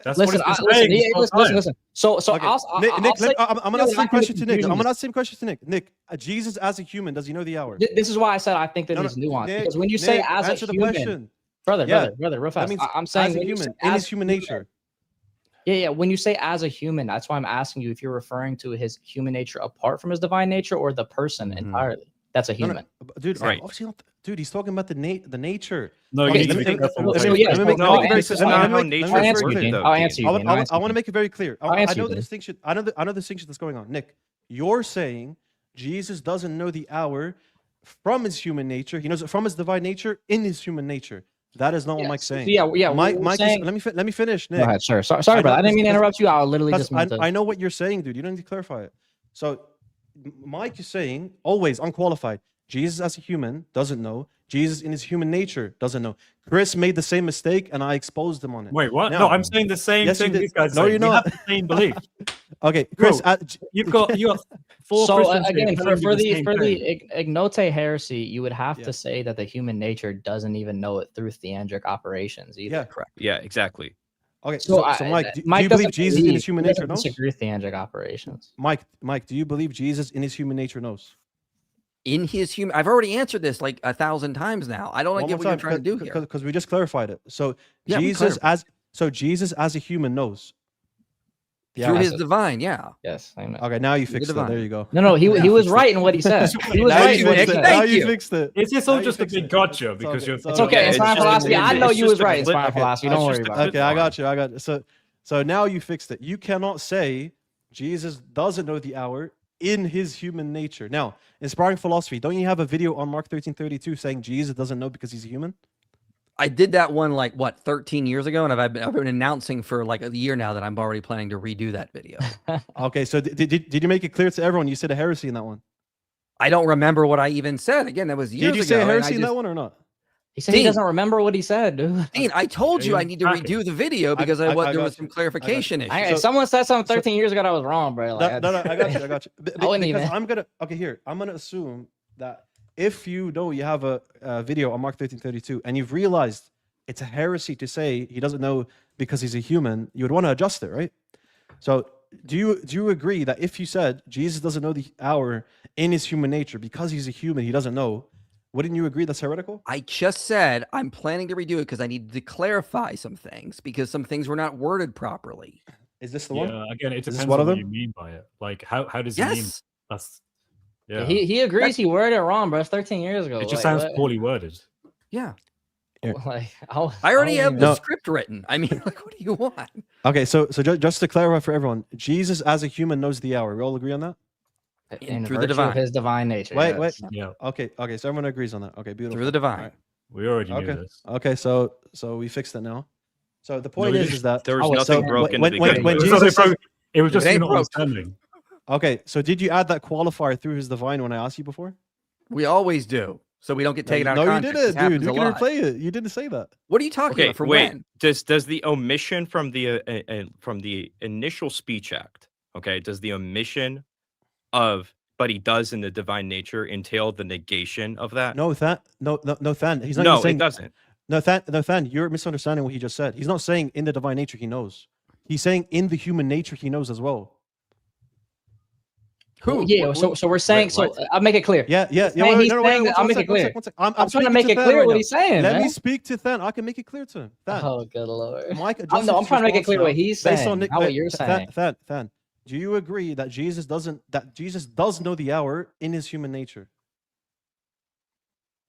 That's Listen, what he's been listen, saying this whole listen, time. listen. So Okay. I'll Nick, I'll say, I'm you gonna know ask the what, I same think question it's to Nick. I'm confusing. gonna ask the same question to Nick. Nick, Jesus as a human, does he know the hour? This is why I said I think that No, it's no, nuanced. Nick, Because when you say Nick, as answer a the human, question. brother, Yeah. brother, real That fast. means I'm saying as a when you human, say in as his human human- nature. Yeah. When you say as a human, that's why I'm asking you if you're referring to his human nature apart from his divine nature or the person Mhm. entirely. That's a No, human. dude, Right. obviously not. Dude, he's talking about the nature. No, you Okay, need to let be me- careful. let with me- how So you yes, let me phrase make- it. let me No, make it very this clear. is Let me not make- how let me- nature I'll answer works, you, Dean. though. I'll answer you. Dean. I'll answer I you. want to make it very clear. I'll answer I know you, the Dean. distinction. I know the distinction that's going on. Nick, you're saying Jesus doesn't know the hour from his human nature. He knows it from his divine nature in his human nature. That is not what Yeah, Mike's so- saying. yeah, Mike, we're Mike saying- is, let me finish, Go Nick. ahead, sure. Sorry, I know brother. I didn't mean to this- interrupt you. I literally Because just meant to. I know what you're saying, dude. You don't need to clarify it. So Mike is saying, always unqualified, Jesus as a human doesn't know. Jesus in his human nature doesn't know. Chris made the same mistake, and I exposed him on it. Wait, what? Now- No, I'm saying the same Yes, you thing did. these guys No, say. you're We not. have the same belief. Okay, Chris. Bro, You've got four So Christians here again, telling for you the same for thing. the ignote heresy, you would have Yeah. to say that the human nature doesn't even know it through theandric operations either. Yeah. Correct. Yeah, exactly. Okay, So, so Mike, do Mike you believe doesn't Jesus in his human he doesn't nature knows? disagree with theandric operations. Mike, do you believe Jesus in his human nature knows? In his human, I've already answered this like 1,000 times now. I don't One get more what you're time, trying to do here. because we just clarified it. So Yeah, we Jesus clarified. Jesus as a human knows. Through Yeah. his divine, yeah. Yes, amen. Okay, now you The fixed it. divine. There you go. No, he Yeah, he was fixed it. right in what he said. He was Now right you in what he fixed it. said. Now Thank you you. fixed it. Is this Now all you just a fixed big it. gotcha? It's all Because good. you're It's all It's okay. good. It's it's fine just- philosophy. I know it's you just was a right. It's clip- fine okay, philosophy. it's Don't worry just a about it. clip Okay, I farm. got you. So now you fixed it. You cannot say Jesus doesn't know the hour in his human nature. Now, inspiring philosophy, don't you have a video on Mark 13:32 saying Jesus doesn't know because he's a human? I did that one like what 13 years ago, and I've been announcing for like a year now that I'm already planning to redo that video. Okay, so did you make it clear to everyone you said a heresy in that one? I don't remember what I even said. Again, that was years ago. Did you say a and I heresy in that just- one or not? He said he Dean. doesn't remember what he said, dude. Dean, I told you I You're need to tracking. redo the video I because got there you. was some clarification issues. If So- someone said something so- 13 years ago that was wrong, bro. Like, No, I got you. I wouldn't Because even. I'm gonna assume that if you know you have a video on Mark 13:32 and you've realized it's a heresy to say he doesn't know because he's a human, you would want to adjust it, right? So do you agree that if you said Jesus doesn't know the hour in his human nature because he's a human, he doesn't know, wouldn't you agree that's heretical? I just said I'm planning to redo it because I needed to clarify some things because some things were not worded properly. Is this the one? Yeah, again, it this depends one on of what them? you mean by it. Like, how does he mean? Yes. That's yeah. He agrees he worded it wrong, bro. It's 13 years ago. It just Like, sounds what? poorly worded. Yeah. Like, I already have don't the No. script written. I mean, like, what do you want? Okay, so just to clarify for everyone, Jesus as a human knows the hour. We all agree on that? even- in through the virtue divine. of his divine nature. Wait, yes. wait. Yeah, Okay, so everyone agrees on that. Okay, beautiful. Through the divine. Alright. we already knew Okay. this. Okay, so we fixed it now. So the point we is didn't. that There was Oh, nothing so broken. when- in the when- beginning. when It was Jesus nothing says- broke- it was If just it you ain't not broke. understanding. okay. So did you add that qualifier through his divine when I asked you before? We always do. So we don't get taken out no, of you context. didn't, This happens dude. You a can lot. replay it. You didn't say that. What are you talking Okay, about? From wait. when? Does the omission from the initial speech act? Okay, does the omission of but he does in the divine nature entail the negation of that? No, Than. He's not No, even saying. it doesn't. No, Than. You're misunderstanding what he just said. He's not saying in the divine nature he knows. He's saying in the human nature he knows as well. Who? Yeah. What- So we're saying. Wait, So what? I'll make it clear. Yeah. He's saying that- I'll make it clear. I'm trying to speaking make it Than clear right what now. he's saying, Let man. me speak to Than. I can make it clear to him. Than. Oh, good lord. Mike, I'm trying to make it clear what he's based saying, on not what you're saying. Than, do you agree that Jesus does know the hour in his human nature?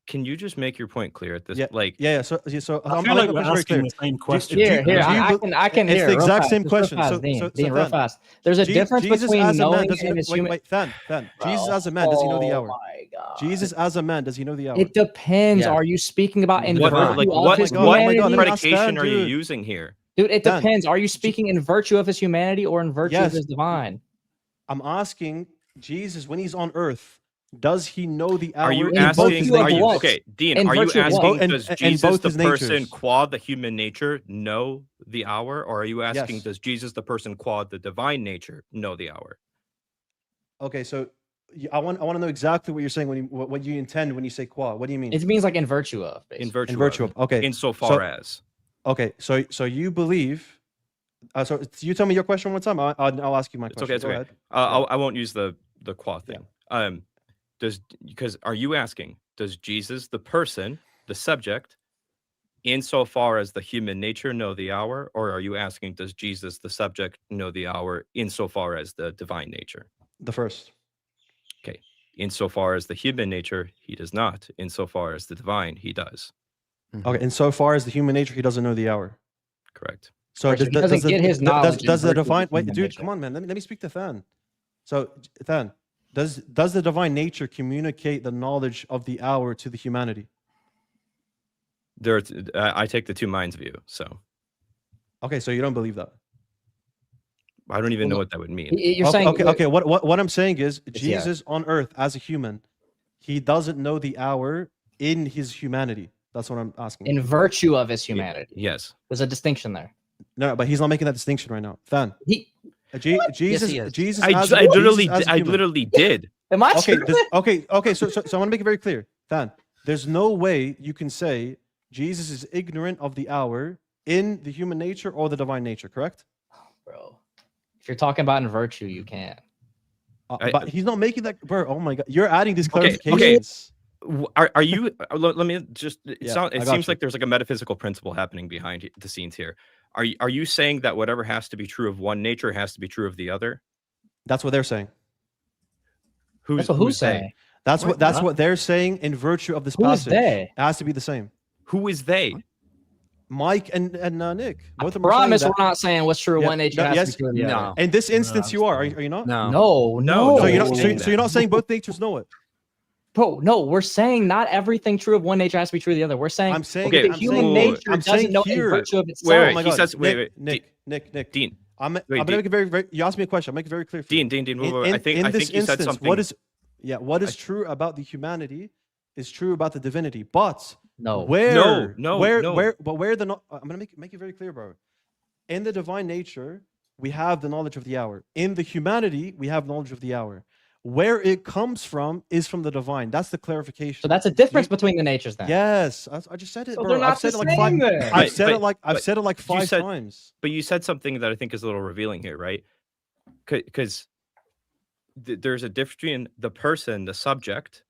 Can you just make your point clear at this? Yeah, Like, Yeah. So I I'm feel making like we're it very asking clear. the same question. Here, do you I can it's hear the it real exact fast, same just real question. fast, So- Dean, so Dean, real Than, fast. There's a difference Jesus between as a man knowing does he and know, his wait, human. wait, Than. Jesus as a man, does he know the hour? Oh my god. Jesus as a man, does he know the hour? It depends. Yeah. Are you speaking about in what, Divine. virtue like of what, his God, oh my what God, let me humanity? ask predication Than, are you dude. using here? Dude, it Than. depends. Are you speaking in virtue of his humanity or in virtue of Yes. his divine? I'm asking Jesus when he's on earth, does he know the hour? Are you in asking? virtue of Are you what? okay, Dean? In Are you virtue of what? asking? And- Does and Jesus, both the his person natures. qua the human nature, know the hour, or are you asking? Yes. Does Jesus, the person qua the divine nature, know the hour? Okay, so I want to know exactly what you're saying when what you intend when you say qua. What do you mean? It means like in virtue of. Basically. In virtue, In virtue of. Okay. insofar as. Okay. So you believe. So you tell me your question one time. I'll ask you my It's question. okay. It's Go okay. ahead. I won't use the qua Yeah. thing. Because are you asking? Does Jesus, the person, the subject, insofar as the human nature, know the hour, or are you asking? Does Jesus, the subject, know the hour insofar as the divine nature? The first. Insofar as the human nature, he does not. Insofar as the divine, he does. Okay. Insofar as the human nature, he doesn't know the hour. Correct. So Right, so he doesn't get his knowledge in does the virtue of divine his wait, human dude? nature. Come on, man. Let me speak to Than. So Than, does the divine nature communicate the knowledge of the hour to the humanity? I take the two minds view, so Okay, so you don't believe that. I don't even know Well, what that would mean. You're okay, saying okay. What I'm saying is It's yeah. Jesus on earth as a human, he doesn't know the hour in his humanity. That's what I'm asking. in virtue of his humanity. Yes. There's a distinction there. No, but he's not making that distinction right now. Than. He Jesus, he is. Jesus, I as, literally, Jesus as a I human. literally did. am I Okay, tripping? okay. So I want to make it very clear, Than. There's no way you can say Jesus is ignorant of the hour in the human nature or the divine nature. Correct? Bro. If you're talking about in virtue, you can. But he's not making that, bro. Oh my God, you're adding these Okay, clarifications. Are you? Let me just. It Yeah, I got seems you. like there's like a metaphysical principle happening behind the scenes here. Are you saying that whatever has to be true of one nature has to be true of the other? That's what they're saying. That's what who's saying. That's Wait, that's what? what they're saying in virtue of this Who is passage. they? It has to be the same. Who is they? Mike and Nick. I Both of them are saying promise that. we're not saying what's true of Yeah, one nature no, has yes, to be true of the no. other. In this No, instance, I'm you are. sorry. Are you not? No. No, No, So you're no, not. saying So you're not saying both natures know it. Bro, no, we're saying not everything true of one nature has to be true of the other. We're saying I'm saying. Okay, the I'm human saying, nature I'm doesn't saying know here. in virtue of itself. Wait, Oh wait, my he God. says- wait, Nick. Dean. I'm Wait, gonna make it very. You asked me a question. I'll make it very clear for you. Dean. In, I think in I this think you said instance, something. what is true about the humanity is true about the divinity. But no. where No, where no. where the I'm gonna make it very clear, bro. In the divine nature, we have the knowledge of the hour. In the humanity, we have knowledge of the hour. Where it comes from is from the divine. That's the clarification. So that's a difference between the natures then. Yes, I just said it, So bro. they're not I've said the it like same five. then. I've said it like but you 5 said- times. But you said something that I think is a little revealing here, right? Because there's a difference between the person, the subject,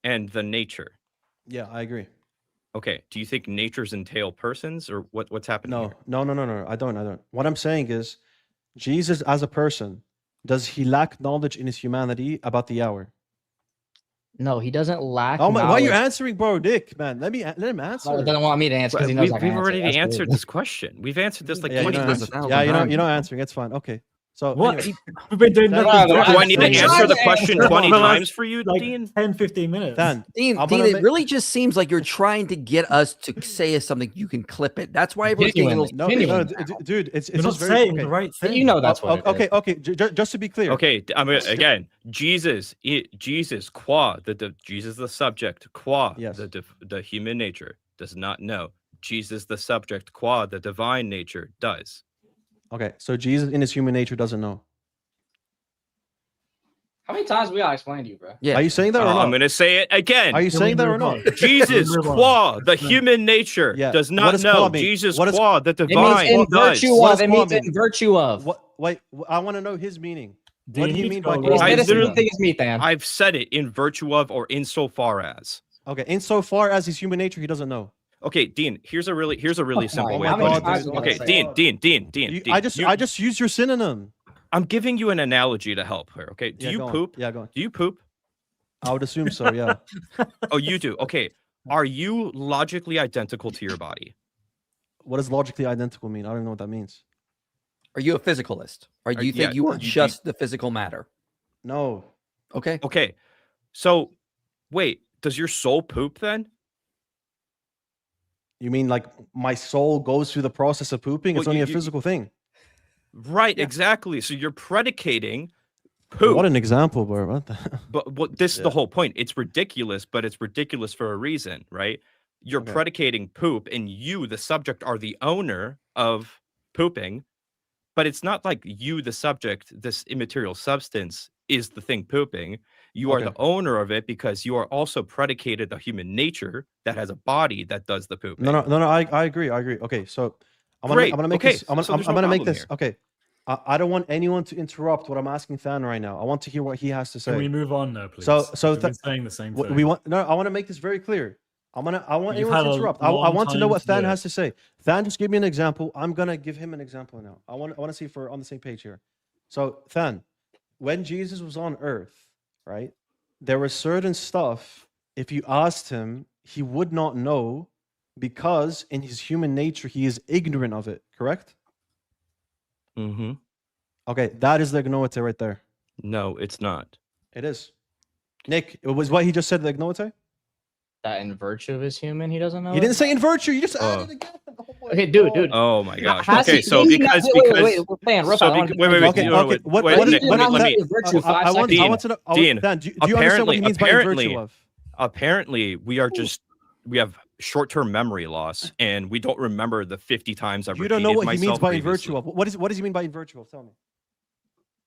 and the nature. Yeah, I agree. Okay. Do you think natures entail persons, or what's happening No, here? no. I don't. What I'm saying is, Jesus as a person, does he lack knowledge in his humanity about the hour? No, he doesn't lack. Oh my! Why are you knowledge. answering, bro, Nick? Man, let him answer. No, he doesn't want me to answer because he knows We've I can already answer. That's answered weird. this question. We've answered this like Yeah, 20 you're times. not, 1,000 yeah, you're times. not answering. It's fine. Okay. So What? anyway, We've been doing That- nothing. that- Do I need to I'm answer trying the to question answer. 20 Well, times for you, like Dean? 10, 15 minutes. Dan, Dean, I'm Dean, gonna it make- really just seems like you're trying to get us to say something you can clip it. That's why everyone's getting a little. no, Genuine. dude, it's You're not just very saying okay. the right But thing. you know that's what. it is. Okay. Just to be clear. Okay, I'm gonna, again. Jesus, qua Jesus the subject, qua Yes. the human nature does not know. Jesus the subject, qua the divine nature does. Okay. So Jesus in his human nature doesn't know. How many times we gotta explain to you, bro? Yeah. Are you saying that or I'm not? going to say it again. Are you Can saying we that or move not? on? Jesus, Move on. qua, the human nature, Yeah. does What not does know. qua mean? Jesus, What does- qua, the It means divine, in does. virtue What of. does It qua means in mean? virtue of. What? Wait, I want to know his meaning. Do What you do you need mean to by go qua? Say I the same literally- thing as me, Dan. I've said it in virtue of or insofar as. Okay, insofar as his human nature, he doesn't know. Okay, Dean, here's a really simple way my of putting God, this. dude. Okay, Say Dean, Dean. You- Dean, I just used your synonym. I'm giving you an analogy to help here. Okay, do Yeah, you go on. poop? Yeah, go on. Do you poop? I would assume so. Yeah. Oh, you do. Okay, are you logically identical to your body? What does logically identical mean? I don't even know what that means. Are you a physicalist? Or do you yeah, think you are you- just the physical matter? No. Okay. Okay, so wait, does your soul poop then? You mean like my soul goes through the process of pooping? It's Well, only you- a physical thing. Right, exactly. So you're predicating poop. What an example, bro. What the? But what this is the Yeah. whole point. It's ridiculous, but it's ridiculous for a reason, right? You're Okay. predicating poop, and you, the subject, are the owner of pooping. But it's not like you, the subject, this immaterial substance, is the thing pooping. You are Okay. the owner of it because you are also predicated the human nature that has a body that does the pooping. No. I agree. Okay, so Great. I'm gonna make Okay, this. I'm gonna, so I'm, there's I'm no gonna make problem this. here. Okay. I don't want anyone to interrupt what I'm asking Than right now. I want to hear what he has to Can we say. move on now, please? So We've been saying the same thing. We want no. I want to make this very clear. I want You've anyone had to a interrupt. I long want to know time what to Than do has it. to say. Than just give me an example. I'm gonna give him an example now. I want to see if we're on the same page here. So Than, when Jesus was on earth, right, there was certain stuff. If you asked him, he would not know because in his human nature he is ignorant of it. Correct? Mm-hmm. Okay, that is the ignoite right there. No, it's not. It is. Nick, it was what he just said. The ignoite. That in virtue of his human, he doesn't know. He didn't say in virtue. You just Oh. added again. Oh my Okay, dude, God. dude. Oh my gosh. Has Okay, he- so did he not- because Dan, real so fast, I wanna wait, get wait, this- wait, Okay, no, no, okay, wait, what- wait, what Nick, is- let me, what let is me, that- virtue, 5 I want seconds. to know. Dean, Dan, do you understand what he means by in apparently- virtue of? apparently we are just we have short-term memory loss and we don't remember the 50 times I've You don't know repeated what he means myself by in previously. virtue of. What does he mean by in virtue of? Tell me.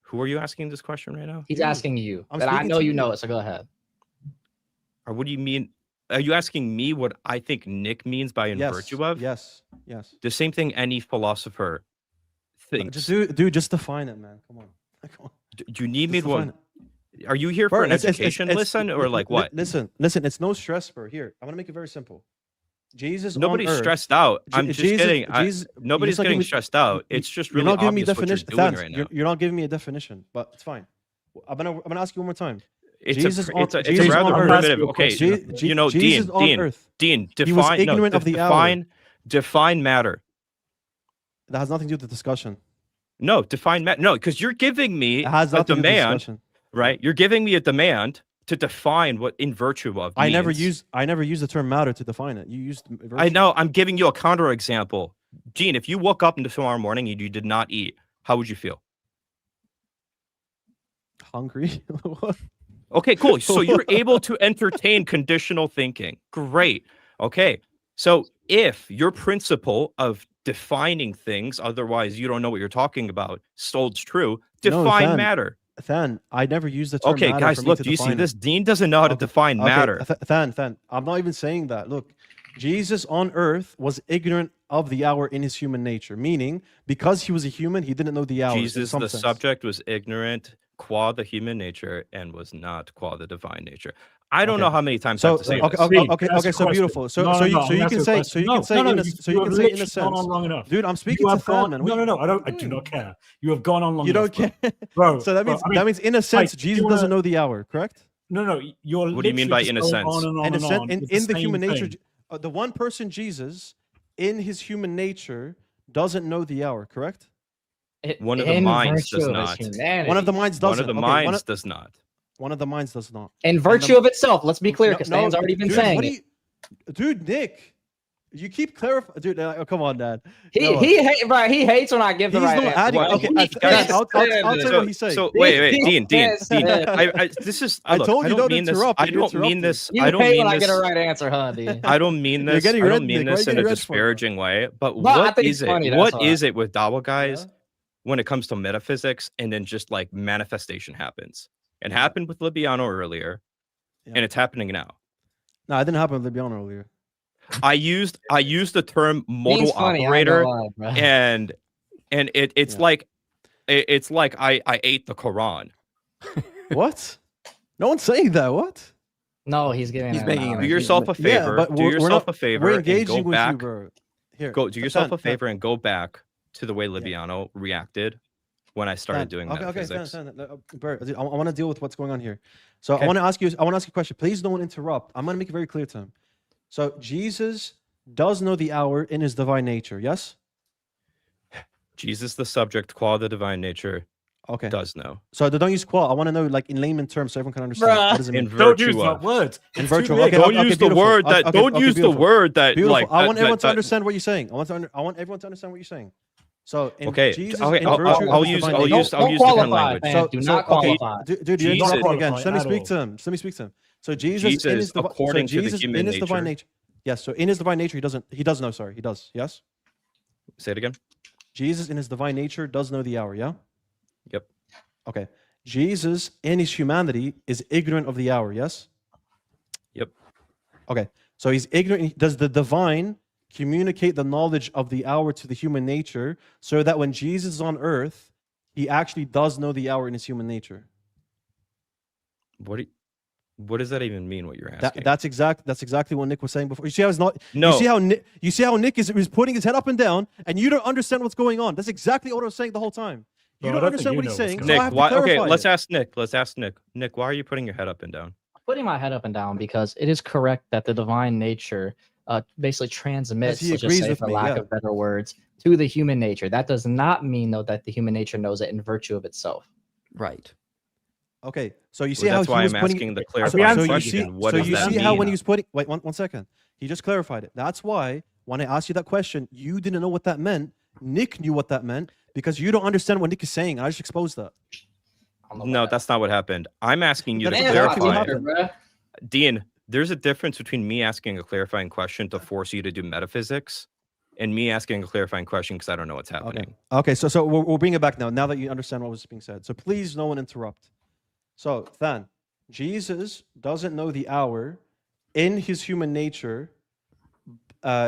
Who are you asking this question right now? He's asking you, I'm but I speaking know to you you. know it. So go ahead. Or what do you mean? Are you asking me what I think Nick means by in Yes. virtue of? Yes. Yes. The same thing any philosopher thinks. Just dude, just define it, man. Come on. Come on. Do you need me Just to? define it. Are you here for Bro, an it's- education lesson or like what? Listen. It's no stress, bro. Here, I'm gonna make it very simple. Jesus. Nobody's on earth, stressed out. I'm just Jesus- kidding. Jesus- Nobody's you're not getting giving me- stressed out. you- It's just You're really not giving me obvious what you're definition. doing Thanks. right now. You're not giving me a definition, but it's fine. I'm gonna ask you one more time. It's Jesus a, on- it's a, it's Jesus a rather on earth. primitive. Ask you a Okay, question. you know, Jesus on Dean, earth. Dean, He was define, no, ignorant of the hour. define matter. That has nothing to do with the discussion. No, define matter. No, because you're giving me It has a nothing to do with the demand, discussion. right? You're giving me a demand to define what in virtue of. I never means. use the term matter to define it. You used virtue. I know. I'm giving you a counter example. Gene, if you woke up tomorrow morning and you did not eat, how would you feel? Hungry. What? Okay, cool. So you're able to entertain conditional thinking. Great. Okay. So if your principle of defining things, otherwise you don't know what you're talking about, holds true, No, define Than, matter. Than, I never used the term Okay, matter guys, for me look, to do you see define it. this? Dean doesn't know how to Okay, define okay, matter. Than, I'm not even saying that. Look, Jesus on earth was ignorant of the hour in his human nature, meaning because he was a human, he didn't know the hour. in Jesus, some the sense. subject, was ignorant qua the human nature and was not qua the divine nature. I don't Okay. know how many times I So have to say okay, this. okay, Steve, okay, ask okay, a so question. beautiful. So No, so no, you no, so I'm you gonna can ask say you a so you question. can say No, in no, a so you you have can say in a literally gone on sense, long enough. dude. I'm speaking You to have Than, gone, man. no, I do not care. You have gone on long You enough. don't bro. care. Bro, So that bro, means I mean, that means in a sense do Jesus you wanna- doesn't know the hour, correct? no, you're. What do you mean literally by just in a going sense? On and on In a and sense, on in with the same human nature, thing. the one person Jesus in his human nature doesn't know the hour, correct? One of the In minds virtue does of his not. humanity. One of the minds One doesn't. of the Okay, minds does not. one of the minds does not. in virtue of itself. Let's be clear, because No, Stan's already been dude, saying what it. dude, Nick, you keep clarifying. Dude, come on, Dad. He No, he hates when I give the he's right not answer. adding. What? Okay, Guys, I'll tell you what he's saying. So wait, He Dean, says Dean. that. This is. I look, told you don't don't mean this. interrupt, I you don't mean interrupted. this. You I don't hate mean when I this. get a right answer, huh, D? I don't mean You're this. getting I red, don't mean Nick. Why are this you in a getting red for it? disparaging way. But No, I what think is it's funny, it? that's What why. is it with Dawa guys Yeah. when it comes to metaphysics and then just like manifestation happens? It happened with Libiano earlier, Yeah. and it's happening now. No, it didn't happen with Libiano earlier. I used the term modal Being's funny, I ain't operator, gonna lie, bro. and it's Yeah. like it's like I ate the Quran. What? No one's saying that. What? No, he's giving. He's an making an Do analogy. yourself a Yeah, favor. but do yourself not, a favor We're and go engaging with back. you, bro. Here, Go do yourself a Stan, favor and go back to the way Libiano reacted when I started doing okay, metaphysics. Stan, Bert, I want to deal with what's going on here. So Okay. I want to ask you a question. Please don't interrupt. I'm going to make it very clear to him. So Jesus does know the hour in his divine nature. Yes. Jesus, the subject, qua the divine nature, Okay. does know. So don't use qual. I want to know, like, in layman terms, so everyone can understand. Bruh. What does it mean? In Don't use virtua. that word. In It's too virtual, big. okay, Don't okay, use the beautiful. word that. Okay, don't okay, use the beautiful. word that. Beautiful. Like I want everyone to that- understand what you're saying. I want everyone to understand what you're saying. So in Okay, Jesus, okay, in I'll- virtue I'll of his use- divine I'll nature- use- Don't different qualify, language. fam. Do not okay, qualify. dude, you're Jesus- not Not again. Just let me qualified speak at to him. Just let me speak to him. So Jesus, in Jesus, his according to the Jesus human in his divine nature- nature. Yes. So in his divine nature, he does know. Sorry, he does. Yes. Say it again. Jesus in his divine nature does know the hour. Yeah. Yep. Okay. Jesus in his humanity is ignorant of the hour. Yes. Yep. Okay. So he's ignorant. Does the divine communicate the knowledge of the hour to the human nature so that when Jesus is on earth, he actually does know the hour in his human nature? What does that even mean? What you're asking? That's exactly what Nick was saying before. You see how it's not. No. You see how Nick is putting his head up and down, and you don't understand what's going on. That's exactly what I was saying the whole time. You Bro, I don't don't think understand you what know he's what's saying. going So I Nick, have to why? Okay, clarify let's it. ask Nick. Let's ask Nick. Nick, why are you putting your head up and down? Putting my head up and down because it is correct that the divine nature basically transmits, he let's just agrees say, with for me, lack yeah. of better words, to the human nature. That does not mean, though, that the human nature knows it in virtue of itself. Right. Okay, so you see Well, how that's he why was I'm putting. asking the So clarifying you question. see- What so does you that see how mean? when he was putting. Wait, one second. He just clarified it. That's why when I asked you that question, you didn't know what that meant. Nick knew what that meant because you don't understand what Nick is saying. I just exposed that. I don't know No, about that's not what happened. I'm asking you to That's that. exactly what clarify. happened. Dean, there's a difference between me asking a clarifying question to force you to do metaphysics and me asking a clarifying question because I don't know what's happening. Okay. So we'll bring it back now. Now that you understand what was being said, so please, no one interrupt. So then, Jesus doesn't know the hour in his human nature,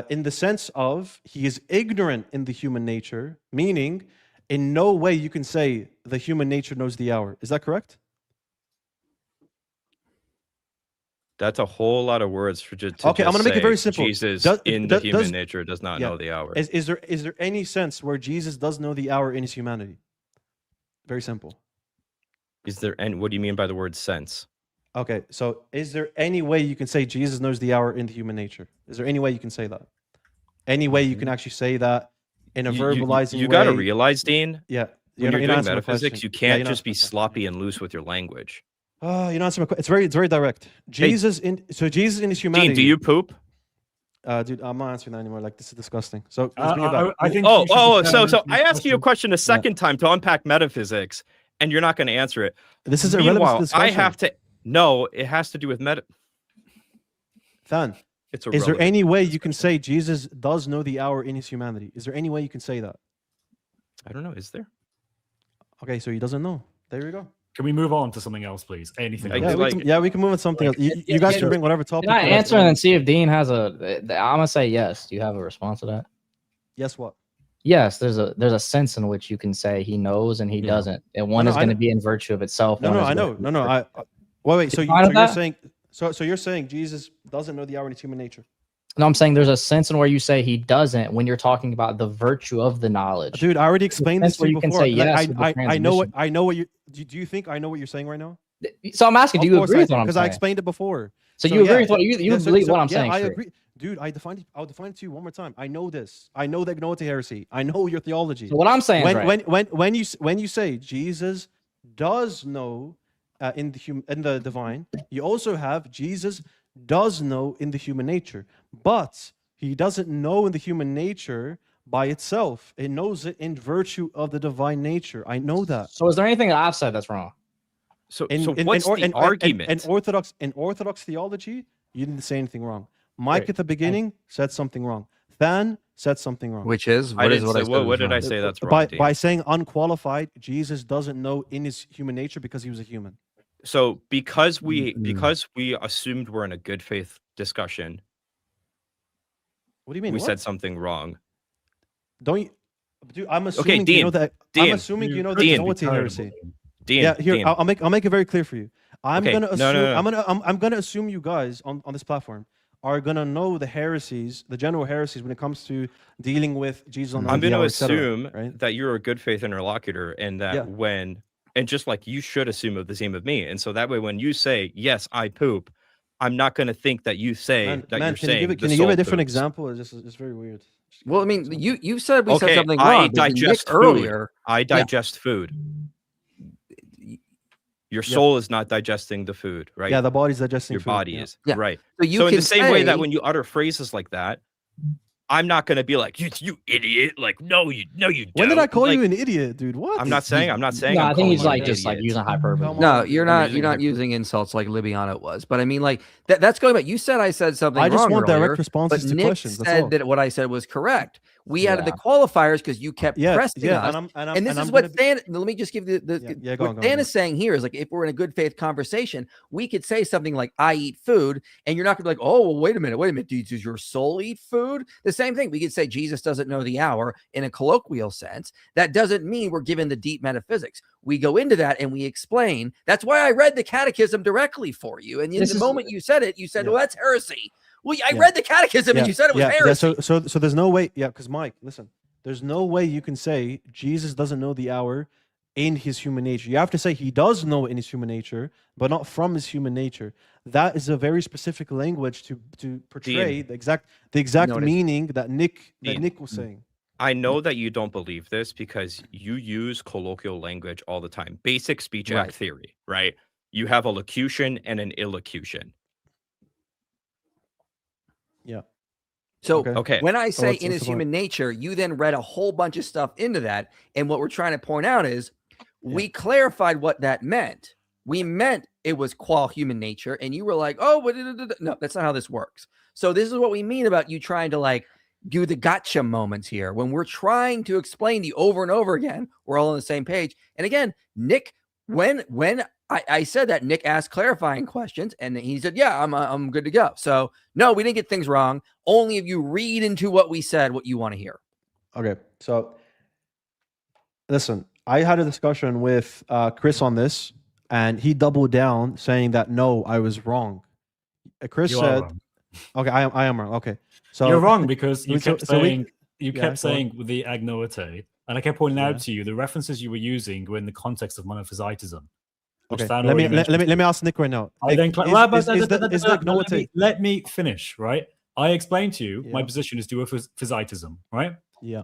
in the sense of he is ignorant in the human nature, meaning in no way you can say the human nature knows the hour. Is that correct? That's a whole lot of words for just Okay, I'm gonna make it very simple. Jesus Does- in does- the human does- nature does not yeah. know the hour. Is there any sense where Jesus does know the hour in his humanity? Very simple. Is there any? What do you mean by the word sense? Okay, so is there any way you can say Jesus knows the hour in the human nature? Is there any way you can say that? Any way you can actually say that in a verbalizing you way? got to realize, Dean, Yeah. when you're not doing answering my metaphysics, question. you Yeah, can't you're not just be answering my question. sloppy and loose with your language. Oh, you're not answering my question. It's very direct. Jesus in his humanity. Dean, do you poop? Dude, I'm not answering that anymore. Like, this is disgusting. So let's bring it I back. think Oh, you should oh, just so answer I asked you a question. question a second time to unpack metaphysics, and you're not going to answer it. This is irrelevant to Meanwhile, discussion. I have to. No, it has to do with Than, It's is there irrelevant. any way you can say Jesus does know the hour in his humanity? Is there any way you can say that? I don't know. Is there? Okay, so he doesn't know. There you go. Can we move on to something else, please? Anything I else? Yeah, could, we can, we can move on to something else. You guys can bring whatever topic. Can I you like. answer and then see if Dean has a? I'm gonna say yes. Do you have a response to that? Yes, what? Yes, there's a sense in which you can say he knows and he Yeah. doesn't, and one No, is I going to know. be in virtue of itself. No, one no, is I know. going to No, be no. in virtue- Wait. So, You fine with you're that? saying so you're saying Jesus doesn't know the hour in his human nature? No, I'm saying there's a sense in where you say he doesn't when you're talking about the virtue of the knowledge. Dude, I already explained this sense to where you you can before. say yes with the I know what transmission. do you think I know what you're saying right now? So I'm asking, do Of you course agree I with do, what I'm because I saying? explained it before. So So, you agree yeah, with what you Yeah, so- believe so- what I'm yeah, saying? I straight. agree. Dude, I'll define it to you one more time. I know this. I know the Gnota heresy. I know your theology. So what I'm saying is right. When you say Jesus does know in the divine, you also have Jesus does know in the human nature, but he doesn't know in the human nature by itself. It knows it in virtue of the divine nature. I know that. So is there anything that I've said that's wrong? So what's the argument? In Orthodox theology, you didn't say anything wrong. Mike Right. at the beginning said something wrong. Than said something wrong. Which is I what is didn't what I say- said. what was did I wrong. say that's wrong? by Dean? by saying unqualified, Jesus doesn't know in his human nature because he was a human. So because Mm-mm. we assumed we're in a good faith discussion, What do you mean? we what? said something wrong. Don't you? Dude, I'm assuming you know Dean, that. I'm Dean, assuming you know could the Dean. be Noahide terrible, heresy. Dean. Dean, Yeah, here Dean. I'll make it very clear for you. I'm Okay, gonna assume no. I'm gonna assume you guys on this platform are gonna know the heresies, the general heresies when it comes to dealing with Jesus on I'm the going to hour, et cetera, assume right? that you're a good faith interlocutor, and that Yeah. and just like you should assume of the same of me, and so that way when you say yes, I poop, I'm not going to think that you say Man, that man, you're can you saying give it? the Can you give soul a different poops. example? It's very weird. Just give Well, I a mean, different example. you said we said Okay, something I wrong. but then Nick digest food. earlier. I digest food. Your soul is not digesting the food, right? Yeah, the body's digesting Your food. body Yeah. is. Yeah. Right. So you So in can the same way that say- when you utter phrases like that, I'm not going to be like, you idiot. Like, no, you don't. When did I call Like, you an idiot, dude? What? I'm not saying I'm No, I'm I think calling he's you like an just like idiot. using hyperbole. Come No, on, you're I'm not. using You're not hyperbole. using insults like Libiano was. But I mean, like that's going back. You said I said something. I just wrong want earlier, direct responses but to Nick questions. That's all. said that what I said was correct. We added the Yeah. qualifiers because you kept pressing us. And this is what Stan. Let me just give you what Stan is saying here is like if we're in a good faith conversation, we could say something like "I eat food," and you're not gonna be like, "Oh, well, wait a minute. Does your soul eat food?" The same thing. We could say Jesus doesn't know the hour in a colloquial sense. That doesn't mean we're given the deep metaphysics. We go into that and we explain. That's why I read the catechism directly for you. And in the moment you said it, you said, "Well, that's heresy." Well, I read the catechism and you said it was heresy. So there's no way. Yeah, because Mike, listen, there's no way you can say Jesus doesn't know the hour in his human nature. You have to say he does know it in his human nature, but not from his human nature. That is a very specific language to portray the exact meaning that Nick was saying. I know that you don't believe this because you use colloquial language all the time. Basic speech act theory, right? You have a locution and an illocution. Yeah. So okay. when I say what's in his the point? human nature, you then read a whole bunch of stuff into that. And what we're trying to point out is we clarified what that meant. We meant it was qual human nature. And you were like, oh, no, that's not how this works. So this is what we mean about you trying to like do the gotcha moments here. When we're trying to explain the over and over again, we're all on the same page. And again, Nick, when I said that, Nick asked clarifying questions and he said, yeah, I'm good to go. So no, we didn't get things wrong. Only if you read into what we said, what you want to hear. Okay. So listen, I had a discussion with Chris on this and he doubled down saying that, no, I was wrong. Chris You are said, wrong. okay, I am wrong. Okay. So You're wrong because you so- kept so we- saying yeah, kept go on. saying with the agnoate, and I kept pointing Yeah. out to you the references you were using were in the context of monophysitism. which Okay. Stan Let me already mentioned. let me ask Nick right now. I Nick, then is the let agnoate? me- let me finish, right? I explained to you my Yeah. position is duophysitism, right? Yeah.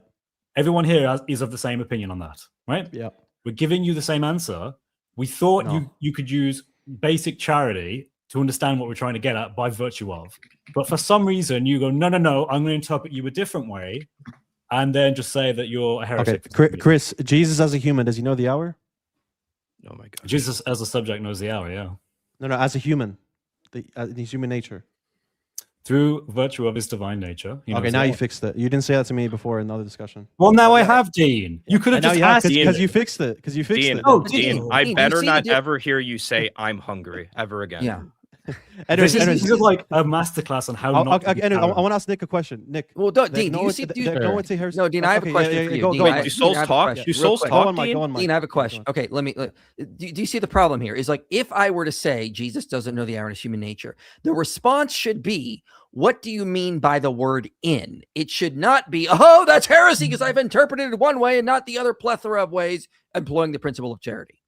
Everyone here is of the same opinion on that, right? Yeah. We're giving you the same answer. We thought No. you could use basic charity to understand what we're trying to get at by virtue of. But for some reason, you go, no, I'm going to interpret you a different way, and then just say that you're a Okay. heretic. for some reason. Chris, Jesus as a human, does he know the hour? Oh my god. Jesus as a subject knows the hour, yeah. No, as a human, his human nature. Through virtue of his divine nature. he Okay, knows now the you hour. fixed it. You didn't say that to me before in another discussion. Well, now I have, Dean. You could have just asked. because you fixed it. Because you fixed Dean, it. Oh, Dean, Dean, I you better see not the ever hear you say I'm hungry ever again. Yeah. Anyways, This is like a masterclass on how not to be I arrogant. want to ask Nick a question. Nick. Well, Dean, do you see? No, Dean, I have a question for you. Go, Dean, go, I- Mike. Do souls Dean, I have a talk? question. Do Real souls quick. Go talk, on, Mike. Dean? Go on, Mike. Dean, I have a Go question. on. Okay, let me. Do you see the problem here? Is like if I were to say Jesus doesn't know the hour in his human nature, the response should be, "What do you mean by the word in?" It should not be, "Oh, that's heresy because I've interpreted it one way and not the other plethora of ways employing the principle of charity."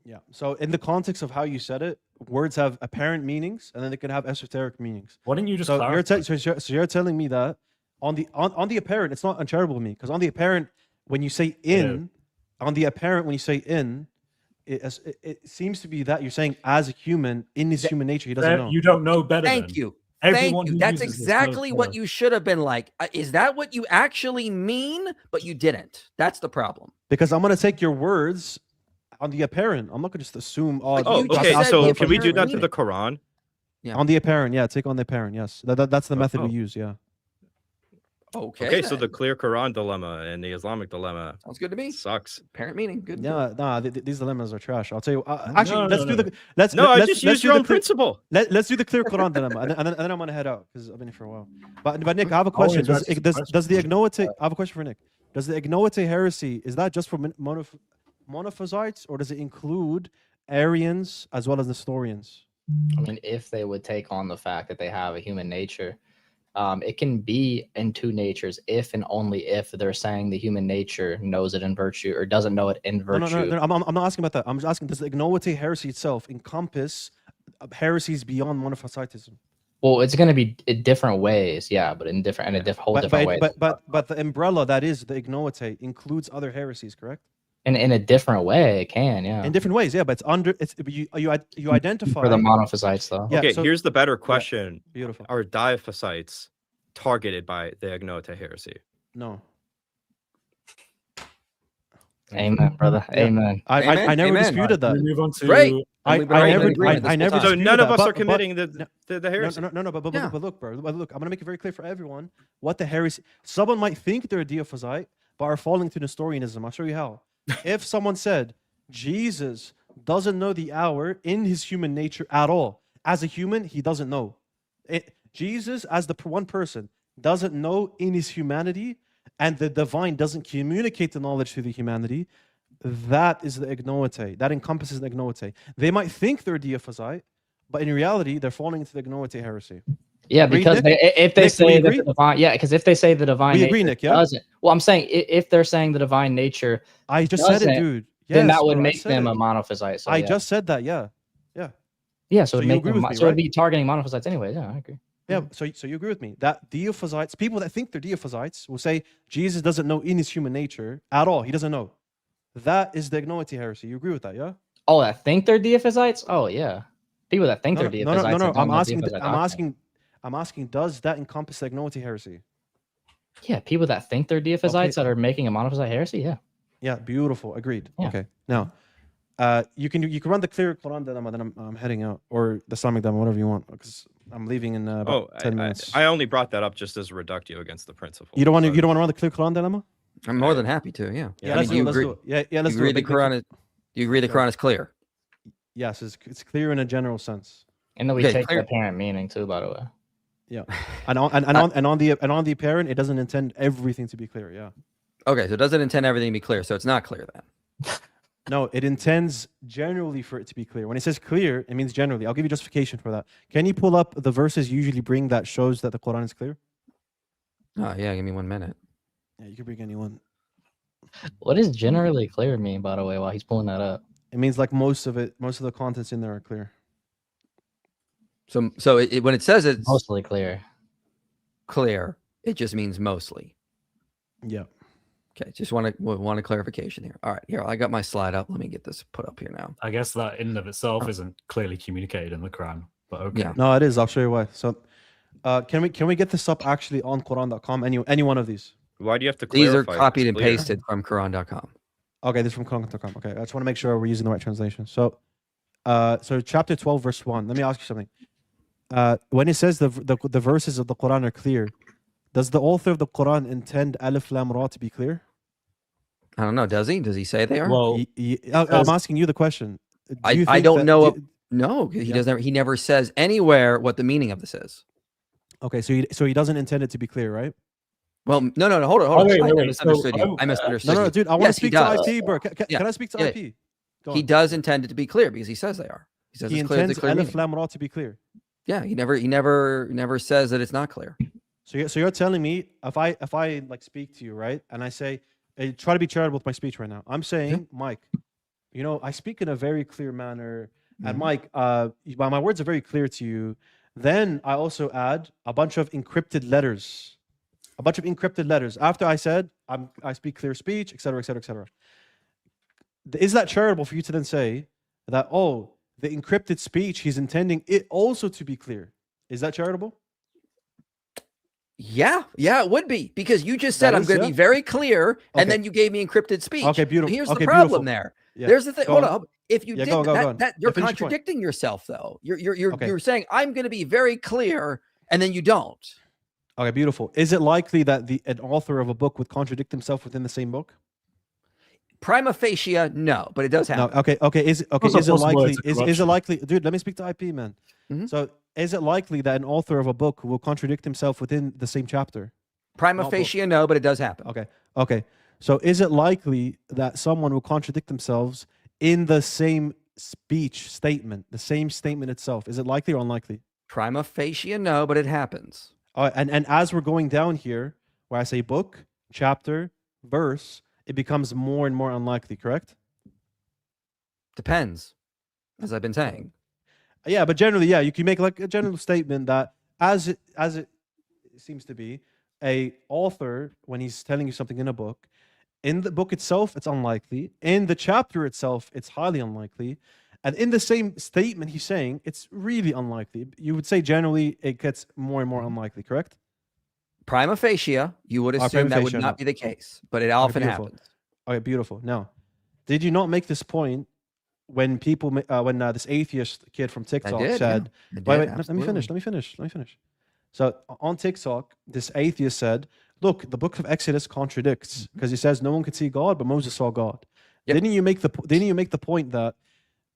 Yeah. So in the context of how you said it, words have apparent meanings, and then they can have esoteric meanings. Why didn't you just So clarify? so you're telling me that on the apparent, it's not uncharitable of me because on the apparent, when you say in, on the apparent when you say in, it seems to be that you're saying as a human in his human nature he doesn't know. You don't know better. Thank then. you. Everyone Thank you. who That's uses this knows exactly what better. you should have been like. Is that what you actually mean? But you didn't. That's the problem. Because I'm gonna take your words on the apparent. I'm not gonna just assume. But Oh, you just okay. said So the can we do apparent that to meaning. the Quran? Yeah. On the apparent, yeah. Take on the apparent. Yes, that's the method we use. Yeah. Okay, so then. the clear Quran dilemma and the Islamic dilemma Sounds good to me. sucks. Apparent meaning. Good. Yeah, nah, these dilemmas are trash. I'll tell you. No, Actually, let's do no. the let's No, I let's, just let's used do your the own clear, principle. let's do the clear Quran dilemma, and then I'm gonna head out because I've been here for a while. But Nick, I have a I'll question. Does address the does the question. Ignoite? I have a question for Nick. Does the Ignoite heresy, is that just for monophysites, or does it include Arians as well as Nestorians? I mean, if they would take on the fact that they have a human nature, it can be in two natures if and only if they're saying the human nature knows it in virtue or doesn't know it in No, virtue. no, I'm not asking about that. I'm just asking, does the Ignoite heresy itself encompass heresies beyond monophysitism? Well, it's going to be in different ways, yeah, but in different and a whole different way. But the umbrella that is the Ignoite includes other heresies, correct? And in a different way, it can, yeah. In different ways, yeah. But it's under. It's you identify For the monophysites, though. Yeah, Okay, so- here's the better question. Beautiful. Are diaphysites targeted by the Ignoite heresy? No, Amen, brother. Yeah. Amen. I never Amen. disputed that. We move on to Great. I We've been all in never agreement this I whole never time. So disputed none of that, us are but- committing no, the heresy. No, but Yeah. look, bro. Look, I'm gonna make it very clear for everyone what the heresy. Someone might think they're a Diophysite, but are falling to Nestorianism. I'll show you how. If someone said Jesus doesn't know the hour in his human nature at all, as a human, he doesn't know. Jesus, as the one person, doesn't know in his humanity, and the divine doesn't communicate the knowledge to the humanity. That is the Ignoite. That encompasses the Ignoite. They might think they're Diophysite, but in reality, they're falling into the Ignoite heresy. Yeah, Agree, because Nick? if they Nick, do we say that agree? the divine, yeah, because if they say the divine We nature agree, Nick, yeah? doesn't, well, I'm saying if they're saying the divine nature, I just said it, Doesn't, dude. then Yes, that would bro, I make said them it. a monophysite. So I yeah. just said that, yeah. yeah, so so, it'd you make agree them, with me, so it'd right? be targeting monophysites anyway. Yeah, I agree. Yeah, so you agree with me that Diophysites, people that think they're Diophysites, will say Jesus doesn't know in his human nature at all. He doesn't know. That is the Ignoite heresy. You agree with that, yeah? Oh, that think they're Diophysites? Oh yeah, people that think No, they're no, Diophysites. no, no. and don't know I'm Diophysite doctrine. asking, does that encompass the Ignoite heresy? Yeah, people that think they're Diophysites that are making a monophysite heresy. Yeah. Yeah, beautiful. Agreed. Yeah. Okay. Now, you can run the clear Quran dilemma, then I'm heading out, or the Islamic dilemma, whatever you want, because I'm leaving in about 10 minutes. I only brought that up just as a reductio against the principle. You don't want to but- run the clear Quran dilemma? I'm more than happy to. Yeah. Yeah, I let's mean, do it. Let's do it. Yeah, let's you do agree it. the Quran is. Do you agree the Yeah. Quran is clear? Yes, it's clear in a general sense. And then we Okay, take clear. the apparent meaning too, by the way. And on the apparent, it doesn't intend everything to be clear. Yeah. Okay, so it doesn't intend everything to be clear, so it's not clear then. No, it intends generally for it to be clear. When it says clear, it means generally. I'll give you justification for that. Can you pull up the verses you usually bring that shows that the Quran is clear? Oh yeah, give me 1 minute. Yeah, you can bring anyone. What does generally clear mean, by the way, while he's pulling that up? It means like most of the contents in there are clear. So when it says it's Mostly clear. clear, it just means mostly. Yeah. Okay, just want a clarification here. All right, here I got my slide up. Let me get this put up here now. I guess that in and of itself isn't clearly communicated in the Quran, but okay. Yeah. No, it is. I'll show you why. So, can we get this up actually on Quran.com? Any one of these? Why do you have to These are clarify if copied it's and clear? pasted from Quran.com. Okay, this is from Quran.com. Okay, I just want to make sure we're using the right translation. So, so chapter 12, verse 1. Let me ask you something. When it says the verses of the Quran are clear, does the author of the Quran intend Alif Lam Ra to be clear? I don't know. Does he? Does he say they are? Well, I'm asking you the question. I think don't that- know. do- No, he Yeah. doesn't. He never says anywhere what the meaning of this is. Okay, so he doesn't intend it to be clear, right? Well, no. Hold Oh, on. wait, I wait. misunderstood So, you. I misunderstood No, you. dude, I want Yes, to he speak to does. IP, bro. Yeah, Can I speak to yeah. IP? Go He on. does intend it to be clear because he says they are. He says He it's clear. It's intends a clear Alif meaning. Lam Ra to be clear. Yeah, he never says that it's not clear. So you're telling me if I like speak to you, right, and I say, hey, try to be charitable with my speech right now. I'm saying, Mike, I speak in a very clear manner, and Mike, my words are very clear to you. Then I also add a bunch of encrypted letters, after I said I speak clear speech, etc., etc., etc. Is that charitable for you to then say that the encrypted speech he's intending it also to be clear? Is that charitable? Yeah, it would be because you just That said I'm is, going to yeah. be very clear, and Okay. then you gave me encrypted speech. Okay, beautiful. Here's Okay, the problem beautiful. there. Yeah. There's the thing. Go Hold on. up. If you Yeah, did go that, on. that Yeah, you're finish your point. contradicting yourself, though. You're Okay. you're saying I'm going to be very clear, and then you don't. Okay, beautiful. Is it likely that an author of a book would contradict himself within the same book? Prima facie, no, but it does No. happen. Okay. Is it Also is it possible likely? it's a Is it corruption. likely? Dude, let me speak to IP, man. Mhm. So, is it likely that an author of a book will contradict himself within the same chapter? Prima Not both. facie, no, but it does happen. Okay. So, is it likely that someone will contradict themselves in the same speech statement, the same statement itself? Is it likely or unlikely? Prima facie, no, but it happens. And as we're going down here, where I say book, chapter, verse, it becomes more and more unlikely. Correct? Depends, as I've been saying. Yeah, but generally, yeah, you can make like a general statement that as it seems to be, a author, when he's telling you something in a book, in the book itself, it's unlikely. In the chapter itself, it's highly unlikely. And in the same statement he's saying, it's really unlikely. You would say generally it gets more and more unlikely, correct? Prima facie, you would prima assume that would facie, not no. be the case, but it often beautiful. happens. Okay, beautiful. Now, did you not make this point when people, when this atheist kid from TikTok did, said, I did, wait, let me absolutely. finish. So on TikTok, this atheist said, look, the book of Exodus contradicts because he says no one could see God, but Moses saw God. Yep. Didn't you make the point that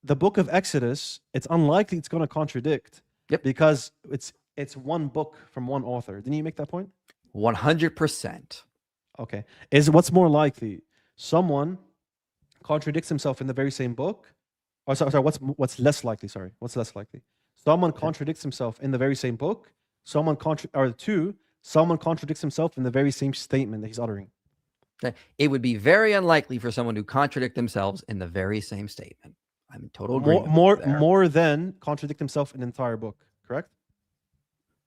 the book of Exodus, it's unlikely it's going to contradict because it's one book from one author. Didn't you make that point? 100%. Okay. What's more likely? Someone contradicts himself in the very same book? Or sorry, what's less likely? Sorry. What's less likely? Someone contradicts himself in the very same book. Someone contradicts himself in the very same statement that he's uttering. Okay. It would be very unlikely for someone to contradict themselves in the very same statement. I'm in total agreement. More than contradict himself in an entire book, correct?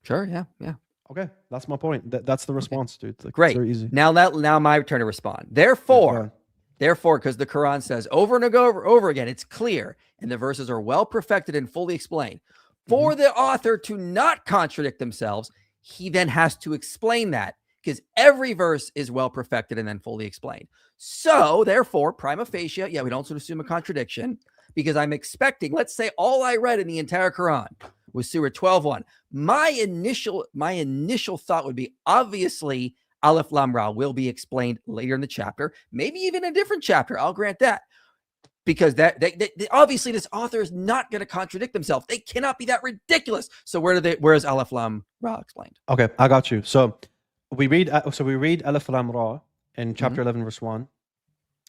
Sure, yeah. Okay, that's my point. That's the response, dude. Like, Great. It's very easy. Now my turn to respond. Therefore, because the Quran says over and over again, it's clear, and the verses are well perfected and fully explained. For the author to not contradict themselves, he then has to explain that because every verse is well perfected and then fully explained. So, therefore, prima facie, we don't assume a contradiction because I'm expecting, let's say all I read in the entire Quran was Surah 12:1. My initial thought would be obviously Aleph Lam Ra will be explained later in the chapter, maybe even a different chapter. I'll grant that. Because they obviously this author is not going to contradict themselves. They cannot be that ridiculous. So where is Aleph Lam Ra explained? Okay, I got you. So we read Aleph Lam Ra in chapter 11, verse 1,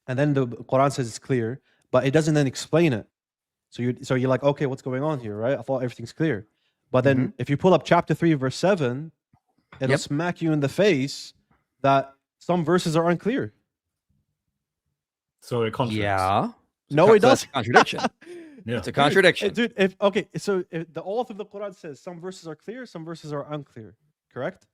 and then the Quran says it's clear, but it doesn't then explain it. So you're like, okay, what's going on here, right? I thought everything's clear, but then if you pull up chapter 3, verse 7, it'll smack you in the face that some verses are unclear. So it contradicts. Yeah. No, it doesn't. That's a contradiction. Yeah. It's a contradiction. Dude, if the author of the Quran says some verses are clear, some verses are unclear, correct?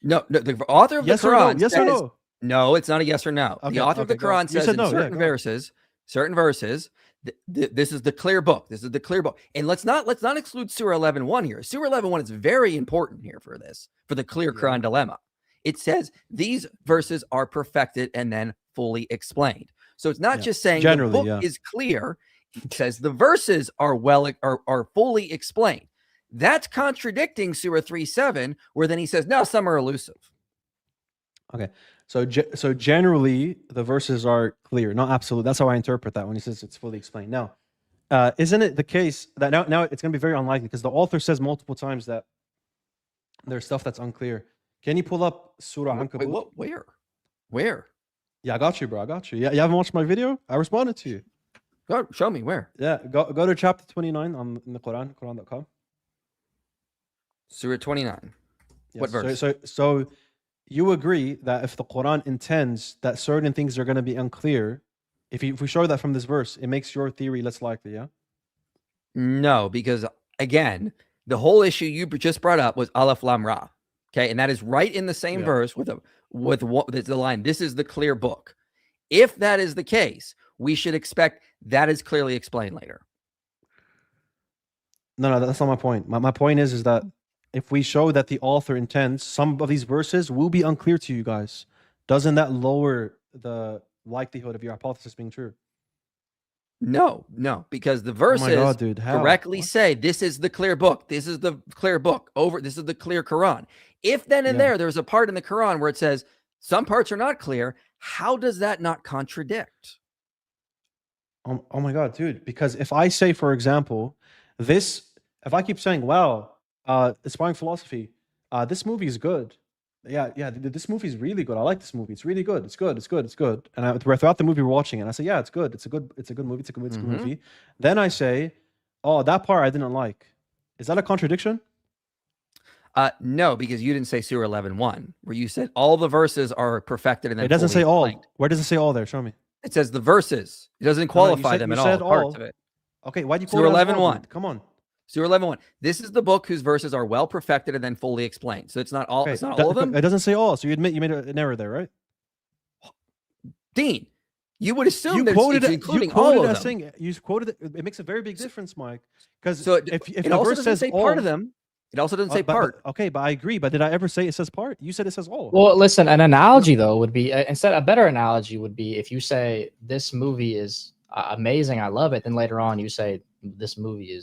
No, the author of Yes the or no? Quran Yes says, or no? No, it's not a yes or no. Okay, The author of the okay, go on. Quran You says said in no, yeah, certain go on. verses, this is the clear book. This is the clear book. And let's not exclude Surah 11:1 here. Surah 11:1 is very important here for the clear Quran dilemma. It says these verses are perfected and then fully explained. So it's not just saying Generally, the book is clear. It says the verses are fully explained. That's contradicting Surah 3:7, where then he says, no, some are elusive. Okay. So generally, the verses are clear, not absolute. That's how I interpret that when he says it's fully explained. Now, isn't it the case that now it's going to be very unlikely because the author says multiple times that there's stuff that's unclear. Can you pull up Surah Ankabut? Wait, where? Yeah, I got you, bro. I got you. Yeah, you haven't watched my video? I responded to you. Go, show me where. Yeah, go to chapter 29 in the Quran, Quran.com. Surah 29. Yes. What verse? So you agree that if the Quran intends that certain things are going to be unclear, if we show that from this verse, it makes your theory less likely, yeah? No, because again, the whole issue you just brought up was Aleph Lam Ra. Okay, and that is right in the same verse with the line, this is the clear book. If that is the case, we should expect that is clearly explained later. No, that's not my point. My point is that if we show that the author intends, some of these verses will be unclear to you guys. Doesn't that lower the likelihood of your hypothesis being true? No, because the verses God, dude, how? correctly say this is the clear book. This is the clear book. This is the clear Quran. If then and Yeah. there's a part in the Quran where it says some parts are not clear, how does that not contradict? Oh my God, dude. Because if I say, for example, if I keep saying, wow, Aspiring Philosophy, this movie is good. Yeah, this movie is really good. I like this movie. It's really good. It's good. It's good. It's good. And throughout the movie, we're watching it. And I say, yeah, it's good. It's a good movie. It's a good Mhm. movie. Then I say, oh, that part I didn't like. Is that a contradiction? No, because you didn't say Surah 11:1, where you said all the verses are perfected and then It doesn't fully say all. explained. Where does it say all there? Show me. It says the verses. It doesn't qualify them you at all. said Parts all. of it. Okay, why do you call Surah it as 11:1. all, dude? Come on. Surah 11:1. This is the book whose verses are well perfected and then fully explained. So it's not all. Okay, It's not all of them. It doesn't say all. So you admit you made an error there, right? Dean, you would assume You that quoted it's it. including You quoted all it of as them. saying you quoted it. It makes a very big difference, Mike. Because So if it the also verse doesn't says say all, part of them. It also doesn't say part. Okay, but I agree. But did I ever say it says part? You said it says all. Well, listen, an analogy though would be instead a better analogy would be if you say this movie is amazing, I love it, then later on you say this movie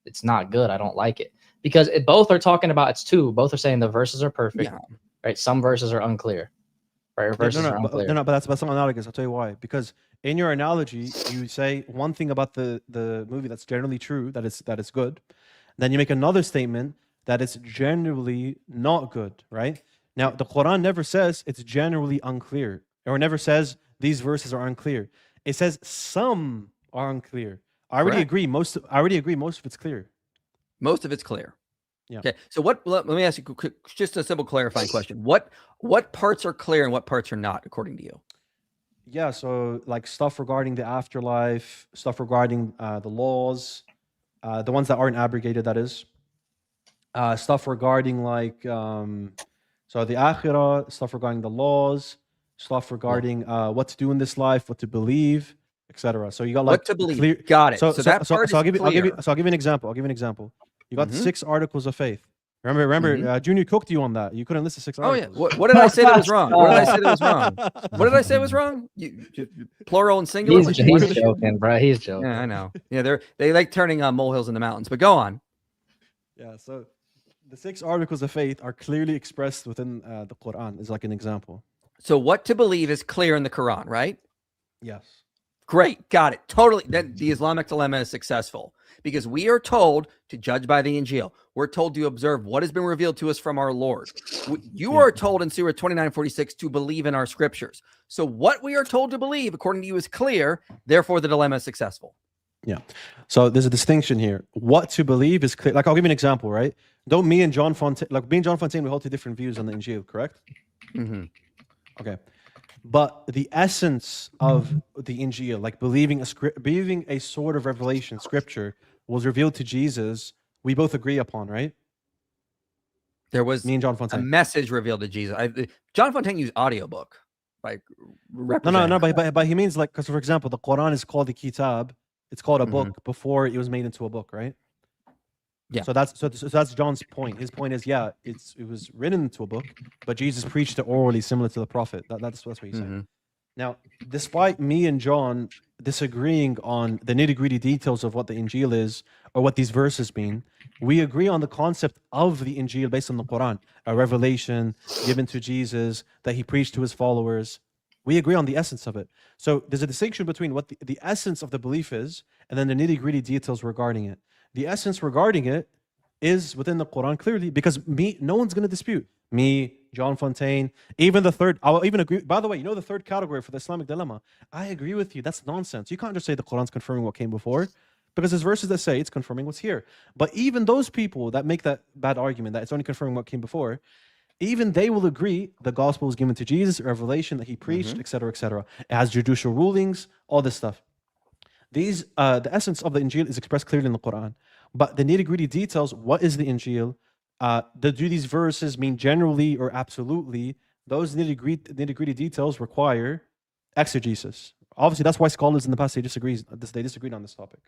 it's not good, I don't like it, because both are talking about both are saying the verses are perfect, Yeah. right? Some verses are unclear, right? Verses are unclear. But that's not analogous. I'll tell you why. Because in your analogy, you say one thing about the movie that's generally true, that it's good. Then you make another statement that it's generally not good, right? Now, the Quran never says it's generally unclear, or never says these verses are unclear. It says some are unclear. I already Correct. agree. Most of it's clear. Most of it's clear. Yeah. Okay. So let me ask you just a simple clarifying question. What parts are clear and what parts are not, according to you? Yeah, so like stuff regarding the afterlife, stuff regarding the laws, the ones that aren't abrogated, that is. Stuff regarding like so the akhirah, stuff regarding the laws, stuff regarding what to do in this life, what to believe, etc. So you got like What to believe. clear. Got it. So that part I'll is give you clear. I'll give you an example. You got Mhm. 6 articles of faith. Remember, Junior cooked you on that. You couldn't list the 6 Oh yeah. articles. What did I say that was wrong? What did I say that was wrong? What did I say was wrong? Plural and singular. He's Like, what are the- joking, bro. He's joking. Yeah, I know. Yeah, they like turning molehills into mountains. But go on. Yeah, so the 6 articles of faith are clearly expressed within the Quran, is like an example. So what to believe is clear in the Quran, right? Yes. Great, got it. Totally. Then the Islamic dilemma is successful because we are told to judge by the Injil. We're told to observe what has been revealed to us from our Lord. You are told in Surah 29:46 to believe in our scriptures. So what we are told to believe, according to you, is clear. Therefore, the dilemma is successful. Yeah. So there's a distinction here. What to believe is clear. Like I'll give you an example, right? Don't me and John Fontaine, we hold 2 different views on the Injil, correct? Mm-hmm. Okay. But the essence of the Injil, like believing a sort of revelation, scripture, was revealed to Jesus, we both agree upon, right? There was Me and John a Fontaine. message revealed to Jesus. John Fontaine used audiobook. Like No, but he means like, because for example, the Quran is called the Kitab. It's called a book before it was made into a book, right? Yeah. So that's John's point. His point is, yeah, it was written into a book, but Jesus preached it orally, similar to the prophet. That's what he's saying. Now, despite me and John disagreeing on the nitty-gritty details of what the Injil is or what these verses mean, we agree on the concept of the Injil based on the Quran, a revelation given to Jesus that he preached to his followers. We agree on the essence of it. So there's a distinction between what the essence of the belief is and then the nitty-gritty details regarding it. The essence regarding it is within the Quran clearly, because no one's going to dispute. Me, John Fontaine, even the third, I'll even agree. By the way, the third category for the Islamic dilemma, I agree with you. That's nonsense. You can't just say the Quran's confirming what came before, because there's verses that say it's confirming what's here. But even those people that make that bad argument that it's only confirming what came before, even they will agree the gospel was given to Jesus, revelation that he preached, etc., etc. It has judicial rulings, all this stuff. These, the essence of the Injil is expressed clearly in the Quran, but the nitty-gritty details, what is the Injil? Do these verses mean generally or absolutely? Those nitty-gritty details require exegesis. Obviously, that's why scholars in the past they disagreed on this topic.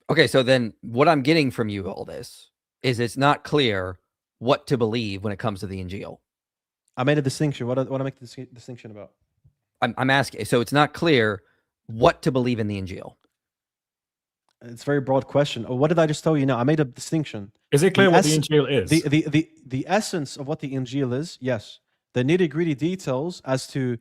Okay, so then what I'm getting from you all this is it's not clear what to believe when it comes to the Injil. I made a distinction. What I make the distinction about? I'm asking. So it's not clear what to believe in the Injil. It's a very broad question. What did I just tell you now? I made a distinction. Is it clear The what the ess- Injil is? The essence of what the Injil is, yes. The nitty-gritty details as to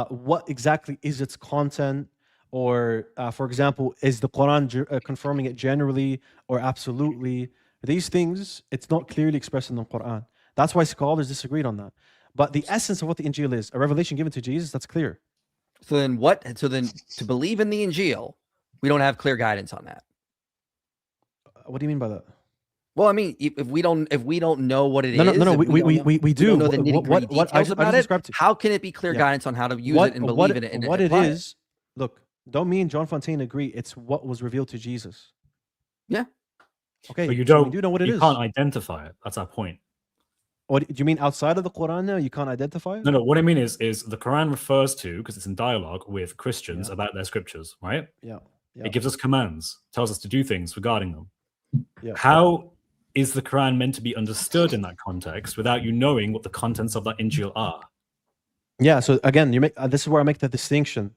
what exactly is its content, or for example, is the Quran confirming it generally or absolutely? These things, it's not clearly expressed in the Quran. That's why scholars disagreed on that. But the essence of what the Injil is, a revelation given to Jesus, that's clear. So then what? So then to believe in the Injil, we don't have clear guidance on that. What do you mean by that? Well, I mean, if we don't know what it is, No, if we do. don't know the nitty-gritty What I details just about it, described to you. how can it be clear Yeah. guidance on how to use it and believe in it? And what it apply is, look, don't me and John Fontaine agree it's what was revealed to Jesus. Yeah. Okay. But you so we don't. do know what it you is. can't identify it. That's our point. What do you mean outside of the Quran now? You can't identify it? No. What I mean is the Quran refers to, because it's in dialogue with Christians Yeah. about their scriptures, right? Yeah. Yeah. It gives us commands, tells us to do things regarding them. Yeah. How is the Quran meant to be understood in that context without you knowing what the contents of that Injil are? Yeah. So again, you make this is where I make the distinction.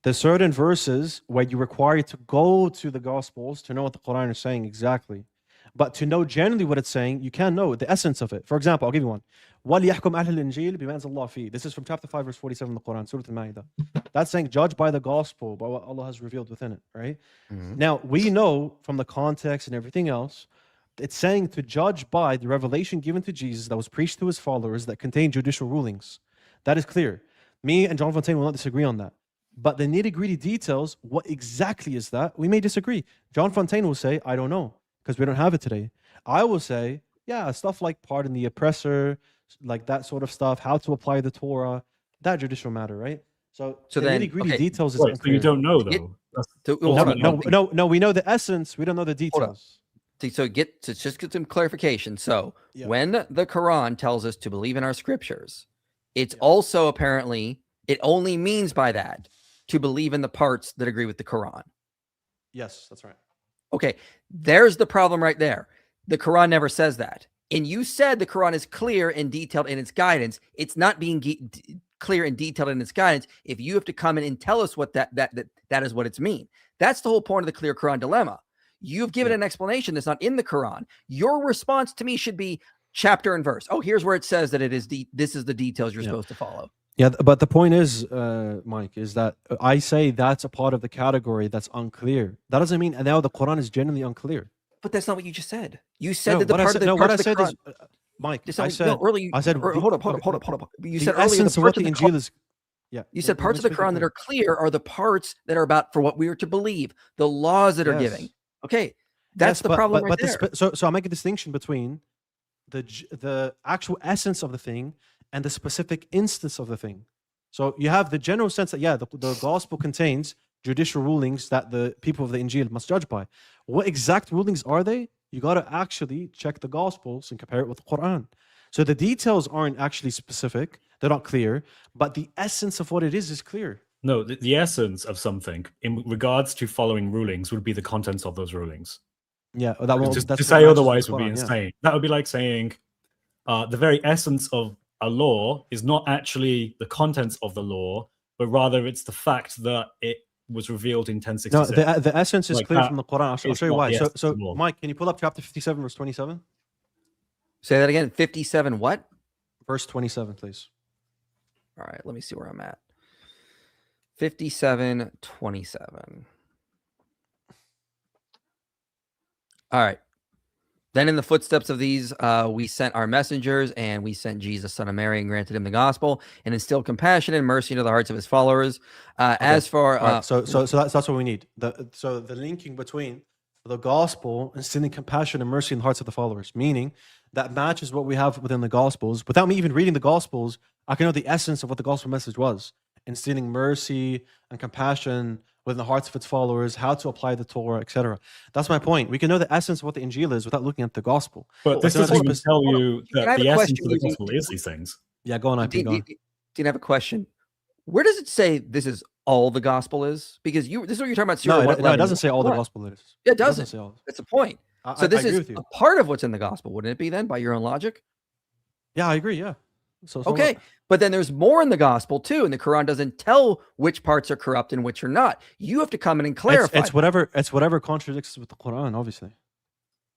There's certain verses where you require to go to the Gospels to know what the Quran is saying exactly. But to know generally what it's saying, you can know the essence of it. For example, I'll give you one. وَلْيَحْكُمْ أَهْلُ الْإِنْجِيلِ بِمَا أَنزَلَ اللَّهُ فِيهِ. This is from chapter 5, verse 47 of the Quran, Surah Al-Ma'idah. That's saying judge by the gospel, by what Allah has revealed within it, right? Mhm. Now, we know from the context and everything else, it's saying to judge by the revelation given to Jesus that was preached to his followers that contained judicial rulings. That is clear. Me and John Fontaine will not disagree on that. But the nitty-gritty details, what exactly is that? We may disagree. John Fontaine will say, I don't know, because we don't have it today. I will say, yeah, stuff like pardon the oppressor, like that sort of stuff, how to apply the Torah, that judicial matter, right? So So the then, nitty-gritty okay. details is Wait, so you unclear. don't know It- though. That's So, No, hold on, ultimately- hold on. no, we know the essence, we don't know the on. details. So just get some clarification. So Yeah. when the Quran tells us to believe in our scriptures, it's Yeah. also apparently it only means by that to believe in the parts that agree with the Quran. Yes, that's right. Okay, there's the problem right there. The Quran never says that. And you said the Quran is clear and detailed in its guidance. It's not being clear and detailed in its guidance if you have to come in and tell us what that is what it's mean. That's the whole point of the clear Quran dilemma. You've given Yeah. an explanation that's not in the Quran. Your response to me should be chapter and verse. Oh, here's where it says that it is this is the details you're Yeah. supposed to follow. Yeah, but the point is, Mike, is that I say that's a part of the category that's unclear. That doesn't mean now the Quran is genuinely unclear. But that's not what you just said. You said No, that the what I part said, of the no, what I parts of the said Quran, is, Mike, Just I no, said, earlier. I said, Hold up. You the said earlier essence the of what parts the of the Quran, Injil is. Yeah, you said parts of let the me speak Quran that clear. are clear are the parts that are about for what we are to believe, the laws that are Yes. giving. Okay, that's Yes, the but- problem but, right but there. So I make a distinction between the actual essence of the thing and the specific instance of the thing. So you have the general sense that the gospel contains judicial rulings that the people of the Injil must judge by. What exact rulings are they? You got to actually check the gospels and compare it with the Quran. So the details aren't actually specific; they're not clear, but the essence of what it is clear. No, the essence of something in regards to following rulings would be the contents of those rulings. Yeah, that will. to that's what say matches with otherwise the would be Quran, yeah. insane. That would be like saying the very essence of a law is not actually the contents of the law, but rather it's the fact that it was revealed in No, 1066. the essence is Like clear that from the Quran. I'll is show you not why. the So, essence of law. Mike, can you pull up chapter 57, verse 27? Say that again. 57. What? Verse 27, please. All right, let me see where I'm at. 57:27. All right. Then in the footsteps of these, we sent our messengers, and we sent Jesus, son of Mary, and granted him the gospel, and instilled compassion and mercy into the hearts of his followers. As for All right, so that's what we need. So the linking between the gospel and instilling compassion and mercy in the hearts of the followers, meaning that matches what we have within the gospels. Without me even reading the gospels, I can know the essence of what the gospel message was: instilling mercy and compassion within the hearts of its followers, how to apply the Torah, etc. That's my point. We can know the essence of what the Injil is without looking at the gospel. But this Hold on, doesn't even tell hold on. you Can I that have the a essence question? of the gospel is these things. Yeah, go on, IP. Go on. Dean, I have a question. Where does it say this is all the gospel is? Because this is what you're talking about. No, Surah it 111. doesn't say all the What? gospel it is. It doesn't. say all. That's the point. I So this agree is with you. a part of what's in the gospel, wouldn't it be then, by your own logic? Yeah, I agree. Yeah. So Okay, but then there's more in the gospel too, and the Quran doesn't tell which parts are corrupt and which are not. You have to come in and clarify. It's whatever contradicts with the Quran, obviously.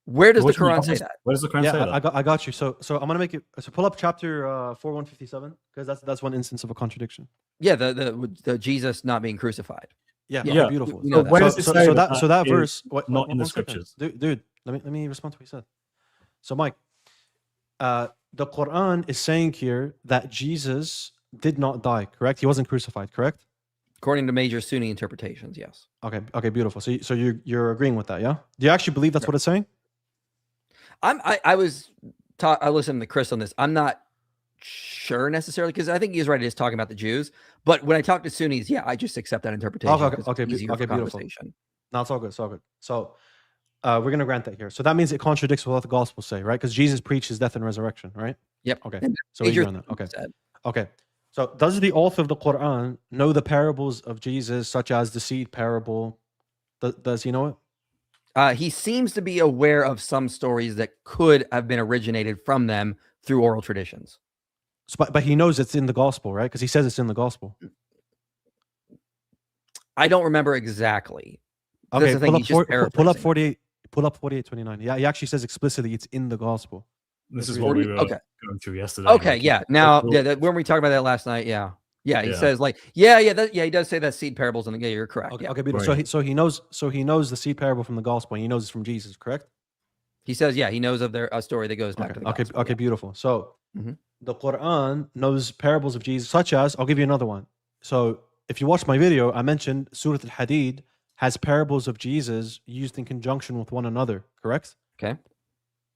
Where does the Which one- Quran say that? Where does the Quran Yeah, say that? I got you. So I'm gonna make it. So pull up chapter 4157 because that's one instance of a contradiction. Yeah, the Jesus not being crucified. Yeah, Yeah. okay, Yeah. beautiful. We know that. Where does it So, say so that that so that is verse not in the 1 second. scriptures? Dude, let me respond to what he said. So Mike, the Quran is saying here that Jesus did not die, correct? He wasn't crucified, correct? According to major Sunni interpretations, yes. Okay, beautiful. So you're agreeing with that, yeah? Do you actually believe that's what it's saying? I was taught. I listened to Chris on this. I'm not sure necessarily because I think he's right. He's talking about the Jews. But when I talk to Sunnis, yeah, I just accept that interpretation. Okay, 'cause it's okay, easier okay, for beautiful. conversation. No, it's all good. It's all good. So we're gonna grant that here. So that means it contradicts what the Gospels say, right? Because Jesus preaches death and resurrection, right? Yep. Okay. And So we major agree on that. Okay. said. Okay. So does the author of the Quran know the parables of Jesus, such as the seed parable? Does he know it? He seems to be aware of some stories that could have been originated from them through oral traditions. So, but he knows it's in the gospel, right? Because he says it's in the gospel. I don't remember exactly. That's Okay, the thing, he's just pull up paraphrasing. 48. Pull up 48:29. Yeah, he actually says explicitly it's in the gospel. This That's is what we 40 were okay. going through yesterday. Okay, like, yeah. Now, cool. yeah, when we talked about that last night, yeah. Yeah, he Yeah. says like, yeah, he does say that seed parables, and yeah, you're correct. Okay, Yeah. okay, beautiful. Right. So he knows the seed parable from the gospel, and he knows it's from Jesus, correct? He says, yeah, he knows of a story that goes back to the Okay, gospel. okay, beautiful. So Mhm. the Quran knows parables of Jesus, such as I'll give you another one. So if you watch my video, I mentioned Surah Al-Hadid has parables of Jesus used in conjunction with one another, correct? Okay.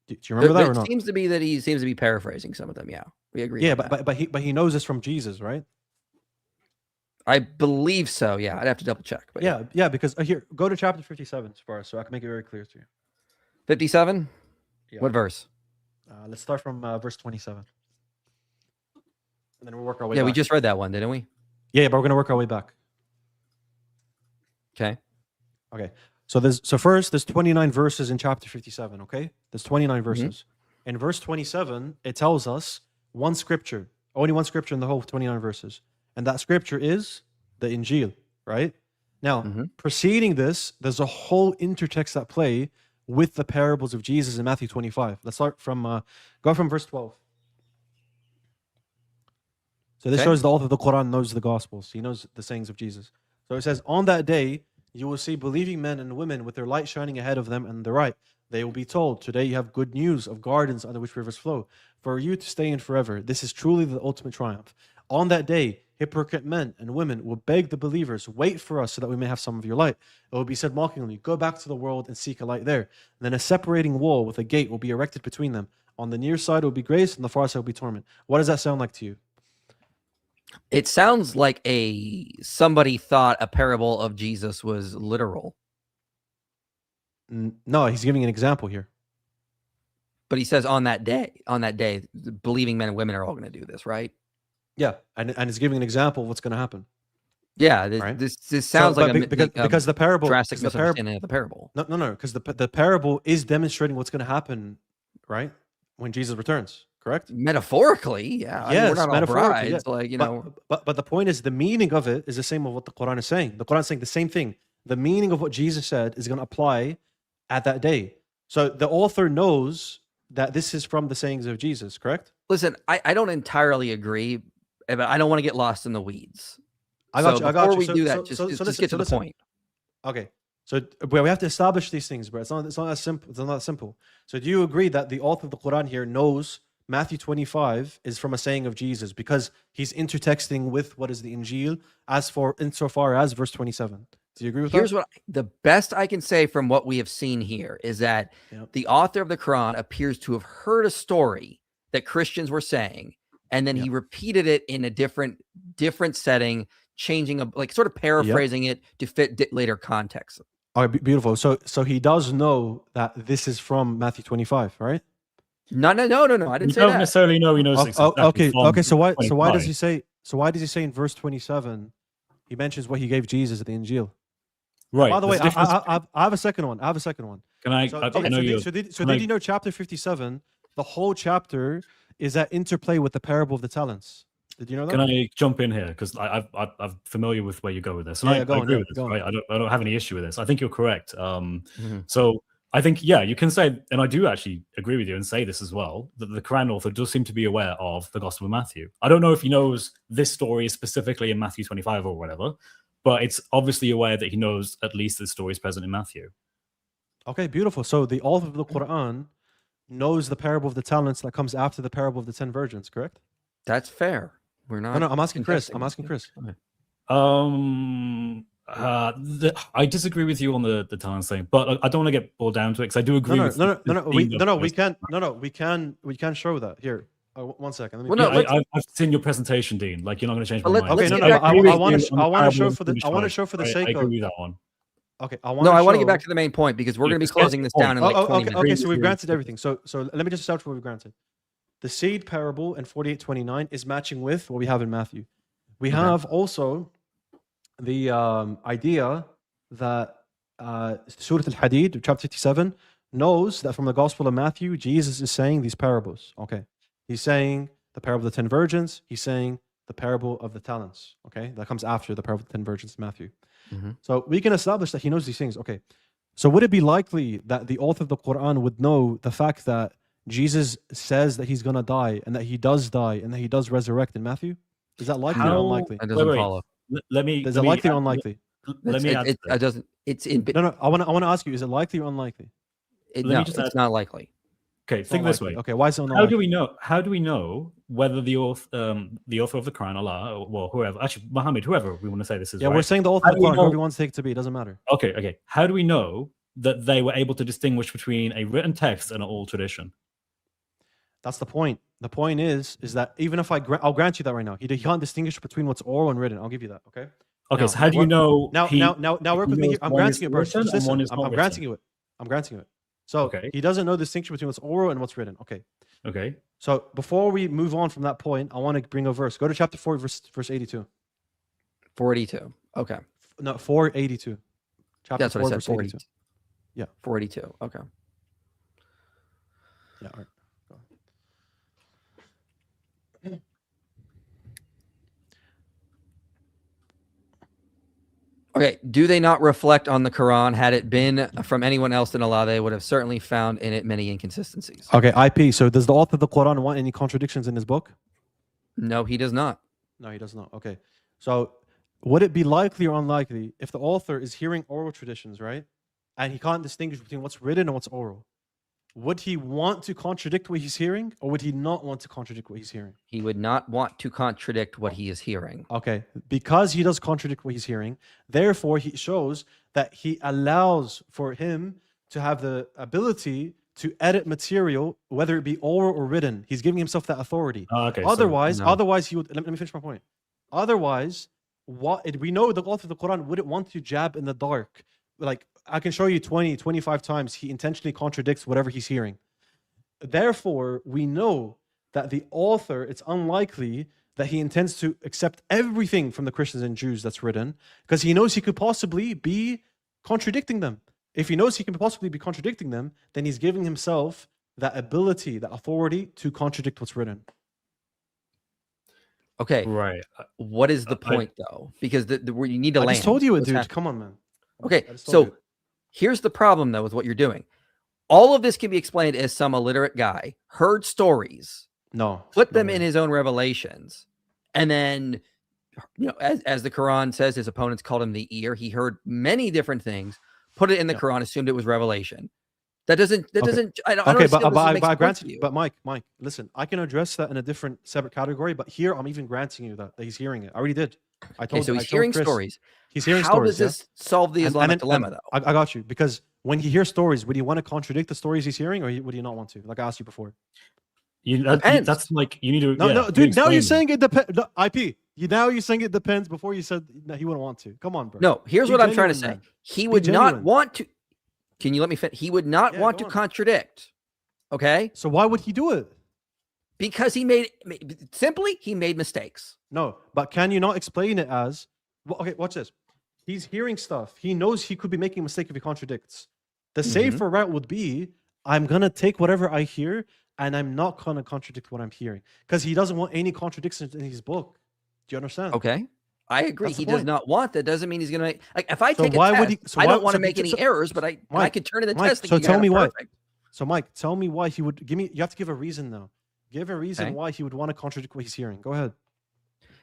Do you remember that or There not? seems to be that he seems to be paraphrasing some of them. Yeah, we agree. Yeah, on that. but he knows this from Jesus, right? I believe so. Yeah, I'd have to double check. But Yeah, because here, go to chapter 57 first, so I can make it very clear to you. 57. Yeah. What verse? Let's start from verse 27, and then we'll work our way. Yeah, back. we just read that one, didn't we? Yeah, but we're gonna work our way back. Okay. Okay. So first, there's 29 verses in chapter 57. Okay, there's 29 verses. In verse 27, it tells us one scripture, only one scripture in the whole 29 verses, and that scripture is the Injil. Right now, preceding this, there's a whole intertext at play with the parables of Jesus in Matthew 25. Let's start from go from verse 12. So this Okay. shows the author of the Quran knows the Gospels. He knows the sayings of Jesus. So it says, on that day, you will see believing men and women with their light shining ahead of them and the right. They will be told, today you have good news of gardens under which rivers flow, for you to stay in forever. This is truly the ultimate triumph. On that day, hypocrite men and women will beg the believers, wait for us so that we may have some of your light. It will be said mockingly, go back to the world and seek a light there. And then a separating wall with a gate will be erected between them. On the near side will be grace, and the far side will be torment. What does that sound like to you? It sounds like somebody thought a parable of Jesus was literal, No, he's giving an example here. but he says on that day, the believing men and women are all going to do this, right? Yeah, and it's giving an example of what's going to happen. Yeah, Right. this sounds So, like but a because the parable, drastic because the parable, misunderstanding of the parable. no, because the parable is demonstrating what's going to happen, right, when Jesus returns. Correct? Metaphorically, yeah. I mean, Yes, we're not all metaphorically, brides, like, you know. But the point is, the meaning of it is the same of what the Quran is saying. The Quran is saying the same thing. The meaning of what Jesus said is going to apply at that day. So the author knows that this is from the sayings of Jesus. Correct? Listen, I don't entirely agree, but I don't want to get lost in the weeds. I got So you. I got before you. we So- do so- that, just so listen, get to the listen. point. Okay. So we have to establish these things, bro. It's not that simple. It's not that simple. So do you agree that the author of the Quran here knows Matthew 25 is from a saying of Jesus because he's intertexting with what is the Injil insofar as verse 27? Do you agree with Here's that? what the best I can say from what we have seen here is that Yep. the author of the Quran appears to have heard a story that Christians were saying, and then he repeated it in a different setting, changing sort of paraphrasing it to fit later context. All right, beautiful. So he does know that this is from Matthew 25, right? No. I didn't You say don't that. necessarily know he knows Oh, exactly okay. from Okay. So why does 25. he say? So why does he say in verse 27? He mentions what he gave Jesus at the Injil. Right. By the way, there's a difference- I have a second one. Can I? So, I know you. did you know chapter 57? The whole chapter is at interplay with the parable of the talents. Did you know that? Can I jump in here? Because I'm familiar with where you go with this. And Yeah, go I on, agree yeah, with this, go on. right? I don't have any issue with this. I think you're correct. Mhm. So I think, yeah, you can say, and I do actually agree with you and say this as well, that the Quran author does seem to be aware of the Gospel of Matthew. I don't know if he knows this story specifically in Matthew 25 or whatever, but it's obviously aware that he knows at least this story is present in Matthew. Okay, beautiful. So the author of the Quran knows the parable of the talents that comes after the parable of the 10 virgins, correct? That's fair. We're not. No, I'm asking Chris. contesting I'm this. asking Chris. Okay. I disagree with you on the talents thing, but I don't want to get boiled down to it because I do agree No, with no, the we theme of we this. can't. No, we can show that here. 1 second. Let me. Well, no, Yeah, I've seen your presentation, Dean. Like, you're not going to change But my let- mind. Okay, let's no, get no. back I to the want main to. point. I want to On show the for the. I parable want to of show for the I sake agree of. with that one. Okay, I want. No, I want to show, get back to the main point because we're Yeah, going to be just get closing to this the down in point. like 20 okay, minutes. okay. So we've Agree. granted everything. So let me just start where we've granted. The seed parable in 48:29 is matching with what we have in Matthew. We Okay. have also the idea that Surah Al-Hadid, chapter 57, knows that from the Gospel of Matthew, Jesus is saying these parables. Okay, he's saying the parable of the 10 virgins. He's saying the parable of the talents. Okay, that comes after the parable of the 10 virgins in Matthew. Mhm. So we can establish that he knows these things. Okay, so would it be likely that the author of the Quran would know the fact that Jesus says that he's going to die and that he does die and that he does resurrect in Matthew? Is that likely or How- unlikely? That doesn't Wait. follow. Let me. Is let it me likely or add- unlikely? Let me add. to It this. doesn't. It's in. No, no. I want to ask you: is it likely or unlikely? Let me No, just it's add- not likely. Okay, It's think not this likely. way. Okay, why is it not How likely? do we know? How do we know whether the author of the Quran, Allah, or well, whoever, actually Muhammad, whoever we want to say this is, Yeah, right? we're saying the author How of the do we Quran, whoever know- you want to take it to be, it doesn't matter. Okay. How do we know that they were able to distinguish between a written text and an oral tradition? That's the point. The point is that even if I'll grant you that right now, he can't distinguish between what's oral and written. I'll give you that. Okay. Okay, Now, so how do you what- know? Now, he- now, work he with me here. knows I'm one granting is you, bro. written Just and one listen. is I'm not granting written? you it. I'm granting you it. So Okay. he doesn't know the distinction between what's oral and what's written. Okay. Okay. So before we move on from that point, I want to bring a verse. Go to chapter 4, verse 82. 42. Okay. No, 482. Chapter That's what 4, I said. verse 40. 82. Yeah. 42. Okay. Yeah. All right. Go on. Okay. Do they not reflect on the Quran? Had it been from anyone else than Allah, they would have certainly found in it many inconsistencies. Okay, IP. So does the author of the Quran want any contradictions in his book? No, he does not. No, he does not. Okay. So would it be likely or unlikely if the author is hearing oral traditions, right? And he can't distinguish between what's written and what's oral? Would he want to contradict what he's hearing or would he not want to contradict what he's hearing? He would not want to contradict what he is hearing. Okay. Because he does contradict what he's hearing, therefore he shows that he allows for him to have the ability to edit material, whether it be oral or written. He's giving himself that authority. Okay. Otherwise, no. otherwise he would. Let me finish my point. Otherwise, we know the author of the Quran wouldn't want to jab in the dark. Like I can show you 20, 25 times he intentionally contradicts whatever he's hearing. Therefore, we know that the author, it's unlikely that he intends to accept everything from the Christians and Jews that's written, because he knows he could possibly be contradicting them. If he knows he can possibly be contradicting them, then he's giving himself that ability, that authority to contradict what's written. Okay. Right. What is the I- point though? Because where you need to I land. just told you it, What's dude. happening? Come on, man. Okay, I just told you so it. here's the problem though with what you're doing. All of this can be explained as some illiterate guy heard stories, No. put no them way. in his own revelations, and then, you know, as the Quran says, his opponents called him the ear. He heard many different things, put it in the Yeah. Quran, assumed it was revelation. That doesn't. I don't. Okay, I don't but, understand how this but makes I sense grant to you. you. But Mike, listen, I can address that in a different separate category. But here, I'm even granting you that he's hearing it. I already did. I Okay, told. so I he's told hearing Chris, stories. He's hearing How stories. does this solve the yeah? Islamic then- dilemma though? I got you, because when he hears stories, would he want to contradict the stories he's hearing, or would he not want to? Like I asked you before. Depends. That's like you need to. No, yeah, no, you dude. Now explain you're them. saying it depends. No, IP. Now you're saying it depends. Before you said that he wouldn't want to. Come on, bro. No, here's Be what I'm trying to genuine, say. man. He Be would not genuine. want to. Can you let me finish? He would not Yeah, want go to on. contradict. Okay, So why would he do it? because he made mistakes. No, but can you not explain it as? Well, okay, watch this. He's hearing stuff. He knows he could be making a mistake if he contradicts. The Mhm. safer route would be, I'm gonna take whatever I hear and I'm not going to contradict what I'm hearing because he doesn't want any contradictions in his book. Do you understand? Okay. I agree. That's the He does point. not want that. Doesn't mean he's going to make, like, if I So take a why test, would he- so I why- don't want to so- make so- any so- errors, but I Mike, could turn in the Mike, test. so thinking I tell got me it why. perfect. So Mike, tell me why he would give me. You have to give a reason now. Give a reason Okay. why he would want to contradict what he's hearing. Go ahead.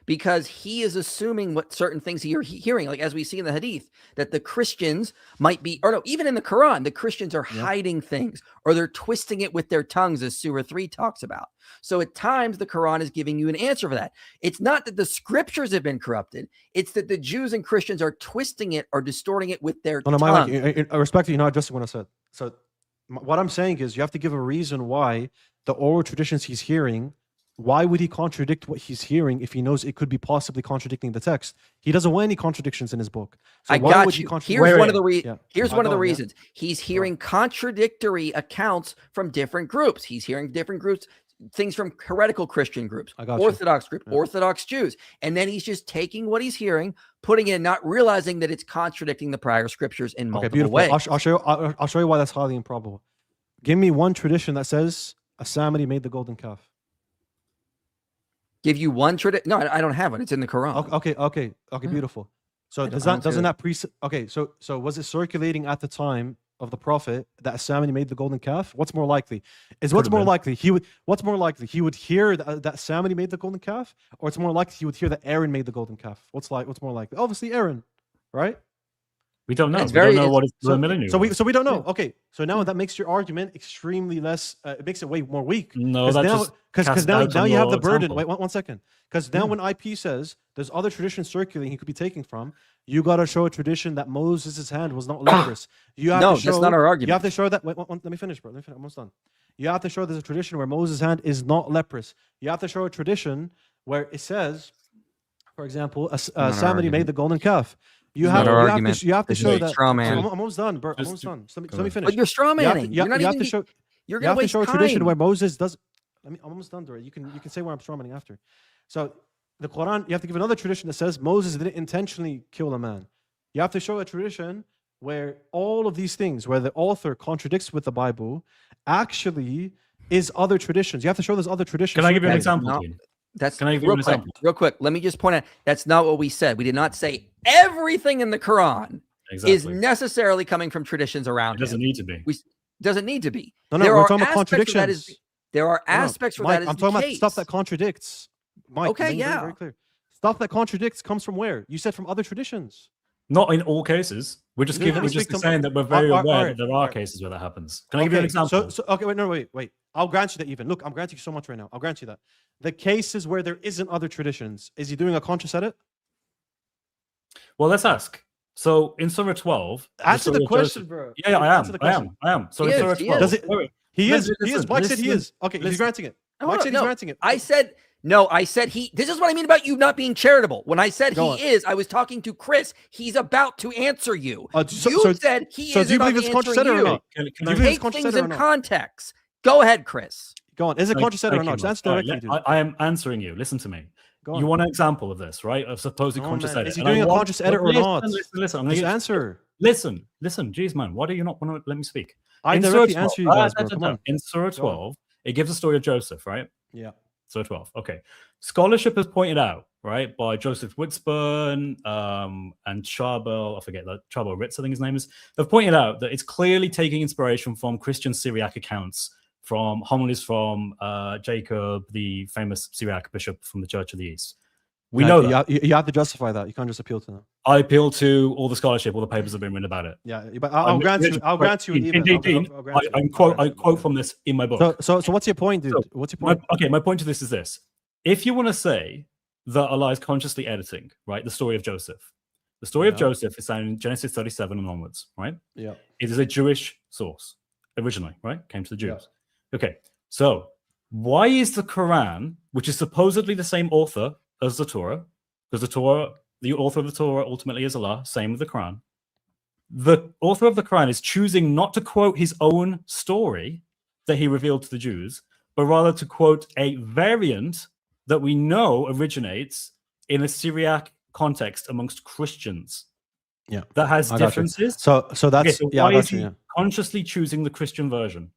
Because he is assuming what certain things you're hearing, like as we see in the Hadith, that the Christians might be, or no, even in the Quran, the Christians are Yeah. hiding things or they're twisting it with their tongues, as Surah 3 talks about. So at times the Quran is giving you an answer for that. It's not that the scriptures have been corrupted, it's that the Jews and Christians are twisting it or distorting it with their No, no, tongue. Mike, I respect you. You're not addressing what I said. So what I'm saying is you have to give a reason why the oral traditions he's hearing. Why would he contradict what he's hearing if he knows it could be possibly contradicting the text? He doesn't want any contradictions in his book. So I why got would he you. contradict? Here's Wait, one wait, of the yeah. here's I'll one of go the on, yeah. reasons. He's hearing contradictory accounts from different groups. He's hearing different groups, things from heretical Christian groups, I got you. Orthodox group, Yeah. Orthodox Jews, and then he's just taking what he's hearing, putting it, in, not realizing that it's contradicting the prior scriptures in Okay, multiple beautiful. ways. I'll show you. I'll show you why that's highly improbable. Give me one tradition that says a Samadi made the golden calf. Give you one tradition. No, I don't have it. It's in the Quran. Okay, Yeah. beautiful. So I don't- does I that don't see doesn't that. that okay? So was it circulating at the time of the prophet that Samadi made the golden calf? What's more likely? What's Could've more been. likely? What's more likely? He would hear that Samadi made the golden calf, or it's more likely he would hear that Aaron made the golden calf. What's more likely? Obviously Aaron, right? We don't know. It's We very- don't know what it's- the millennium. So we don't know. Okay, so now that makes your argument extremely less. It makes it way more weak. No, that just Because casts now doubt on you have your the burden. example. Wait one second. Because now when IP says there's other traditions circulating he could be taking from, you got to show a tradition that Moses' hand was not leprous. You have No, to show, that's not our You argument. have to show that. Wait, let me finish, bro. I'm almost done. You have to show there's a tradition where Moses' hand is not leprous. You have to show a tradition where it says, for example, Not our somebody argument. made the golden calf. You It's have, not our you have to, argument. you have to This is show a that. straw man. I'm almost done, bro. I'm Just almost to- done. So let go me ahead. finish. But you're straw You have to- manning. you You're have, not you have even. to show. You're You gonna have to waste show a tradition time. where Moses does. I'm almost done, Dora. You can say where I'm strawmanning after. So the Quran, you have to give another tradition that says Moses didn't intentionally kill a man. You have to show a tradition where all of these things, where the author contradicts with the Bible, actually is other traditions. You have to show there's other traditions. Can I give you an circulating. example? No. Dean? That's Can I give you real an quick. example? Real quick. Let me just point out that's not what we said. We did not say everything in the Quran is Exactly. necessarily coming from traditions around It doesn't him. need to be. Doesn't need to be. No, There we're are talking about aspects where that is- contradictions. There are No, no, aspects where Mike, that is I'm the talking about case. stuff that contradicts. Mike, Okay, let me be yeah. very clear. Stuff that contradicts comes from where? You said from other traditions. Not in all cases. We're just Let me we're just speak to- saying that we're very Alright, aware alright, that there are alright. cases where that happens. Can I give you an Okay, example? So okay, wait. I'll grant you that even. Look, I'm granting you so much right now. I'll grant you that. The cases where there isn't other traditions, is he doing a conscious edit? Well, let's ask. So in Surah 12, Answer story the of question, Joseph- bro. Yeah, I Answer am. the I question. am. So He in is, Surah he 12. is. Does it- wait. He is. Listen, He is. Mike said he listen, is. Okay, he's listen. granting it. No, Mike no, said no. he's granting it. I said no. I said he. This is what I mean about you not being charitable. When I said Go he on. is, I was talking to Chris. He's about to answer you. So- You so- said he so is do you about believe it's conscious answering edit or you. not? Can Do I you believe it's Take conscious things edit or in not? context. Go ahead, Chris. Go on. Is it Thank- conscious edit or thank not? you, Just Mark. answer Alright, directly, dude. I am answering you. Listen to me. Go on. You want an example of this, right? Of supposed Oh, conscious man. edit. Is he And I doing a want- conscious edit or listen, not? Listen. I'm gonna Just get- answer. Listen. Jeez, man. Why do you not want to let me speak? I In Surah directly 12 answer you guys, bro. Come on. In Surah 12, it gives a story of Joseph, right? Yeah. Surah 12. Okay. Scholarship has pointed out, right, by Joseph Witzburn and Charbel, I forget that, Charbel Ritz, I think his name is, have pointed out that it's clearly taking inspiration from Christian Syriac accounts, from homilies from Jacob, the famous Syriac bishop from the Church of the East. We know that. You have to justify that. You can't just appeal to them. I appeal to all the scholarship, all the papers that have been written about it. Yeah, but I'll I'm grant you. literally- I'll grant you an even. Indeed, I'll grant you. I quote from this in my book. So what's your point, dude? So, What's your point? My point to this is this. If you want to say that Allah is consciously editing, right, the story of Joseph. The story of Yeah. Joseph is found in Genesis 37 and onwards, right? Yeah. It is a Jewish source originally, right? Came to the Jews. Okay, so why is the Quran, which is supposedly the same author as the Torah, because the author of the Torah ultimately is Allah, same with the Quran. The author of the Quran is choosing not to quote his own story that he revealed to the Jews, but rather to quote a variant that we know originates in a Syriac context amongst Christians. Yeah. That has I got you. differences. So that's Okay, so yeah. I why got is you, he yeah. consciously choosing the Christian version?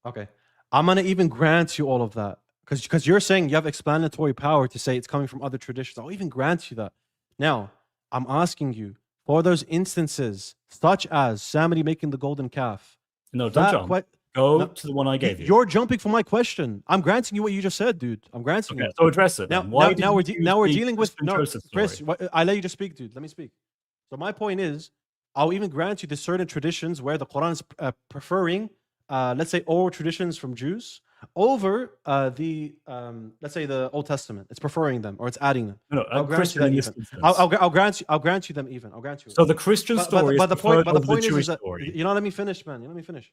Okay. I'm gonna even grant you all of that because you're saying you have explanatory power to say it's coming from other traditions. I'll even grant you that. Now, I'm asking you for those instances, such as Samedi making the golden calf. No, don't that jump. que- Go no, to the one I gave you. You're jumping from my question. I'm granting you what you just said, dude. I'm granting Okay, you. so address it. Now, then. Why now didn't we're you use the dealing with Crispin no, Joseph Chris. story? I let you just speak, dude. Let me speak. So my point is, I'll even grant you the certain traditions where the Quran is preferring, let's say, oral traditions from Jews over let's say, the Old Testament. It's preferring them or it's adding them. No, I'll grant you Christian that in this even. instance. I'll grant you them even. I'll grant you. So the Christian story is the point, preferred over the is Jewish that story. you know. Let me finish, man. Let me finish.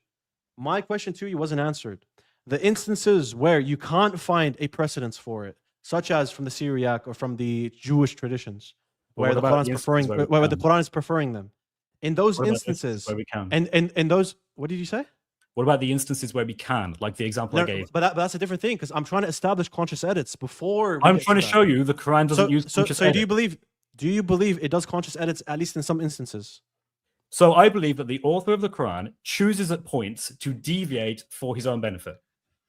My question to you wasn't answered. The instances where you can't find a precedence for it, such as from the Syriac or from the Jewish traditions, But where what the about Quran is the preferring, instances where we where the can? Quran is preferring them. In those What about the instances, where we can? and those, what did you say? What about the instances where we can, like the example I No, gave? but that's a different thing because I'm trying to establish conscious edits before. I'm trying to show you the Quran doesn't use conscious So do edit. you believe it does conscious edits at least in some instances? So I believe that the author of the Quran chooses at points to deviate for his own benefit.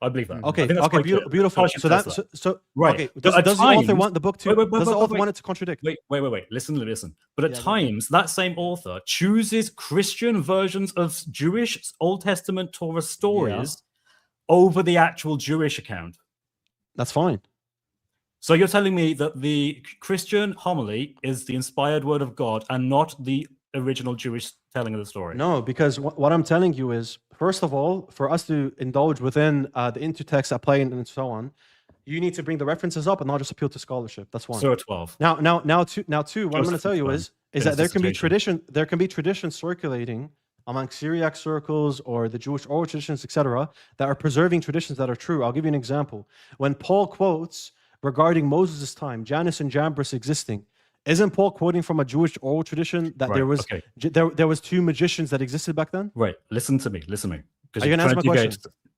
I believe that. Okay, I think that's okay, quite clear. beautiful. Scholarship So says that, so Right. okay. But Does at the author times- want the book to? Wait, Does the author wait. want it to contradict? Wait. Listen. But at Yeah, go on. times, that same author chooses Christian versions of Jewish Old Testament Torah stories over the actual Jewish account. That's fine. So you're telling me that the Christian homily is the inspired word of God and not the original Jewish telling of the story? No, because what I'm telling you is, first of all, for us to indulge within the intertext at play and so on, you need to bring the references up and not just appeal to scholarship. That's one. Surah 12. Now, two. What I'm going to Joseph tell you confirmed is in that there can be dissertation. tradition circulating among Syriac circles or the Jewish oral traditions, etc., that are preserving traditions that are true. I'll give you an example. When Paul quotes regarding Moses' time, Jannes and Jambres existing, isn't Paul quoting from a Jewish oral tradition that Right, there was okay. there was two magicians that existed back then? Right. Listen to me. Are you gonna answer my question?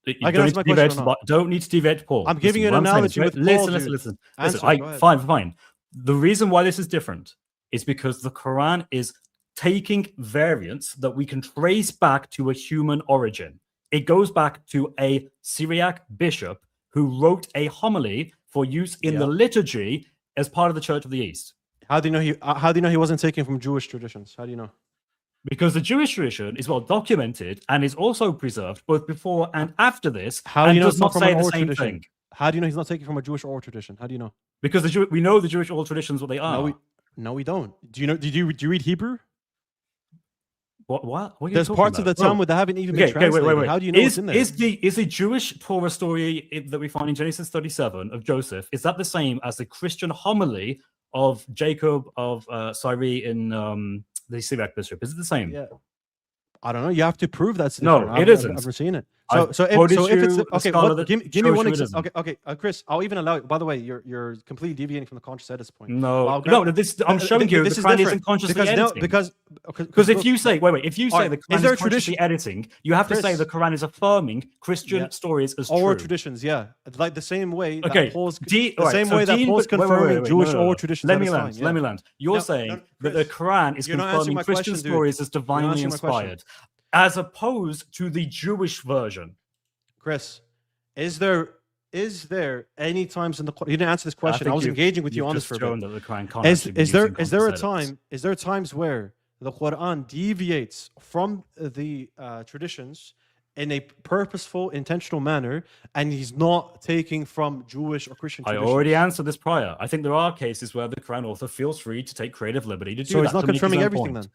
You Are you gonna don't answer need my to deviate question or to- don't need to deviate to Paul. I'm giving you Listen, an what I'm saying analogy is, with Paul, Listen. Answer, go ahead. Fine. The reason why this is different is because the Quran is taking variants that we can trace back to a human origin. It goes back to a Syriac bishop who wrote a homily for use in the liturgy as part of the Church of the East. How do you know he wasn't taken from Jewish traditions? How do you know? Because the Jewish tradition is well documented and is also preserved both before and after this. How do and you know does it's not not from say an the oral same tradition? thing? How do you know he's not taken from a Jewish oral tradition? How do you know? Because we know the Jewish oral traditions what they are. No, we don't. Do you know? Do you read Hebrew? What are you There's talking parts of the about? Bro, Talmud that haven't even been translated. How do you know what's in there? Is the Jewish Torah story that we find in Genesis 37 of Joseph, is that the same as the Christian homily of Jacob of Syrie in the Syriac bishop? Is it the same? Yeah. I don't know. You have to prove that's No, different. it I've isn't. never seen it. I've So if quoted it's you a okay, scholar that give me shows one you it example. isn't. Okay, Chris, I'll even allow. By the way, you're completely deviating from the conscious edits point. No, Well, I'm showing you the this is Quran different isn't consciously because editing. because if you say if you say Alright, the is Quran there is a consciously tradition- editing, you have to say Chris, the Quran is affirming Christian Yeah. stories as oral true. traditions, yeah, it's like the same way Okay, that Paul's Alright, Paul's but wait, confirming wait, Jewish no. oral traditions. Let at me his land. time, Let me yeah. land. You're No, saying no, that the Chris, Quran is you're not answering confirming my Christian question, dude. stories as You're not divinely answering my question. inspired, as opposed to the Jewish version. Chris, is there any times in the Quran? You didn't answer this question. I think was you've- engaging with you you've on this just for a shown bit. that the Quran can't Is actually be there using is there a conscious edits. time? Is there times where the Quran deviates from the traditions in a purposeful, intentional manner, and he's not taking from Jewish or Christian I traditions? already answered this prior. I think there are cases where the Quran author feels free to take creative liberty to do So that. he's not to make his confirming own everything point. then.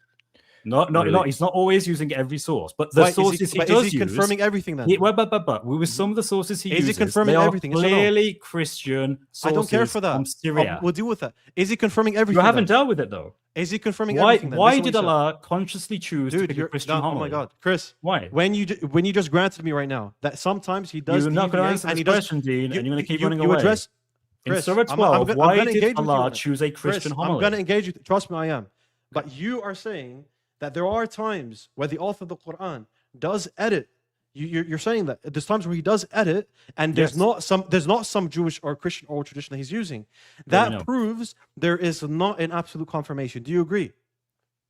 No, Really? he's not always using every source, but the Why, sources he but does is he use. confirming everything then? But with some of the sources he Is he uses, confirming they are everything, yes or no? clearly Christian sources I don't care for that. from Syria. We'll deal with that. Is he confirming everything? You haven't then? dealt with it though. Is he confirming Why? everything? Then? Why Listen did what he said. Allah consciously choose to Dude, pick a you're Christian oh my homily? God, Chris. Why? When you just granted me right now that sometimes he does You're not going to deviate answer and this he does. question, Dean, and you're going to keep running you away. address In Chris, Surah I'm 12, gonna why engage did with you Allah on it. choose a Chris, Christian I'm homily? going to engage with. Trust me, I am. But you are saying that there are times where the author of the Quran does edit. You're saying that there's times where he does edit, and there's Yes. not some Jewish or Christian oral tradition that he's using. Let me That know. proves there is not an absolute confirmation. Do you agree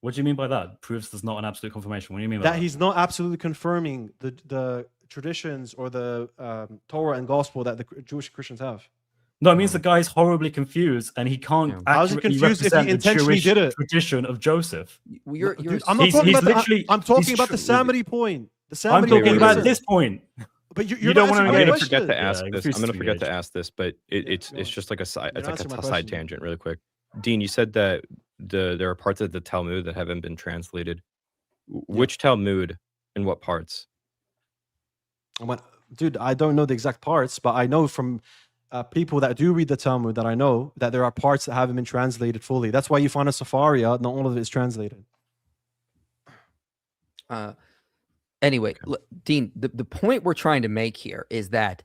What do you mean by that? Proves there's not an absolute confirmation. What do you mean by that he's not absolutely confirming the traditions or the Torah and gospel that the Jewish Christians have. No, it means the guy's horribly confused and he can't Yeah. How's he accurately confused if he represent the intentionally Jewish did it? tradition of Joseph. You're, Dude, you're I'm not He's- talking he's about literally- I'm talking he's about the tr- Samity point. The I'm Samity talking point. about Listen, this point. But you you're don't not wanna answering I'm my gonna engage. forget question. to ask Yeah, this. refuse I'm gonna to forget to engage. ask this, but it's go on. just like a side. You're It's like answering my a side question. tangent, really quick. Dean, you said that there are parts of the Talmud that haven't been translated. Which Talmud and what parts? I went, dude, I don't know the exact parts, but I know from people that do read the Talmud that I know that there are parts that haven't been translated fully. That's why you find a Safaria, not all of it is translated. Anyway, Dean, the point we're trying to make here is that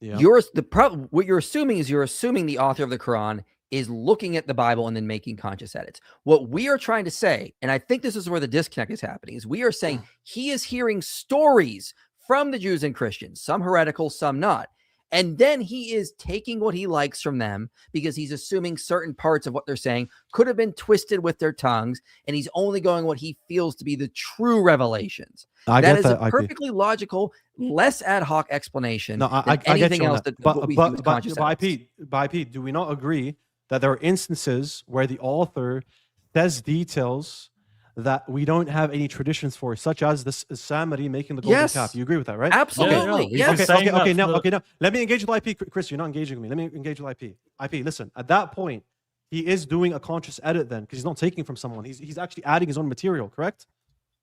Yeah. what you're assuming is you're assuming the author of the Quran is looking at the Bible and then making conscious edits. What we are trying to say, and I think this is where the disconnect is happening, is we are saying he is hearing stories from the Jews and Christians, some heretical, some not. And then he is taking what he likes from them because he's assuming certain parts of what they're saying could have been twisted with their tongues, and he's only going what he feels to be the true revelations. I That get is that, a IP. perfectly logical, less ad hoc explanation No, than I get anything you on else that. that what we do with conscious by edits. IP, do we not agree that there are instances where the author says details that we don't have any traditions for, such as this Samari making the golden Yes. calf? You agree with that, right? Absolutely. He's Yes. just saying that Okay, for- now, let me engage with IP. Chris, you're not engaging with me. Let me engage with IP. IP, listen, at that point, he is doing a conscious edit then, because he's not taking from someone. He's actually adding his own material, correct?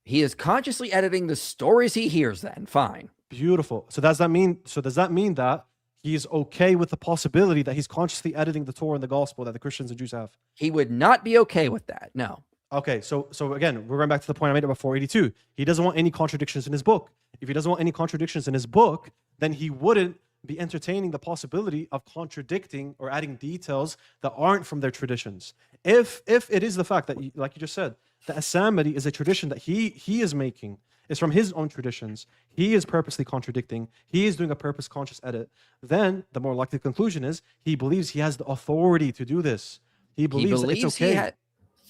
He is consciously editing the stories he hears then. Fine. Beautiful. So does that mean that he's okay with the possibility that he's consciously editing the Torah and the gospel that the Christians and Jews have? He would not be okay with that. No. Okay, so again, we're going back to the point I made about 482. He doesn't want any contradictions in his book. If he doesn't want any contradictions in his book, then he wouldn't be entertaining the possibility of contradicting or adding details that aren't from their traditions. If it is the fact that, like you just said, that As-Samiri is a tradition that he is making, is from his own traditions, he is purposely contradicting, he is doing a purpose conscious edit, then the more likely conclusion is he believes he has the authority to do this. He believes that it's okay. he had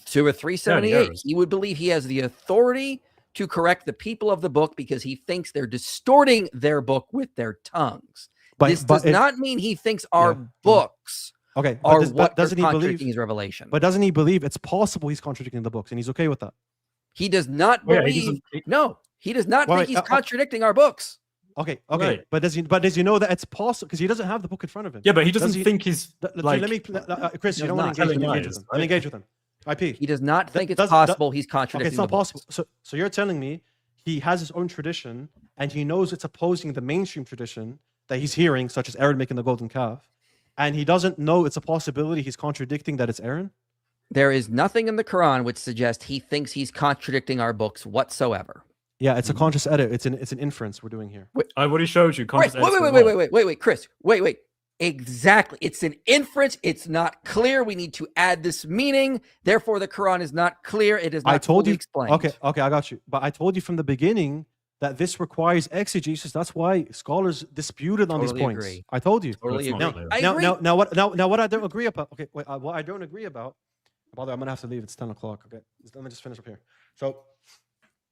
to a 378. Yeah, he does. He would believe he has the authority to correct the people of the book because he thinks they're distorting their book with their tongues. This does not mean he thinks our books Okay, are but what doesn't are he contradicting believe? his revelation. But doesn't he believe it's possible he's contradicting the books, and he's okay with that? He does not Yeah, he believe. doesn't- No, he does not Wait, think he's wait, contradicting our books. Okay, Right. but does he know that it's possible? Because he doesn't have the book in front of him. Yeah, but he Does doesn't he- think he's Let me, Chris, you No, don't want not. to engage. Let me Telling engage lies, with him. Let me right? engage with him. IP. He does not think it's does- possible he's Okay, contradicting it's not the books. possible. So you're telling me he has his own tradition and he knows it's opposing the mainstream tradition that he's hearing, such as Aaron making the golden calf, and he doesn't know it's a possibility he's contradicting that it's Aaron? There is nothing in the Quran which suggests he thinks he's contradicting our books whatsoever. Yeah, it's a conscious edit. It's an inference we're doing here. I've already showed you. Wait, conscious edits for what? wait, Chris. Wait. Exactly. It's an inference. It's not clear. We need to add this meaning. Therefore, the Quran is not clear. It is not I told fully you. explained. Okay, I got you. But I told you from the beginning that this requires exegesis. That's why scholars disputed on these Totally points. agree. I told you. Totally That's agree. not Now, clear. I now, agree. now, what I don't agree about. Okay, wait. What I don't agree about. By the way, I'm gonna have to leave. It's 10 o'clock. Okay, let me just finish up here. So,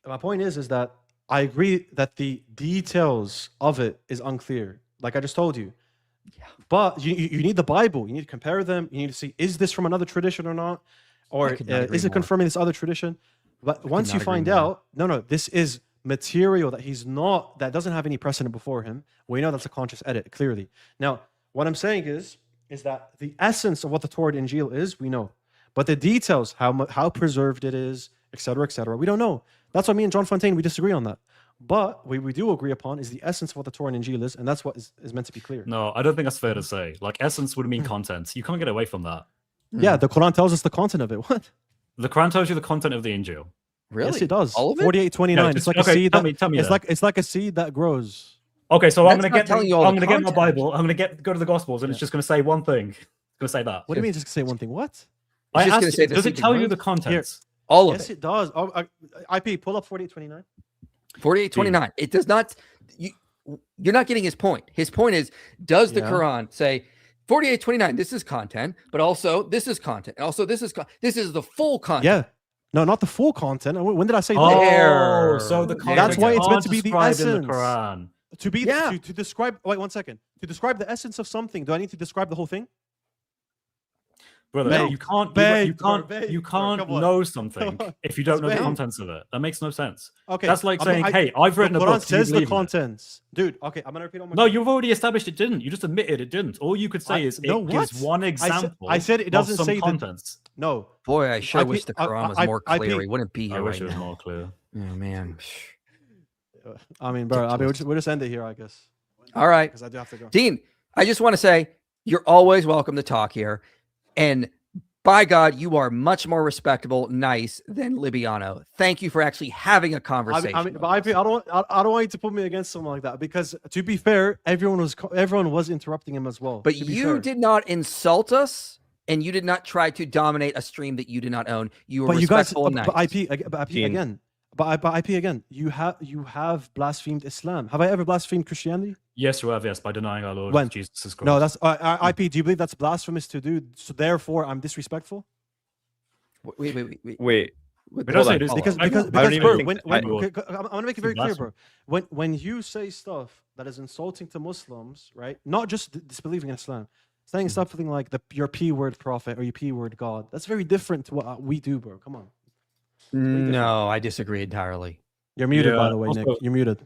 my point is that I agree that the details of it is unclear. Like I just told you. Yeah. But you need the Bible. You need to compare them. You need to see, is this from another tradition or not, or could not agree is it more. confirming this other tradition? But once not you agree find more. out, no, this is material that doesn't have any precedent before him. We know that's a conscious edit clearly. Now, what I'm saying is that the essence of what the Torah and Injil is, we know, but the details, how preserved it is, etc., we don't know. That's why me and John Fontaine, we disagree on that. But what we do agree upon is the essence of what the Torah and Injil is, and that's what is meant to be clear. No, I don't think that's fair to say. Like essence would mean content. You can't get away from that. Yeah, the Quran tells us the content of it. What? The Quran tells you the content of the Injil. Really? Yes, it does. All of it? 48:29. No, It's just- like a okay, seed. tell That, me it's that. like a seed that grows. Okay, so I'm That's gonna not get telling you all the I'm gonna get my content. Bible. I'm gonna go to the Gospels, and it's just gonna say one thing. It's gonna say that. What do you mean? Just say one thing. What? It's I just gonna asked say you, the does it seed tell you grows? the contents? All of Yes, it. it does. Oh, IP, pull up 48:29. 48:29. It does not. You're not getting his point. His point is, does the Yeah. Quran say 48:29? This is content, but also this is content, and also this is this is the full content. Yeah. No, not the full content. When did I say that? Oh, There. so the That's content why it's meant aren't to be the described in essence. the Quran. To be Yeah. to describe. Wait 1 second. To describe the essence of something, do I need to describe the whole thing? Brother, Beg, you can't beg, you bro, can't beg, you bro, can't come on. know something Come on. if you don't know the Beg. contents of it. That makes no sense. Okay. That's like I mean, saying, "Hey, I've written a the book." Quran do you says the believe in it? contents, dude. Okay, I'm gonna repeat on my. No, you've already established it didn't. You just admitted it didn't. All you could say is it no, gives what? one I example. said it of doesn't some say the contents. No. Boy, I sure IP wish the Quran was more IP clear. He wouldn't be I here wish right it was now. more clear. Oh man. I mean, bro. I mean, we'll just end it here, I guess. All right. Because I do have to go. Dean, I just want to say you're always welcome to talk here. And by God, you are much more respectable, nice than Libiano. Thank you for actually having a conversation. I mean, with but us. I don't want you to put me against someone like that because, to be fair, everyone was interrupting him as well. But to be you fair. did not insult us, and you did not try to dominate a stream that you did not own. You were But you guys, respectful and nice. but IP Dean. again. But IP again. You have blasphemed Islam. Have I ever blasphemed Christianity? Yes, you have. Yes, by denying our Lord When? Jesus Christ. No, that's IP. Do you believe that's blasphemous to do? So therefore, I'm disrespectful. Wait. Wait, But Hold also on, it is hold Because on. I because don't because even bro, think when, that- when, I- okay, I'm gonna make it very clear, bro. When you say stuff that is insulting to Muslims, right? Not just disbelieving in Islam, saying something like your P word prophet or your P word God. That's very different to what we do, bro. Come on. No, I disagree entirely. You're muted, by Yeah, the way, also- Nick. You're muted.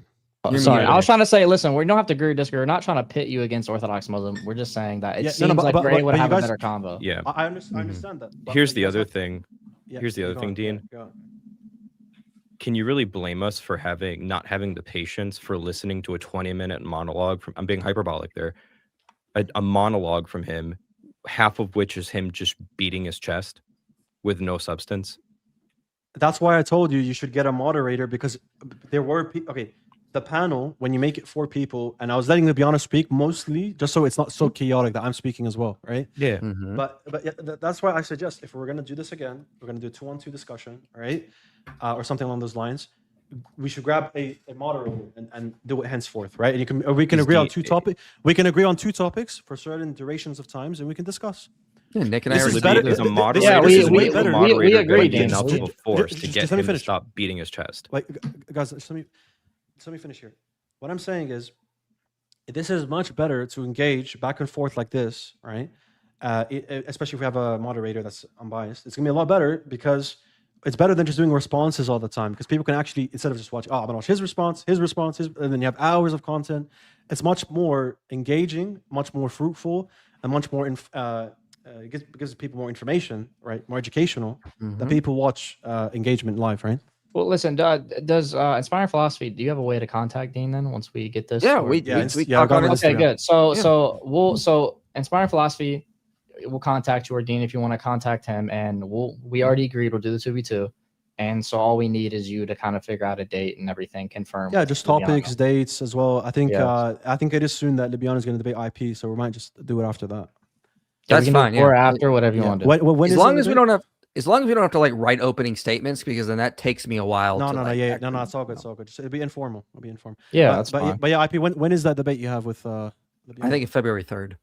You're Sorry, muted. I was trying to say, listen, we don't have to agree or disagree. We're not trying to pit you against Orthodox Muslim. We're just saying that it Yeah, no, seems no, but- like but- we're but- able but to you have guys- a better combo. yeah. I understand that. but Here's you the guys other have- thing. Yeah, Here's the other go thing, on, Dean. go on. Can you really blame us for not having the patience for listening to a 20-minute monologue from? I'm being hyperbolic there. A monologue from him, half of which is him just beating his chest with no substance. That's why I told you should get a moderator because there were okay. The panel, when you make it 4 people, and I was letting Libiana speak mostly just so it's not so chaotic that I'm speaking as well, right? Yeah. Mhm. But yeah, that's why I suggest if we're gonna do this again, we're gonna do a 2-on-2 discussion, right, or something along those lines. We should grab a moderator and do it henceforth, right? And you can we can Is agree on the- 2 topics. We can agree on 2 topics for certain durations of times, and we can discuss. Yeah, Nick and I This are is Libby better- is a th- th- moderator. yeah, This we- is we- way we- the we moderator agree, going to be Dean. enough of a force to Just get let me him to finish. stop beating his chest. Like, guys, just let me finish here. What I'm saying is, this is much better to engage back and forth like this, right? Especially if we have a moderator that's unbiased. It's gonna be a lot better because it's better than just doing responses all the time. Because people can actually, instead of just watch, I'm gonna watch his response, and then you have hours of content. It's much more engaging, much more fruitful, and much more gives people more information, right? More educational. That people watch engagement live, right? Well, listen, does Inspiring Philosophy, do you have a way to contact Dean then once we get this? Yeah, or- we Yeah, we yeah, talk go on on it. Instagram. Okay, good. So Yeah. so Inspiring Philosophy will contact you or Dean if you want to contact him, and we already agreed we'll do the 2v2. And so all we need is you to kind of figure out a date and everything, confirm. Yeah, with just Libiano. topics, dates as well. I think Yeah. I think it is soon that Libiana is going to debate IP, so we might just do it after that. Yeah, That's we can do it fine. before or Yeah. after, whatever you Yeah. want to do. When As is long the as we debate? don't have to like write opening statements because then that takes me a while. No, to, no, no, like, yeah, no, actually- no, it's all good, it's all good. Just, it'll be informal. It'll be informal. Yeah, but, that's but, fine. But yeah, IP. When is that debate you have with Libiana? I think it's February 3rd.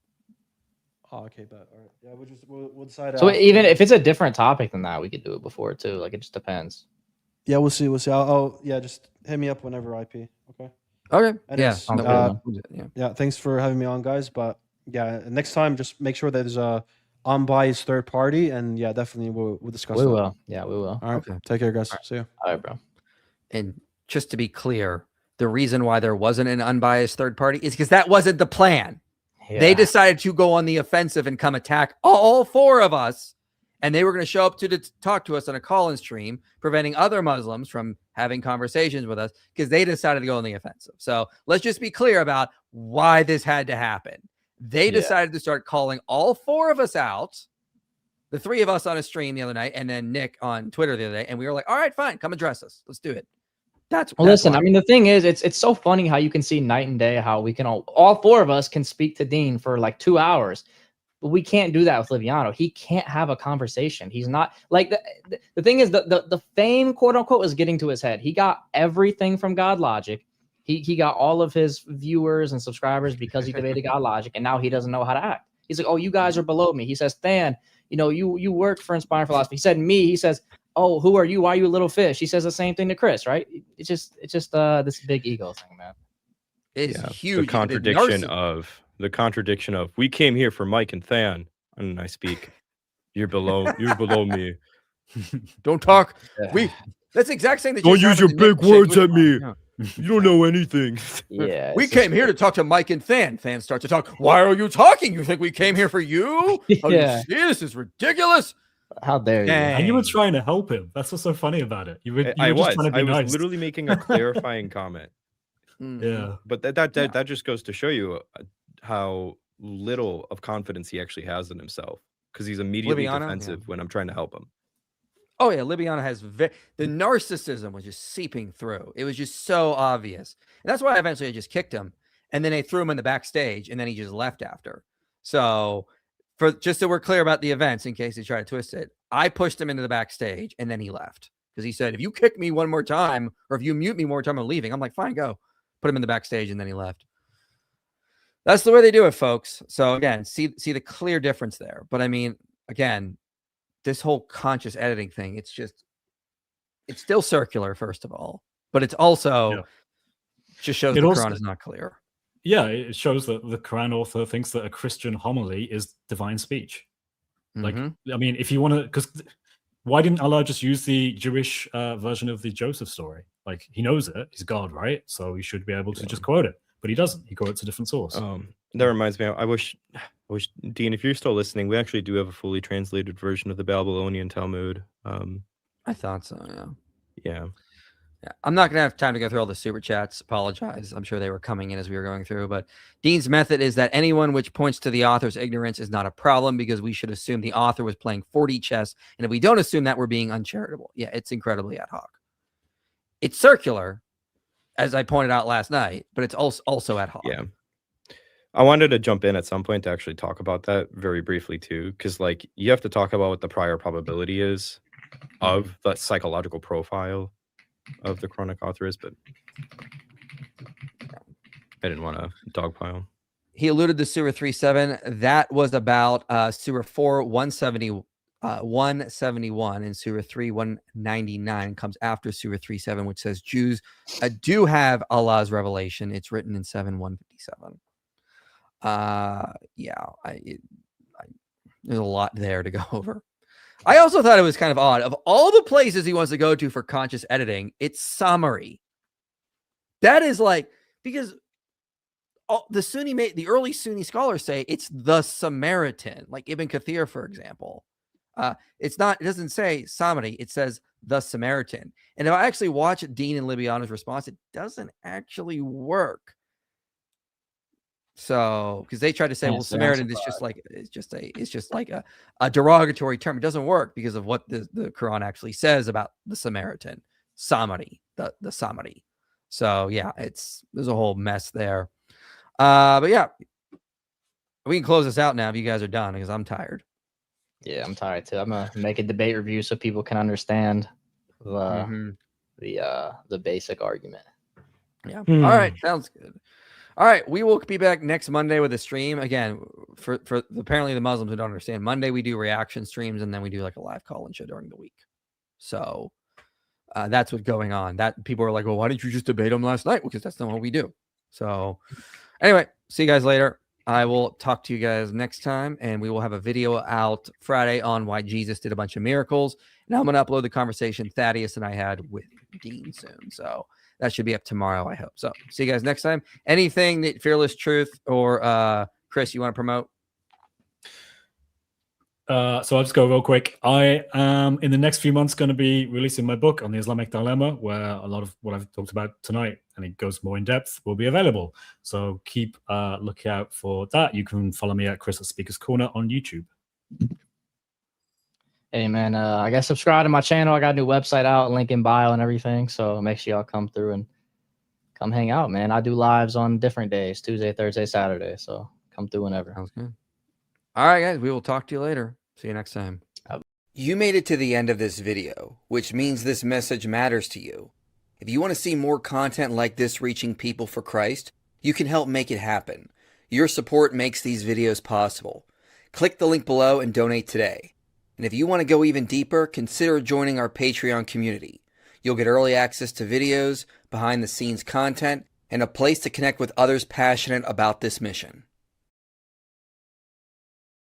Oh, okay, but all right. Yeah, we'll decide. So after. even if it's a different topic than that, we could do it before too. Like it just depends. Yeah, we'll see. We'll see. I'll yeah, just hit me up whenever IP. Okay. Okay. And Yeah. it's, no, yeah. Yeah. Thanks for having me on, guys. But yeah, next time just make sure that there's a unbiased third party, and yeah, definitely we'll discuss. We that. will. Yeah, we will. All right. Okay. Take care, guys. See you. All right, bro. And just to be clear, the reason why there wasn't an unbiased third party is because that wasn't the plan. They Yeah. decided to go on the offensive and come attack all 4 of us. And they were going to show up to talk to us on a call-in stream, preventing other Muslims from having conversations with us because they decided to go on the offensive. So let's just be clear about why this had to happen. They Yeah. decided to start calling all 4 of us out, the 3 of us on a stream the other night, and then Nick on Twitter the other day. And we were like, all right, fine, come address us. Let's do it. Well, That's listen, why. I mean, the thing is, it's so funny how you can see night and day how we can all 4 of us can speak to Dean for like 2 hours, but we can't do that with Liviano. He can't have a conversation. He's not like the thing is the fame, quote unquote, is getting to his head. He got everything from God Logic. He got all of his viewers and subscribers because he debated God Logic, and now he doesn't know how to act. He's like, oh, you guys are below me. He says, Stan, you worked for Inspiring Philosophy. He said me. He says, oh, who are you? Why are you a little fish? He says the same thing to Chris, right? It's just this big ego thing, man. It's huge. The contradiction of we came here for Mike and Than, and I speak. You're below me. Don't talk. That's the exact same. Don't use your big words at me. You don't know anything. Yeah. We came here to talk to Mike and Than. Than starts to talk. Why are you talking? You think we came here for you? Oh, Yeah. you see, this is ridiculous. How dare you? Dang. And you were trying to help him. That's what's so funny about it. You were just trying to be I was nice. literally making a clarifying comment. Yeah. But that just goes to show you how little of confidence he actually has in himself, because he's immediately Libiano, defensive when I'm trying to help him. Oh yeah, Libiano has the narcissism was just seeping through. It was just so obvious, and that's why eventually I just kicked him, and then they threw him in the backstage, and then he just left after. So, for just so we're clear about the events, in case he tried to twist it, I pushed him into the backstage, and then he left because he said, "If you kick me one more time, or if you mute me one more time, I'm leaving." I'm like, "Fine, go." Put him in the backstage, and then he left. That's the way they do it, folks. So again, see the clear difference there. But I mean, again, this whole conscious editing thing, it's still circular, first of all, but it's also just shows the Quran is not clear. Yeah, it shows that the Quran author thinks that a Christian homily is divine speech. Like, I mean, if you want to, because why didn't Allah just use the Jewish version of the Joseph story? Like, he knows it, he's God, right? So he should be able to just quote it, but he doesn't. He quotes a different source. That reminds me, I wish, Dean, if you're still listening, we actually do have a fully translated version of the Babylonian Talmud. I thought so, Yeah. I'm not gonna have time to go through all the super chats. Apologize. I'm sure they were coming in as we were going through. But Dean's method is that anyone which points to the author's ignorance is not a problem, because we should assume the author was playing 4D chess. And if we don't assume that, we're being uncharitable. Yeah, it's incredibly ad hoc. It's circular, as I pointed out last night, but it's also ad hoc. Yeah. I wanted to jump in at some point to actually talk about that very briefly too, because like you have to talk about what the prior probability is of the psychological profile of the Quranic author is, but I didn't want to dogpile. He alluded to Surah 3:7. That was about Surah 4, 171, and Surah 3, 199 comes after Surah 3:7, which says Jews do have Allah's revelation. It's written in 7, 157. There's a lot there to go over. I also thought it was kind of odd. Of all the places he wants to go to for conscious editing, it's summary. That is like, because the early Sunni scholars say it's the Samaritan, like Ibn Kathir, for example. It doesn't say Samari, it says the Samaritan. And if I actually watch Dean and Libiano's response, it doesn't actually work. So, because they tried to say, well, Samaritan is just like a derogatory term. It doesn't work because of what the Quran actually says about the Samaritan, Samari, the Samari. So yeah, there's a whole mess there. But yeah, we can close this out now if you guys are done, because I'm tired. Yeah, I'm tired too. I'm gonna make a debate review so people can understand the basic argument. Yeah. All right, sounds good. All right, we will be back next Monday with a stream. Again, for apparently the Muslims who don't understand, Monday we do reaction streams, and then we do like a live call and show during the week. So that's what's going on. That people are like, well, why didn't you just debate them last night? Because that's not what we do. So anyway, see you guys later. I will talk to you guys next time, and we will have a video out Friday on why Jesus did a bunch of miracles. And I'm going to upload the conversation Thaddeus and I had with Dean soon. So that should be up tomorrow, I hope. So see you guys next time. Anything that Fearless Truth or Chris, you want to promote? So I'll just go real quick. I am in the next few months going to be releasing my book on the Islamic dilemma, where a lot of what I've talked about tonight, and it goes more in depth, will be available. So keep looking out for that. You can follow me at Chris at Speaker's Corner on YouTube. Hey man, I guess subscribe to my channel. I got a new website out, link in bio and everything. So make sure y'all come through and come hang out, man. I do lives on different days, Tuesday, Thursday, Saturday. So come through whenever. Sounds good. All right, guys, we will talk to you later. See you next time. You made it to the end of this video, which means this message matters to you. If you want to see more content like this reaching people for Christ, you can help make it happen. Your support makes these videos possible. Click the link below and donate today. And if you want to go even deeper, consider joining our Patreon community. You'll get early access to videos, behind-the-scenes content, and a place to connect with others passionate about this mission.